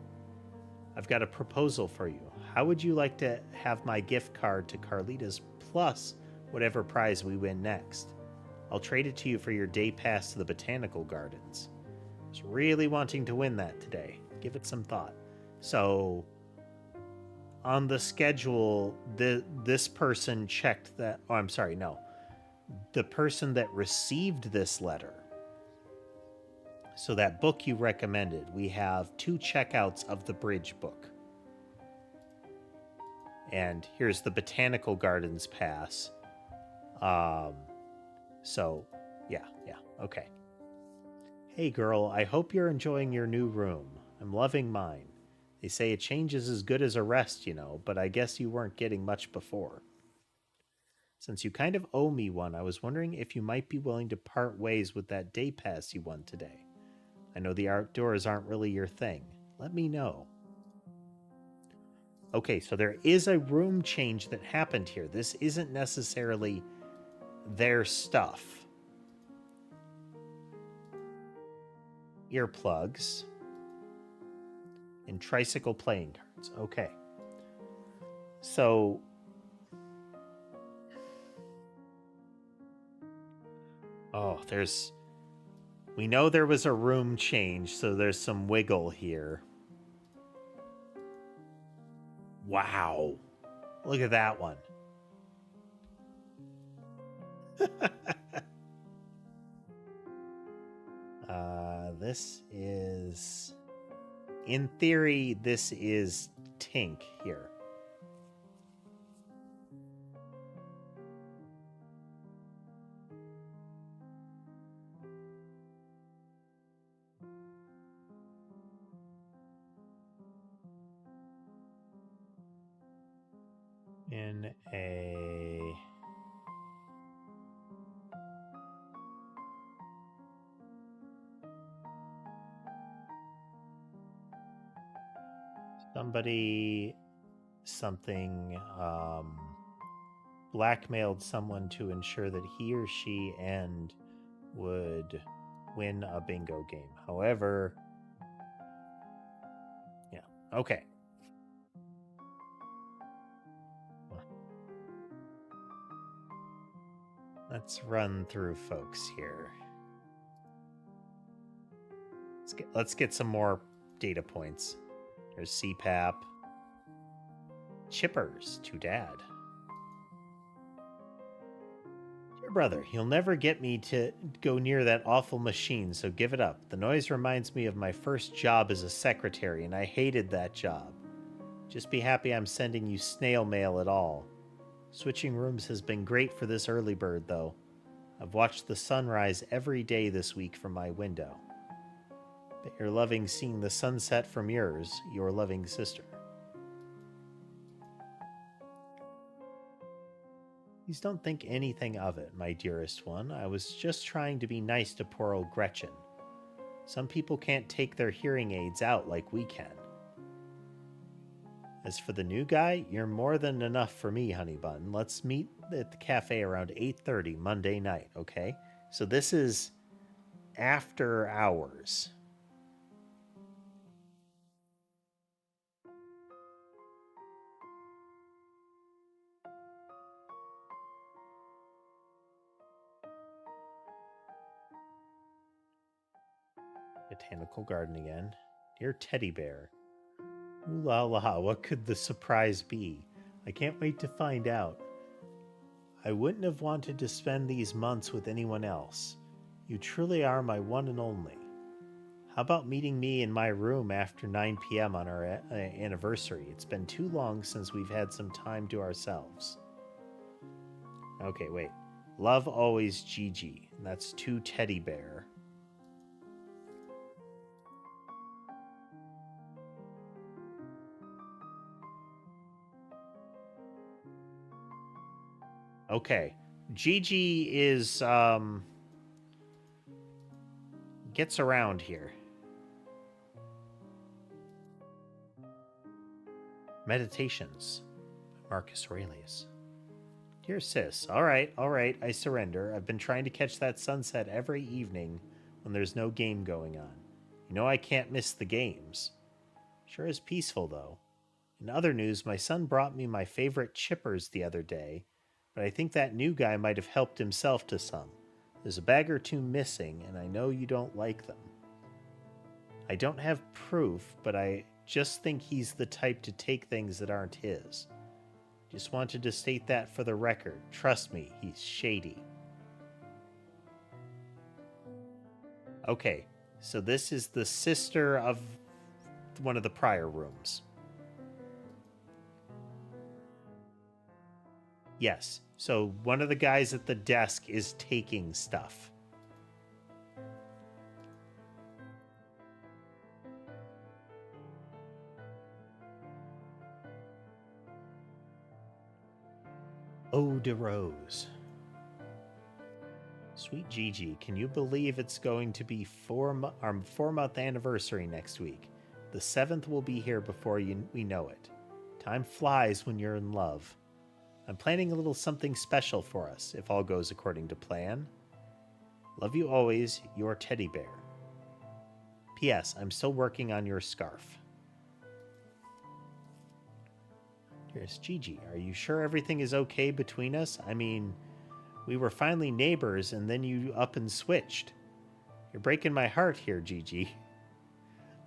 I've got a proposal for you. How would you like to have my gift card to Carlita's plus whatever prize we win next? I'll trade it to you for your day pass to the Botanical Gardens. I was really wanting to win that today. Give it some thought. So, on the schedule, this person checked that... Oh, I'm sorry, no. The person that received this letter... So that book you recommended, we have 2 checkouts of the Bridge book. And here's the Botanical Gardens pass. So, Okay. Hey girl, I hope you're enjoying your new room. I'm loving mine. They say a change is as good as a rest, you know, but I guess you weren't getting much before. Since you kind of owe me one, I was wondering if you might be willing to part ways with that day pass you won today. I know the outdoors aren't really your thing. Let me know. Okay, so there is a room change that happened here. This isn't necessarily their stuff. Earplugs and tricycle playing cards. Okay. So we know there was a room change, so there's some wiggle here. Wow. Look at that one. This is, in theory, this is Tink here. In a something blackmailed someone to ensure that he or she would win a bingo game. However, yeah, okay. Let's run through folks here. Let's get some more data points. There's CPAP. Chippers to Dad. Dear brother, you'll never get me to go near that awful machine, so give it up. The noise reminds me of my first job as a secretary, and I hated that job. Just be happy I'm sending you snail mail at all. Switching rooms has been great for this early bird, though. I've watched the sunrise every day this week from my window. Bet you're loving seeing the sunset from yours, your loving sister. Please don't think anything of it, my dearest one. I was just trying to be nice to poor old Gretchen. Some people can't take their hearing aids out like we can. As for the new guy, you're more than enough for me, honey bun. Let's meet at the cafe around 8:30 Monday night, okay? So this is after hours. Botanical garden again. Dear teddy bear. Ooh la la, what could the surprise be? I can't wait to find out. I wouldn't have wanted to spend these months with anyone else. You truly are my one and only. How about meeting me in my room after 9 p.m. on our anniversary? It's been too long since we've had some time to ourselves. Okay, wait. Love always Gigi. That's to teddy bear. Okay. Gigi is gets around here. Meditations. Marcus Aurelius. Dear sis, all right, I surrender. I've been trying to catch that sunset every evening when there's no game going on. You know I can't miss the games. Sure is peaceful, though. In other news, my son brought me my favorite chippers the other day, but I think that new guy might have helped himself to some. There's a bag or two missing, and I know you don't like them. I don't have proof, but I just think he's the type to take things that aren't his. Just wanted to state that for the record. Trust me, he's shady. Okay, so this is the sister of one of the prior rooms. Yes, so one of the guys at the desk is taking stuff. Eau de Rose. Sweet Gigi, can you believe it's going to be our 4-month anniversary next week? The 7th will be here before we know it. Time flies when you're in love. I'm planning a little something special for us, if all goes according to plan. Love you always, your teddy bear. P.S. I'm still working on your scarf. Dearest Gigi, are you sure everything is okay between us? I mean, we were finally neighbors and then you up and switched. You're breaking my heart here, Gigi.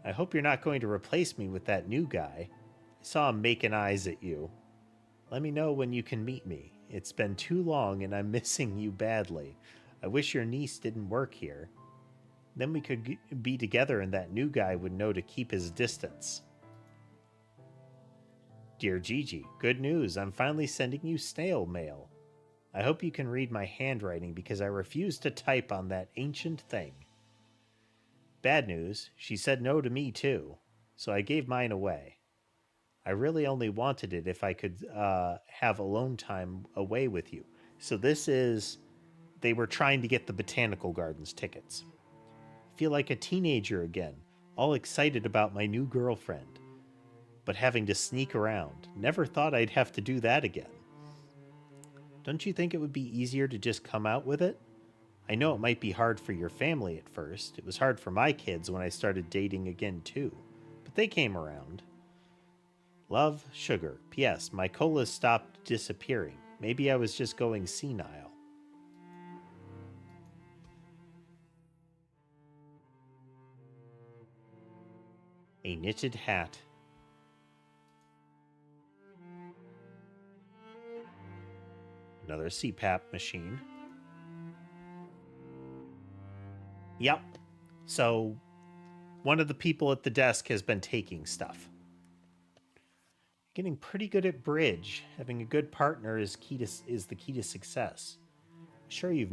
I hope you're not going to replace me with that new guy. I saw him making eyes at you. Let me know when you can meet me. It's been too long and I'm missing you badly. I wish your niece didn't work here. Then we could be together and that new guy would know to keep his distance. Dear Gigi, good news. I'm finally sending you snail mail. I hope you can read my handwriting because I refuse to type on that ancient thing. Bad news. She said no to me too, so I gave mine away. I really only wanted it if I could have alone time away with you. So this is... They were trying to get the Botanical Gardens tickets. Feel like a teenager again, all excited about my new girlfriend. But having to sneak around. Never thought I'd have to do that again. Don't you think it would be easier to just come out with it? I know it might be hard for your family at first. It was hard for my kids when I started dating again too. But they came around. Love, Sugar. P.S. My colas stopped disappearing. Maybe I was just going senile. A knitted hat. Another CPAP machine. Yep. So one of the people at the desk has been taking stuff. Getting pretty good at bridge. Having a good partner is the key to success. I'm sure you've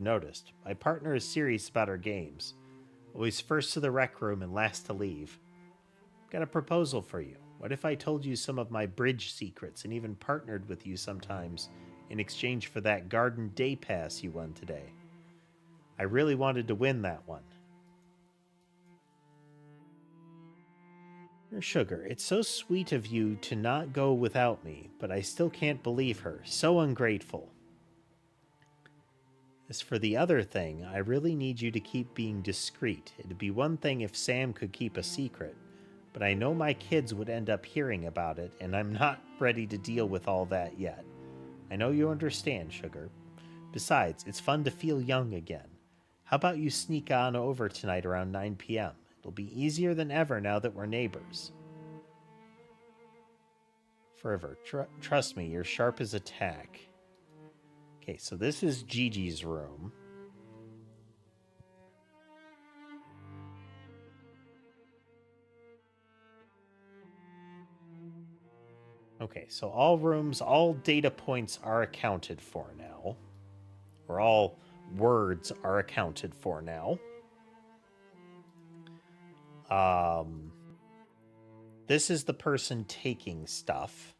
noticed. My partner is serious about our games. Always first to the rec room and last to leave. Got a proposal for you. What if I told you some of my bridge secrets and even partnered with you sometimes in exchange for that garden day pass you won today? I really wanted to win that one. Sugar, it's so sweet of you to not go without me, but I still can't believe her. So ungrateful. As for the other thing, I really need you to keep being discreet. It'd be one thing if Sam could keep a secret, but I know my kids would end up hearing about it, and I'm not ready to deal with all that yet. I know you understand, Sugar. Besides, it's fun to feel young again. How about you sneak on over tonight around 9 p.m.? It'll be easier than ever now that we're neighbors. Forever. Trust me, you're sharp as a tack. Okay, so this is Gigi's room. Okay, so all rooms, all data points are accounted for now. Or all words are accounted for now. This is the person taking stuff.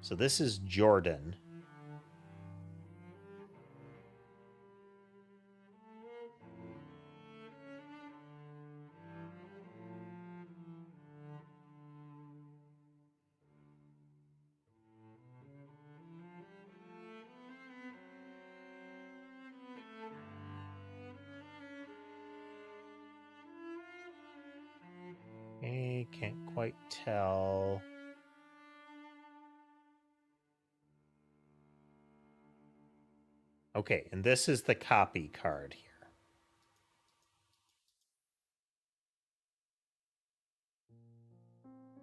So this is Jordan. I can't quite tell. Okay, and this is the copy card here.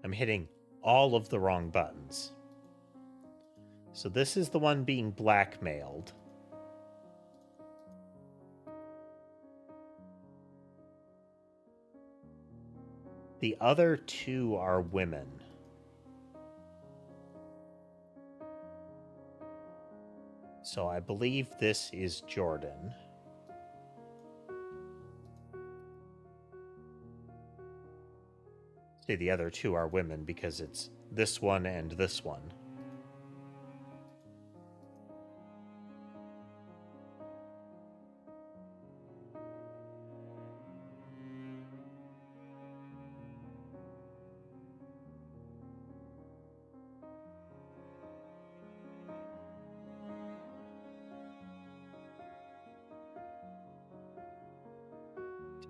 I'm hitting all of the wrong buttons. So this is the one being blackmailed. The other two are women. So I believe this is Jordan. See, the other two are women because it's this one and this one.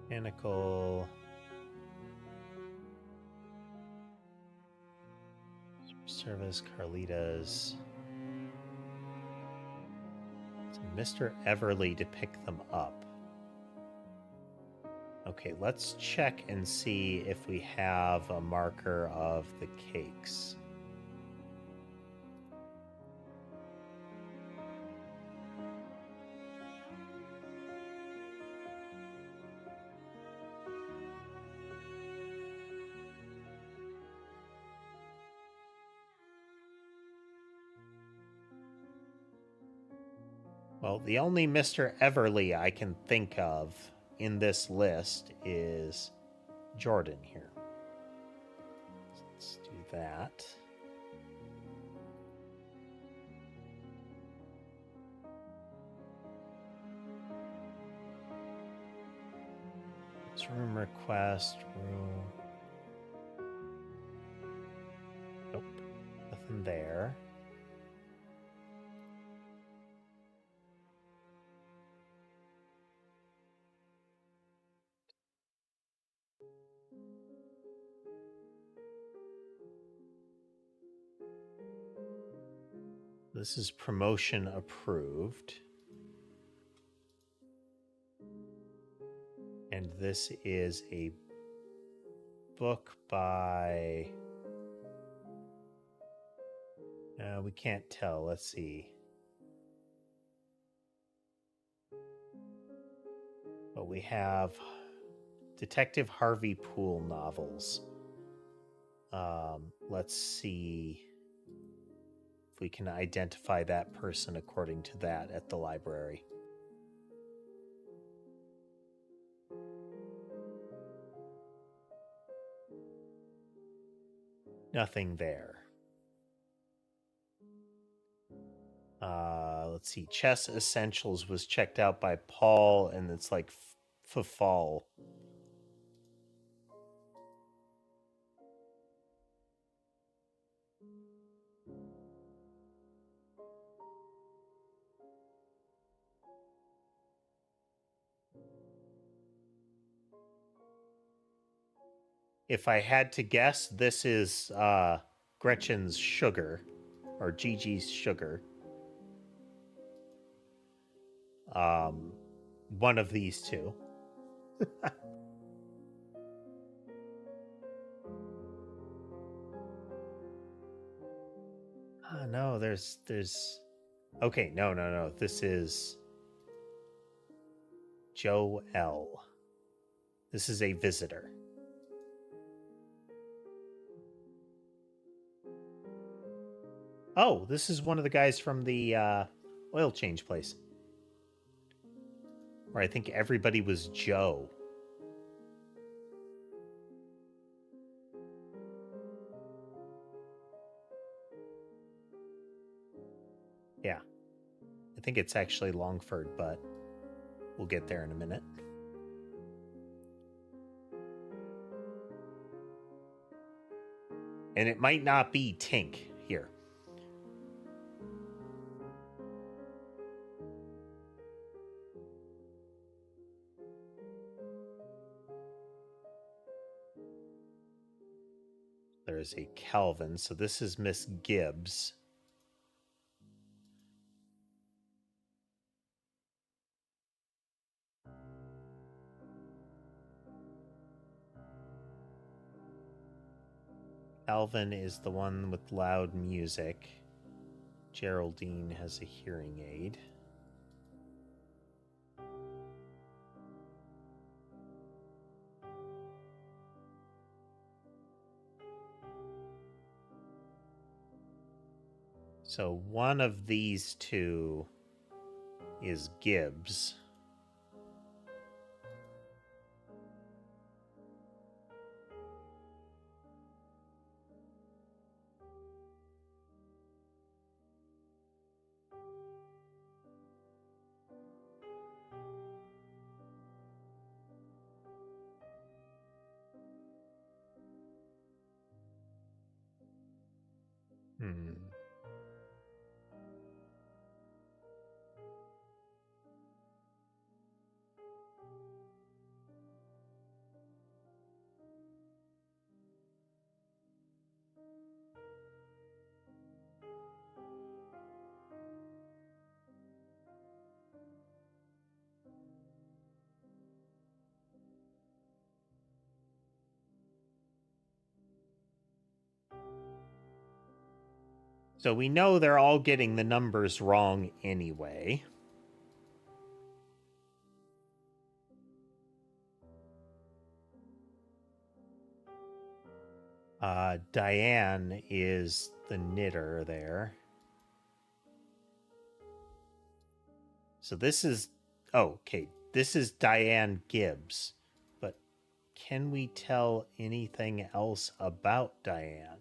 Botanical. Service, Carlitas. It's Mr. Everly to pick them up. Okay, let's check and see if we have a marker of the cakes. Well, the only Mr. Everly I can think of in this list is Jordan here. Let's do that. It's room request, room. Nope, nothing there. This is promotion approved. And this is a book by... we can't tell. Let's see. But we have Detective Harvey Poole novels. Let's see if we can identify that person according to that at the library. Nothing there. Let's see. Chess Essentials was checked out by Paul, and it's like fall. If I had to guess, this is Gretchen's Sugar, or Gigi's Sugar. One of these two. No, there's okay, no. This is Joe L. This is a visitor. Oh, this is one of the guys from the oil change place. Where I think everybody was Joe. Yeah. I think it's actually Longford, but we'll get there in a minute. And it might not be Tink here. There's a Calvin, so this is Miss Gibbs. Calvin is the one with loud music. Geraldine has a hearing aid. So one of these two is Gibbs. Hmm. So we know they're all getting the numbers wrong anyway. Diane is the knitter there. So this is... Oh, okay. This is Diane Gibbs. But can we tell anything else about Diane?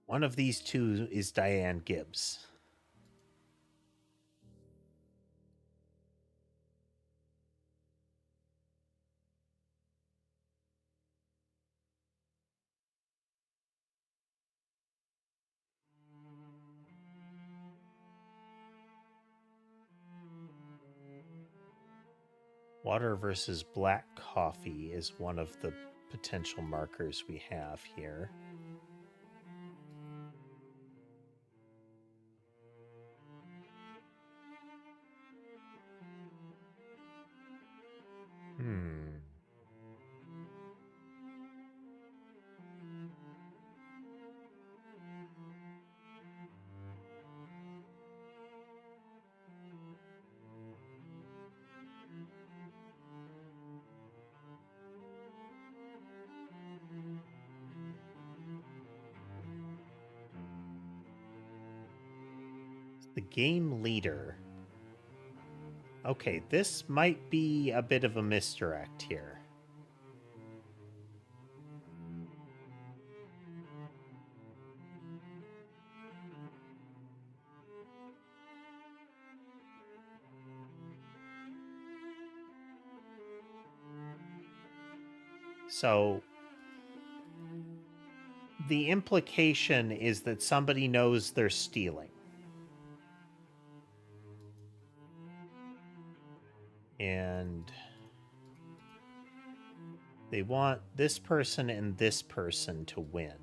One of these two is Diane Gibbs. Water versus black coffee is one of the potential markers we have here. The game leader. Okay, this might be a bit of a misdirect here. So the implication is that somebody knows they're stealing. And they want this person and this person to win.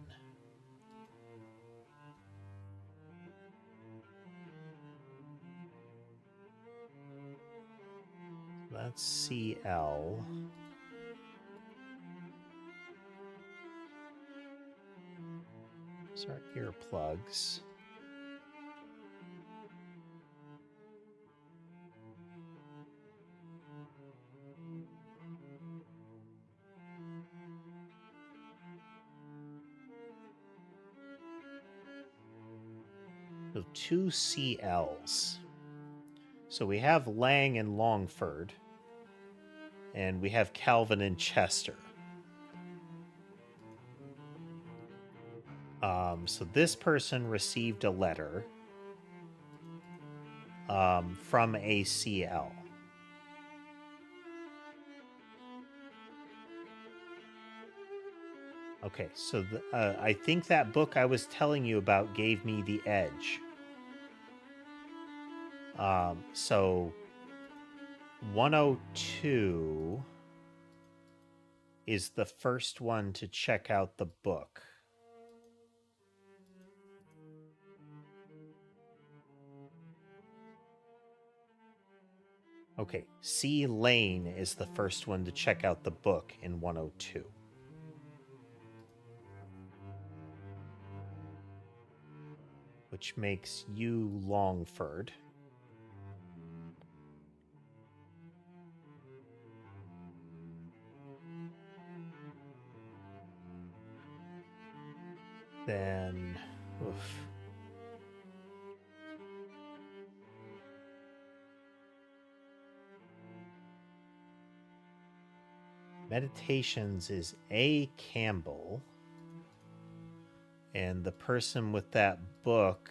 That's CL. Those are earplugs. So 2 CLs. So we have Lang and Longford. And we have Calvin and Chester. So this person received a letter from a CL. Okay, so I think that book I was telling you about gave me the edge. So 102 is the first one to check out the book. Okay, C. Lane is the first one to check out the book in 102. Which makes you Longford. Then... Oof. Meditations is A. Campbell. And the person with that book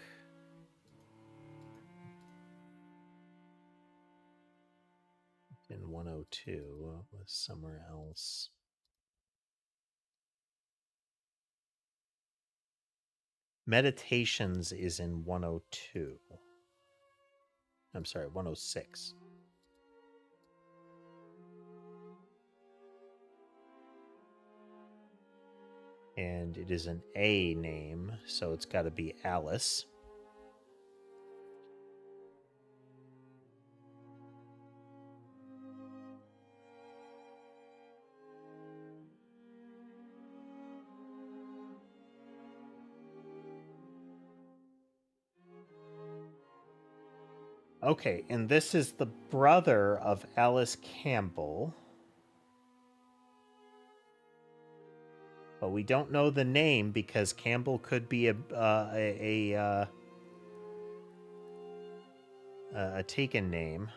in 102 was somewhere else. Meditations is in 102. I'm sorry, 106. And it is an A name, so it's got to be Alice. Okay, and this is the brother of Alice Campbell. But we don't know the name because Campbell could be a taken name.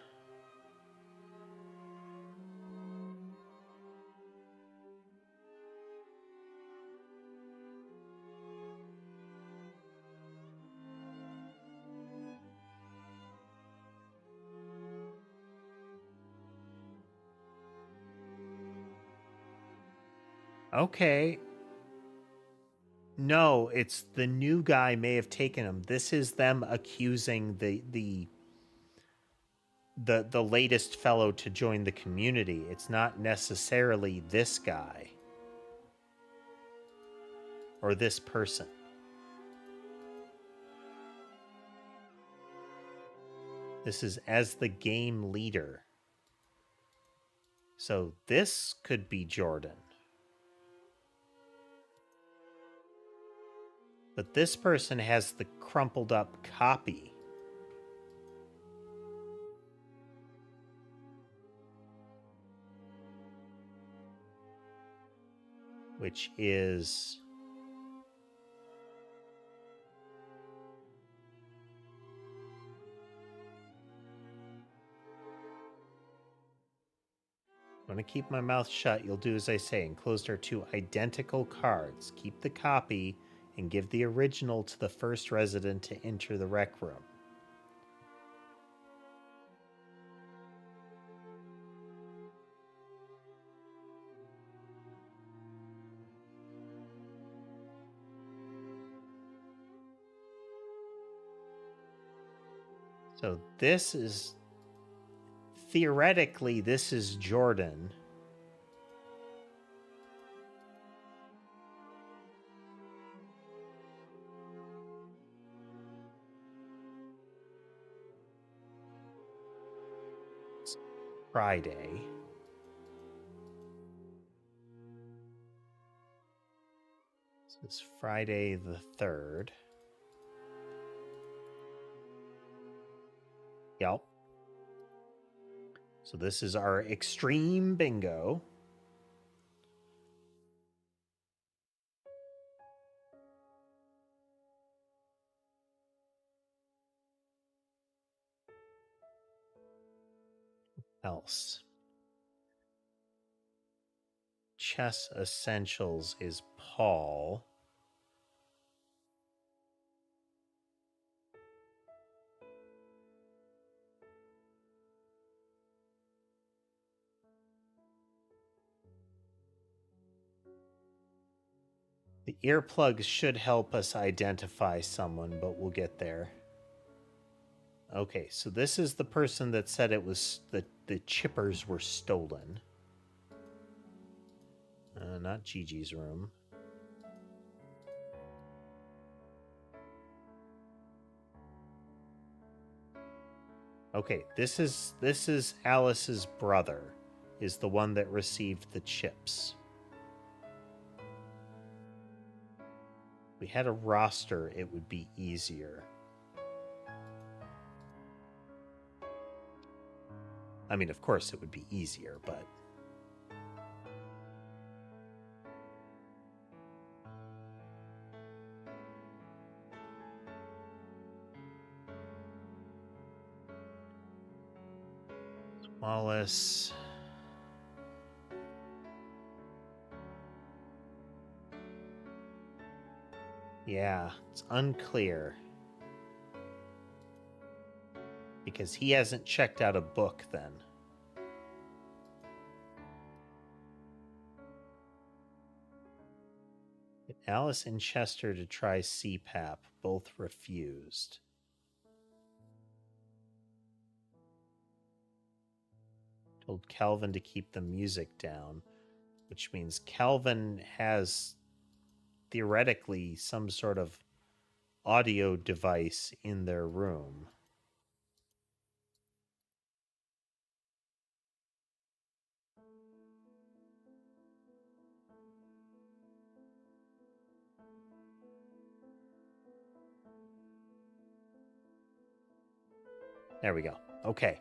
Okay. No, it's the new guy may have taken him. This is them accusing the latest fellow to join the community. It's not necessarily this guy or this person. This is as the game leader. So this could be Jordan. But this person has the crumpled up copy. Which is... I'm going to keep my mouth shut. You'll do as I say. Enclosed are two identical cards. Keep the copy and give the original to the first resident to enter the rec room. So this is... Theoretically, this is Jordan. It's Friday. This is Friday the 3rd. Yep. So this is our extreme bingo. Else. Chess Essentials is Paul. The earplugs should help us identify someone, but we'll get there. Okay, so this is the person that said it was the chippers were stolen. Not Gigi's room. Okay, this is Alice's brother, is the one that received the chips. If we had a roster, it would be easier. I mean, of course it would be easier, but... Wallace... Yeah, it's unclear. Because he hasn't checked out a book then. Alice and Chester to try CPAP. Both refused. Told Calvin to keep the music down, which means Calvin has theoretically some sort of audio device in their room. There we go. Okay.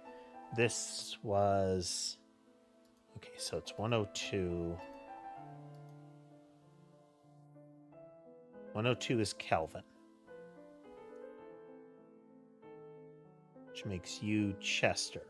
This was... Okay, so it's 102. 102 is Kelvin. Which makes you Chester.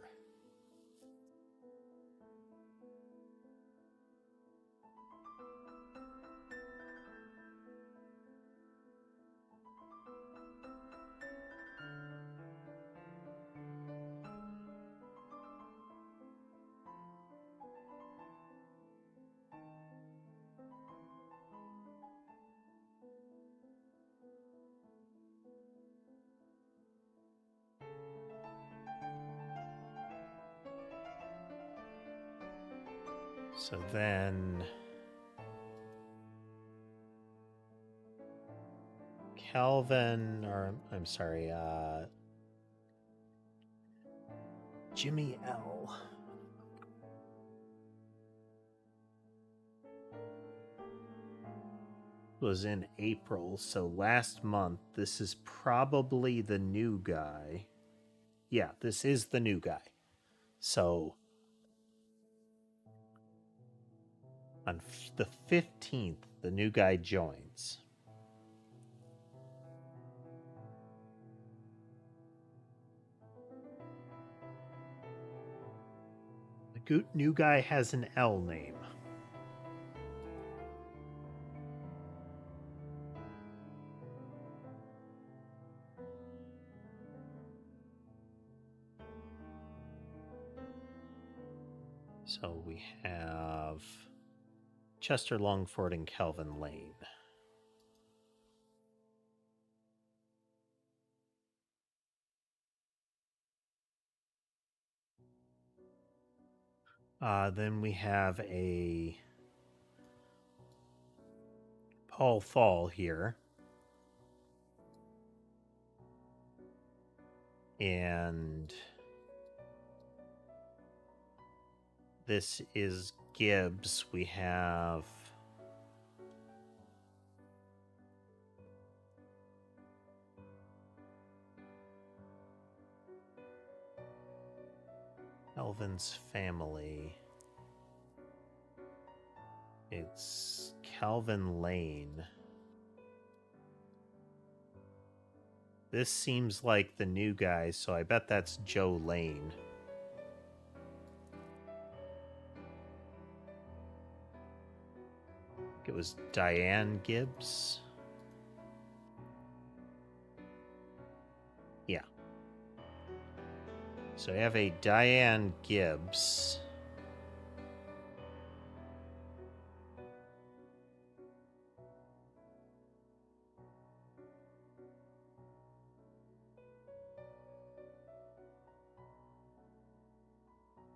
So then Calvin, or I'm sorry, Jimmy L. was in April, so last month. This is probably the new guy. Yeah, this is the new guy. So on the 15th, the new guy joins. The new guy has an L name. So we have Chester Longford and Calvin Lane. Then we have a Paul Fall here. And this is Gibbs. We have Calvin's family. It's Calvin Lane. This seems like the new guy, so I bet that's Joe Lane. It was Diane Gibbs. Yeah. So I have a Diane Gibbs.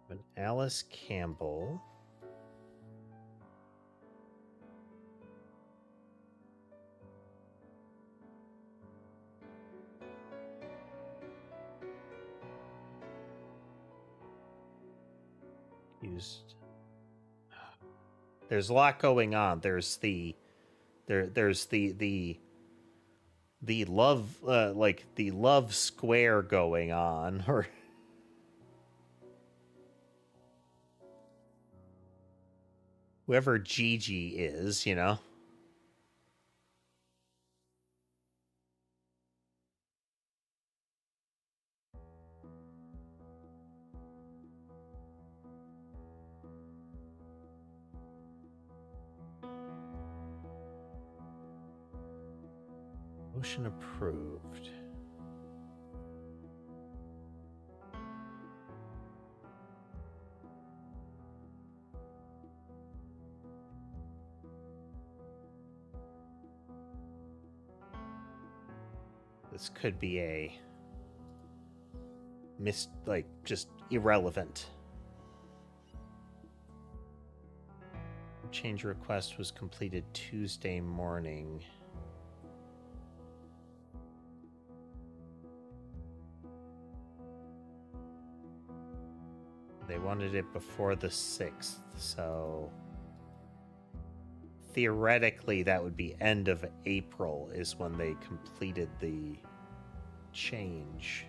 An Alice Campbell. Used. There's a lot going on. There's the love like the love square going on, or whoever Gigi is, you know. Motion approved. This could be a just irrelevant. Change request was completed Tuesday morning. They wanted it before the 6th, so theoretically that would be end of April is when they completed the change.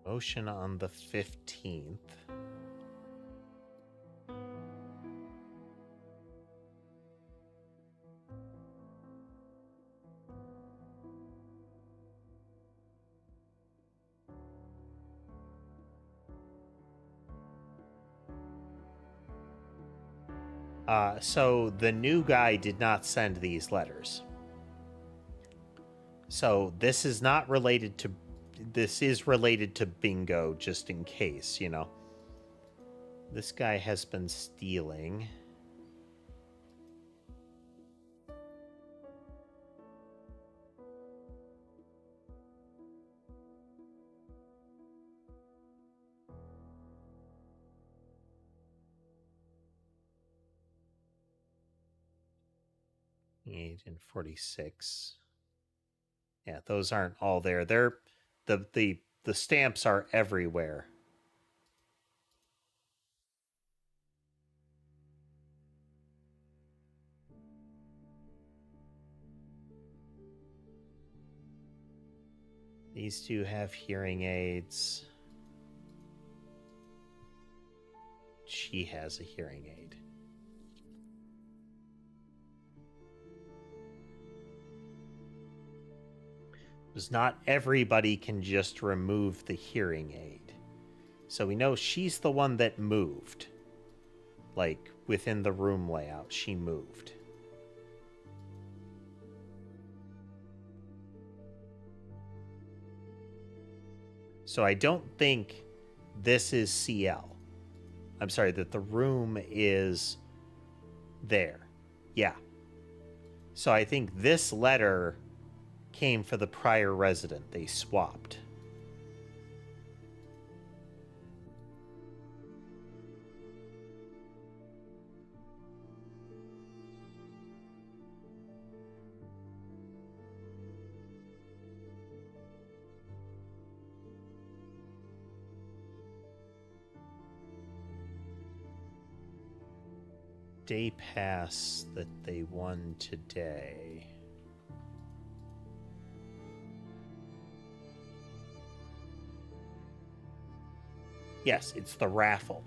Motion on the 15th. So the new guy did not send these letters. So this is not related to... This is related to bingo, just in case, you know. This guy has been stealing. And 46. Yeah, those aren't all there. They're the stamps are everywhere. These two have hearing aids. She has a hearing aid. Because not everybody can just remove the hearing aid. So we know she's the one that moved. Like, within the room layout, she moved. So I don't think this is CL. I'm sorry, that the room is there. Yeah. So I think this letter came for the prior resident. They swapped. Day pass that they won today. Yes, it's the raffle.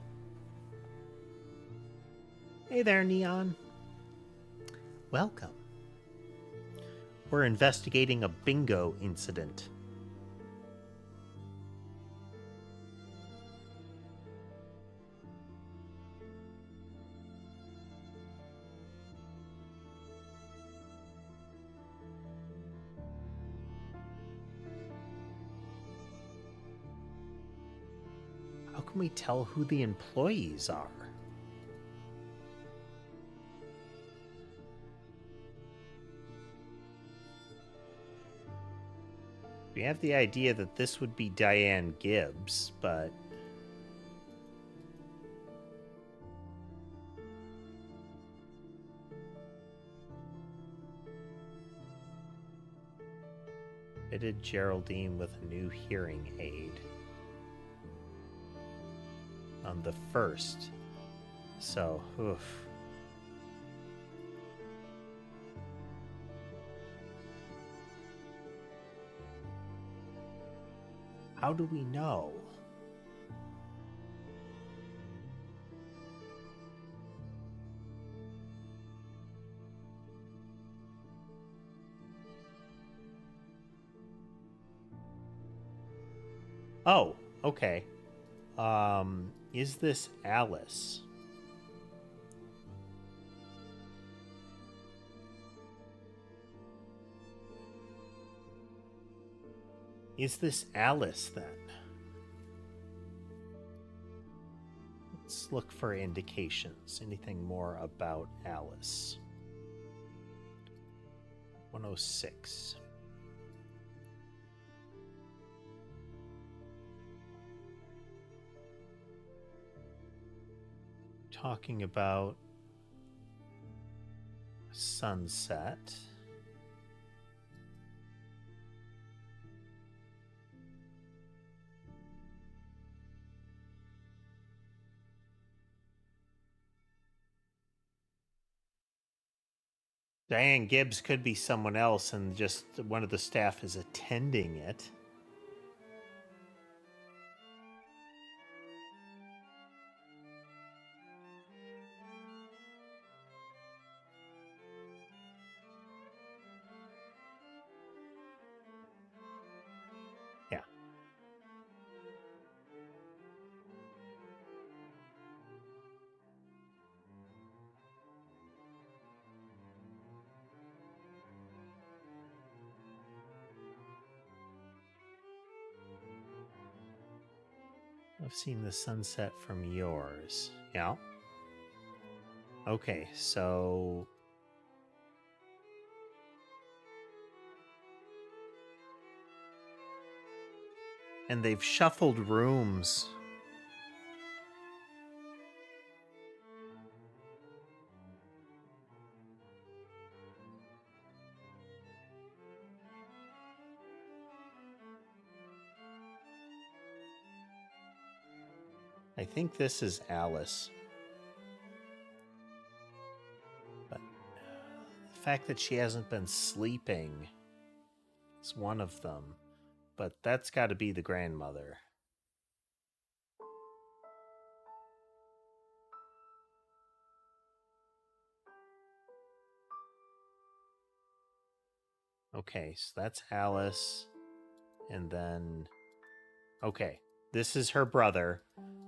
Hey there, Neon. Welcome. We're investigating a bingo incident. How can we tell who the employees are? We have the idea that this would be Diane Gibbs, but... Fitted Geraldine with a new hearing aid. On the 1st. So, oof. How do we know? Oh, okay. Is this Alice? Is this Alice, then? Let's look for indications. Anything more about Alice? 106. Talking about sunset. Diane Gibbs could be someone else, and just one of the staff is attending it. Yeah. I've seen the sunset from yours. Yeah. Okay, so... And they've shuffled rooms. I think this is Alice. But the fact that she hasn't been sleeping is one of them. But that's got to be the grandmother. Okay, so that's Alice. And then... Okay, this is her brother,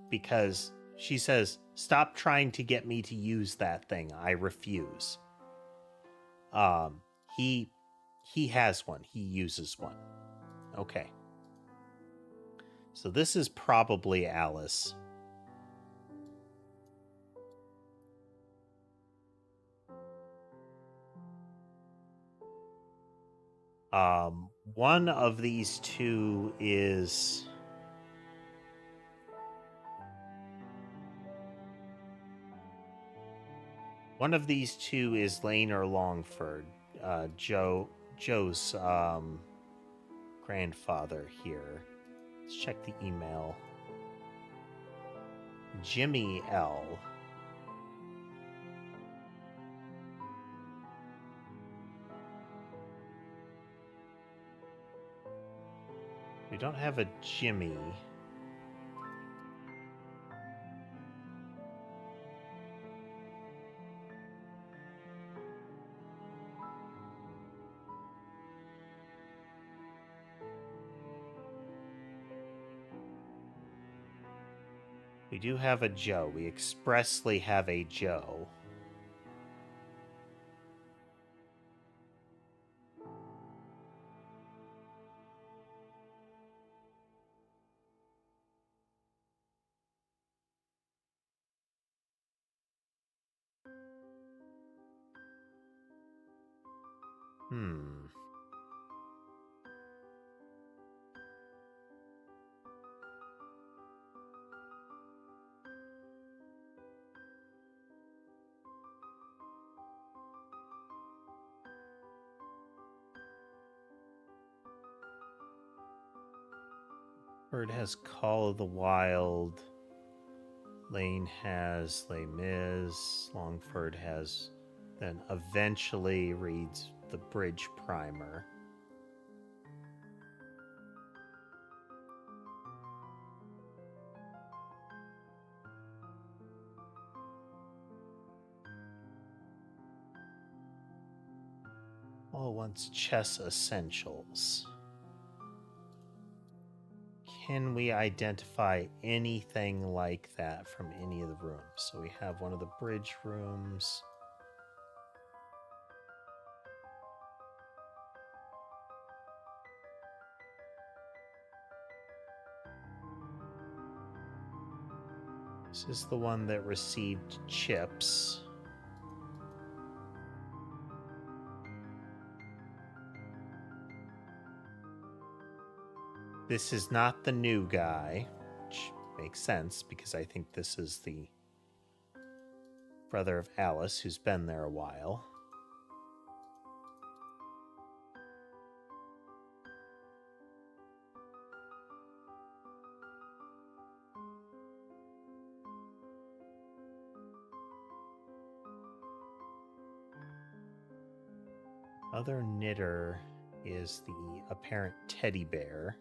because she says, "Stop trying to get me to use that thing. I refuse." He has one. He uses one. Okay. So this is probably Alice. One of these two is... One of these two is Lane or Longford. Joe's grandfather here. Let's check the email. Jimmy L. We don't have a Jimmy. We do have a Joe. We expressly have a Joe. Bird has Call of the Wild. Lane has Les Mis. Longford has... Then eventually reads the Bridge Primer. Oh, wants chess essentials. Can we identify anything like that from any of the rooms? So we have one of the bridge rooms. This is the one that received chips. This is not the new guy, which makes sense because I think this is the brother of Alice who's been there a while. Other knitter is the apparent teddy bear.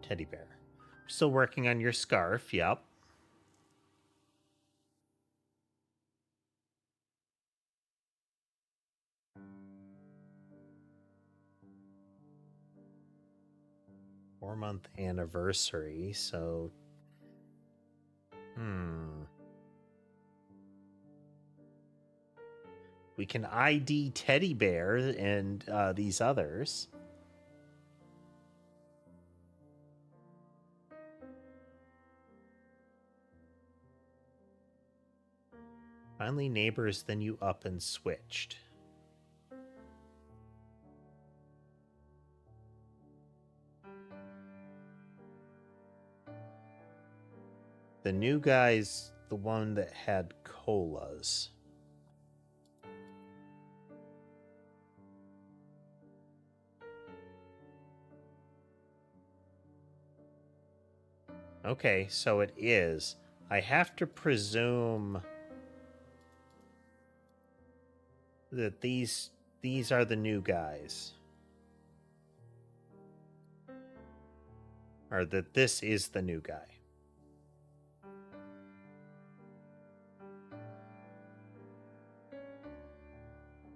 Teddy bear. Still working on your scarf, yep. Four-month anniversary, so... We can ID teddy bear and these others. Finally, neighbors, then you up and switched. The new guy's the one that had colas. Okay, so it is. I have to presume that these are the new guys. Or that this is the new guy.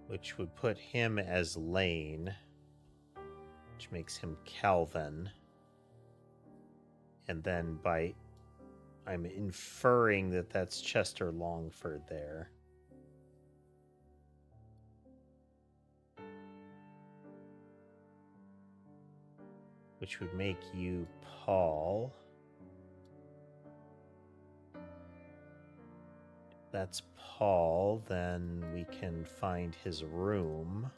Which would put him as Lane. Which makes him Calvin. And then I'm inferring that that's Chester Longford there. Which would make you Paul. If that's Paul, then we can find his room.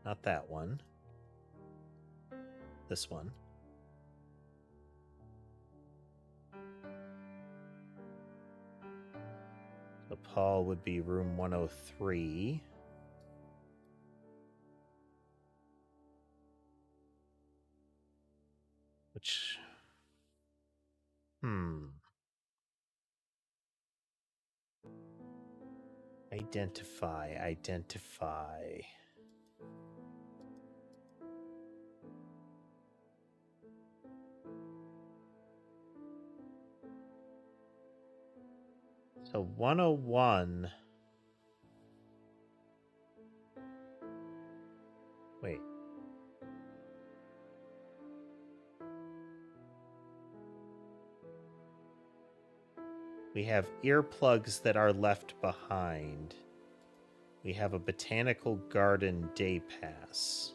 Not that one. This one. So Paul would be room 103. Which... Identify. So 101. Wait. We have earplugs that are left behind. We have a botanical garden day pass.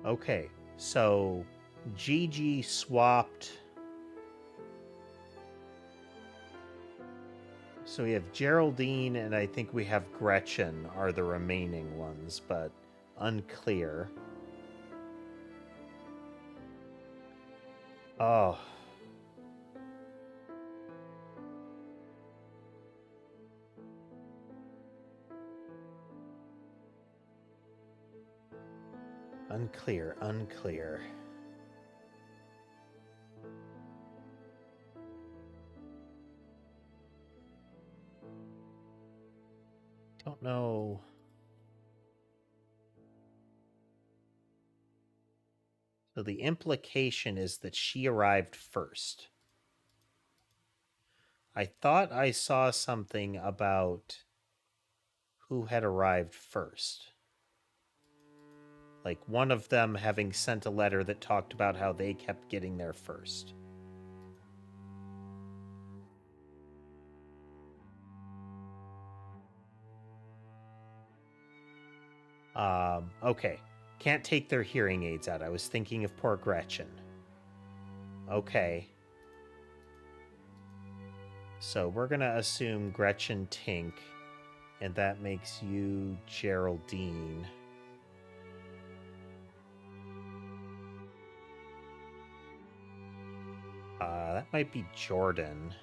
Okay, so Gigi swapped. So we have Geraldine, and I think we have Gretchen are the remaining ones, but unclear. Oh. Unclear, unclear. Don't know. So the implication is that she arrived first. I thought I saw something about who had arrived first. Like one of them having sent a letter that talked about how they kept getting there first. Okay. Can't take their hearing aids out. I was thinking of poor Gretchen. Okay. So we're going to assume Gretchen Tink, and that makes you Geraldine. That might be Jordan,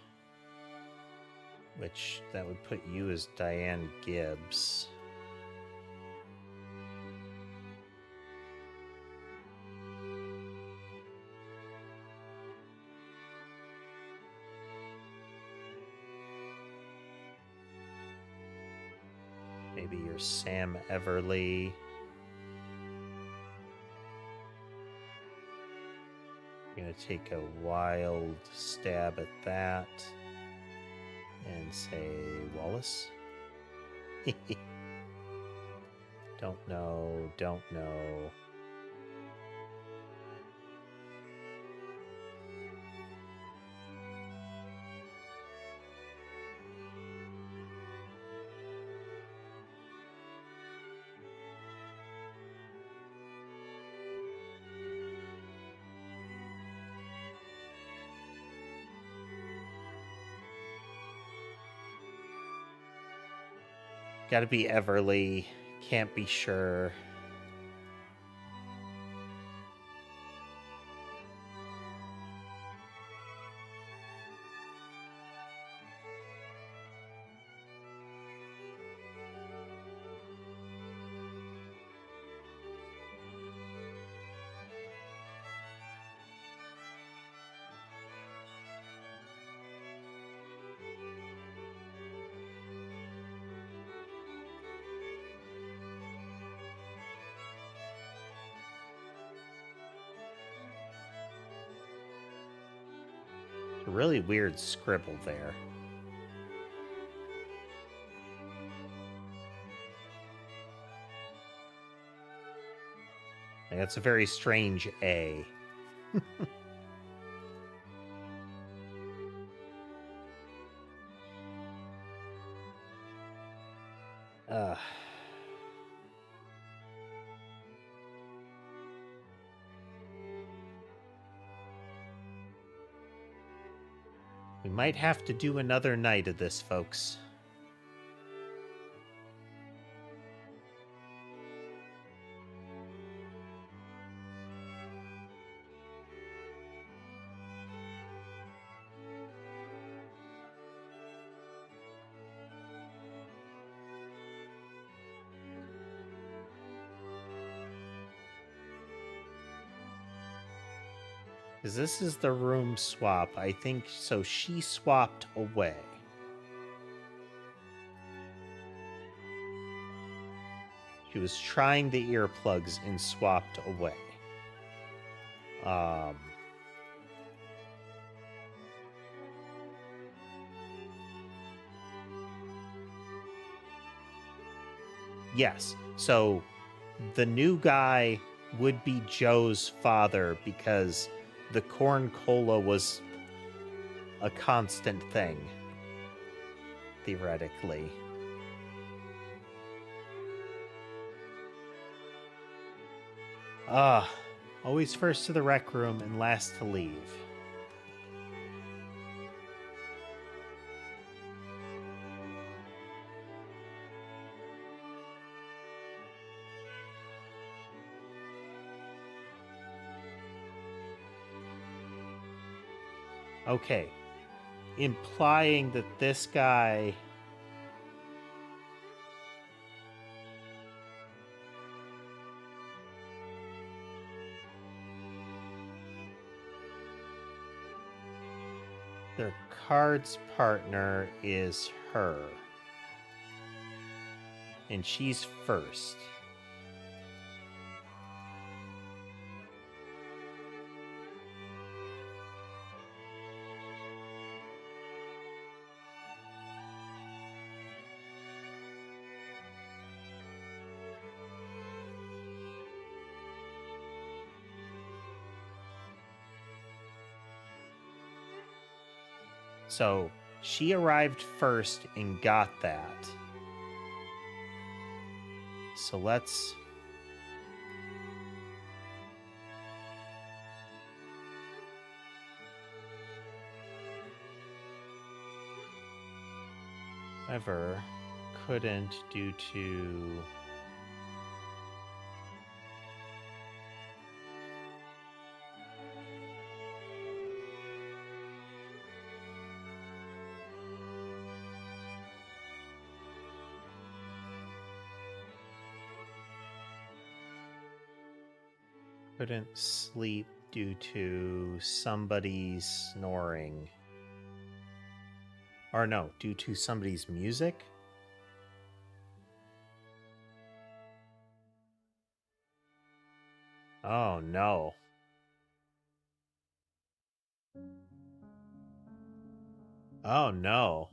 which that would put you as Diane Gibbs. Maybe you're Sam Everly. I'm gonna take a wild stab at that and say Wallace. Don't know, don't know. Gotta be Everly. Can't be sure. A really weird scribble there. That's a very strange A. We might have to do another night of this, folks. Because this is the room swap, I think. So she swapped away. She was trying the earplugs and swapped away. Yes. So the new guy would be Joe's father because the corn cola was a constant thing, theoretically. Always first to the rec room and last to leave. Okay. Implying that this guy... Their card's partner is her. And she's first. So she arrived first and got that. So let's... However, couldn't due to... Couldn't sleep due to somebody's snoring. Or no, due to somebody's music? Oh no. Oh no.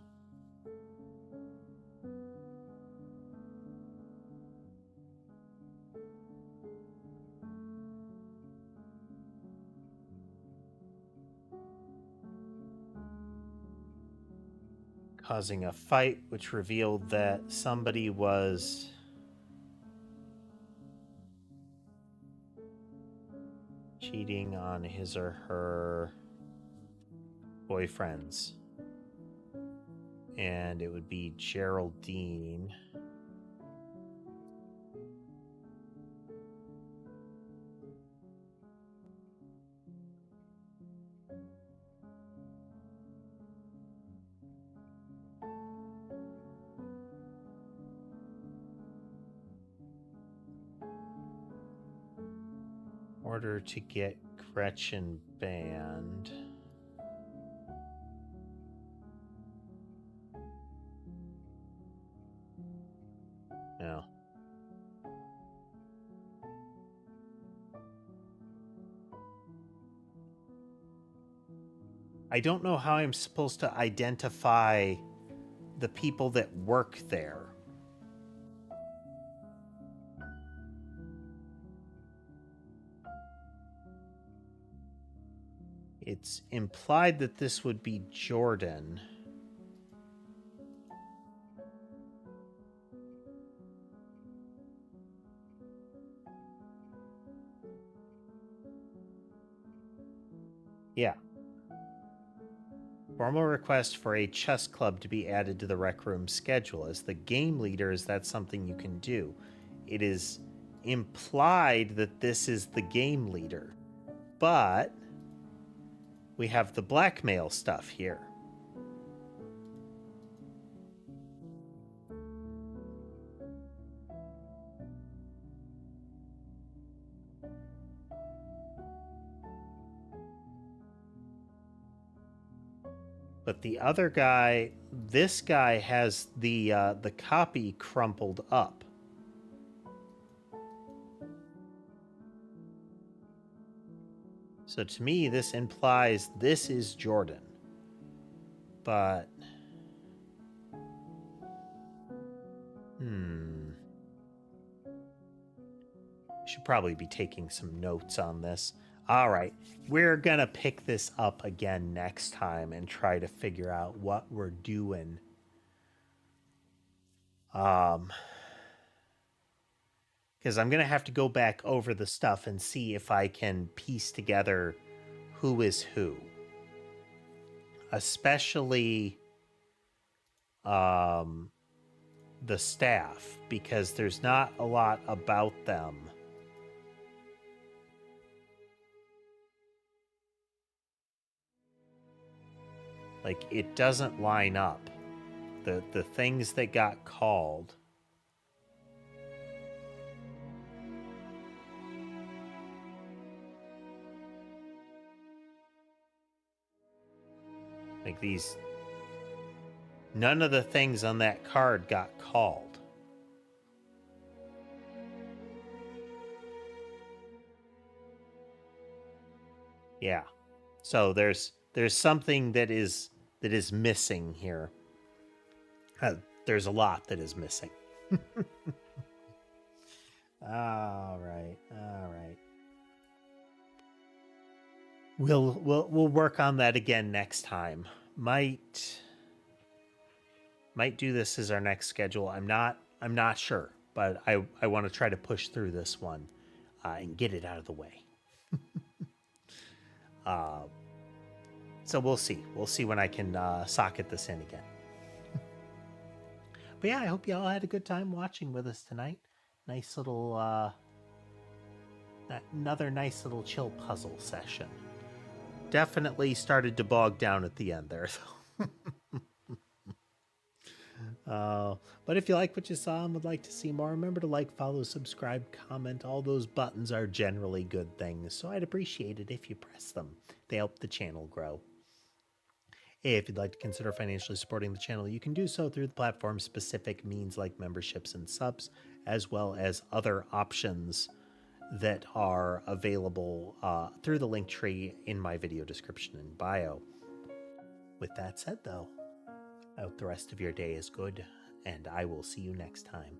Causing a fight, which revealed that somebody was cheating on his or her boyfriends. And it would be Geraldine. Order to get Gretchen banned. No. I don't know how I'm supposed to identify the people that work there. It's implied that this would be Jordan. Yeah. Formal request for a chess club to be added to the Rec Room schedule. As the game leader, is that something you can do? It is implied that this is the game leader, but we have the blackmail stuff here. But the other guy, this guy has the copy crumpled up. So to me, this implies this is Jordan. But... should probably be taking some notes on this. All right, we're gonna pick this up again next time and try to figure out what we're doing. because I'm going to have to go back over the stuff and see if I can piece together who is who. Especially the staff, because there's not a lot about them. Like, it doesn't line up. The things that got called. Like these, none of the things on that card got called. Yeah. So there's something that is missing here. There's a lot that is missing. All right. We'll work on that again next time. Might do this as our next schedule. I'm not sure, but I want to try to push through this one and get it out of the way. So we'll see. We'll see when I can socket this in again. But yeah, I hope you all had a good time watching with us tonight. Nice little, another nice little chill puzzle session. Definitely started to bog down at the end there, though. But if you like what you saw and would like to see more, remember to like, follow, subscribe, comment. All those buttons are generally good things, so I'd appreciate it if you press them. They help the channel grow. If you'd like to consider financially supporting the channel, you can do so through the platform-specific means like memberships and subs, as well as other options that are available through the link tree in my video description and bio. With that said, though, I hope the rest of your day is good, and I will see you next time.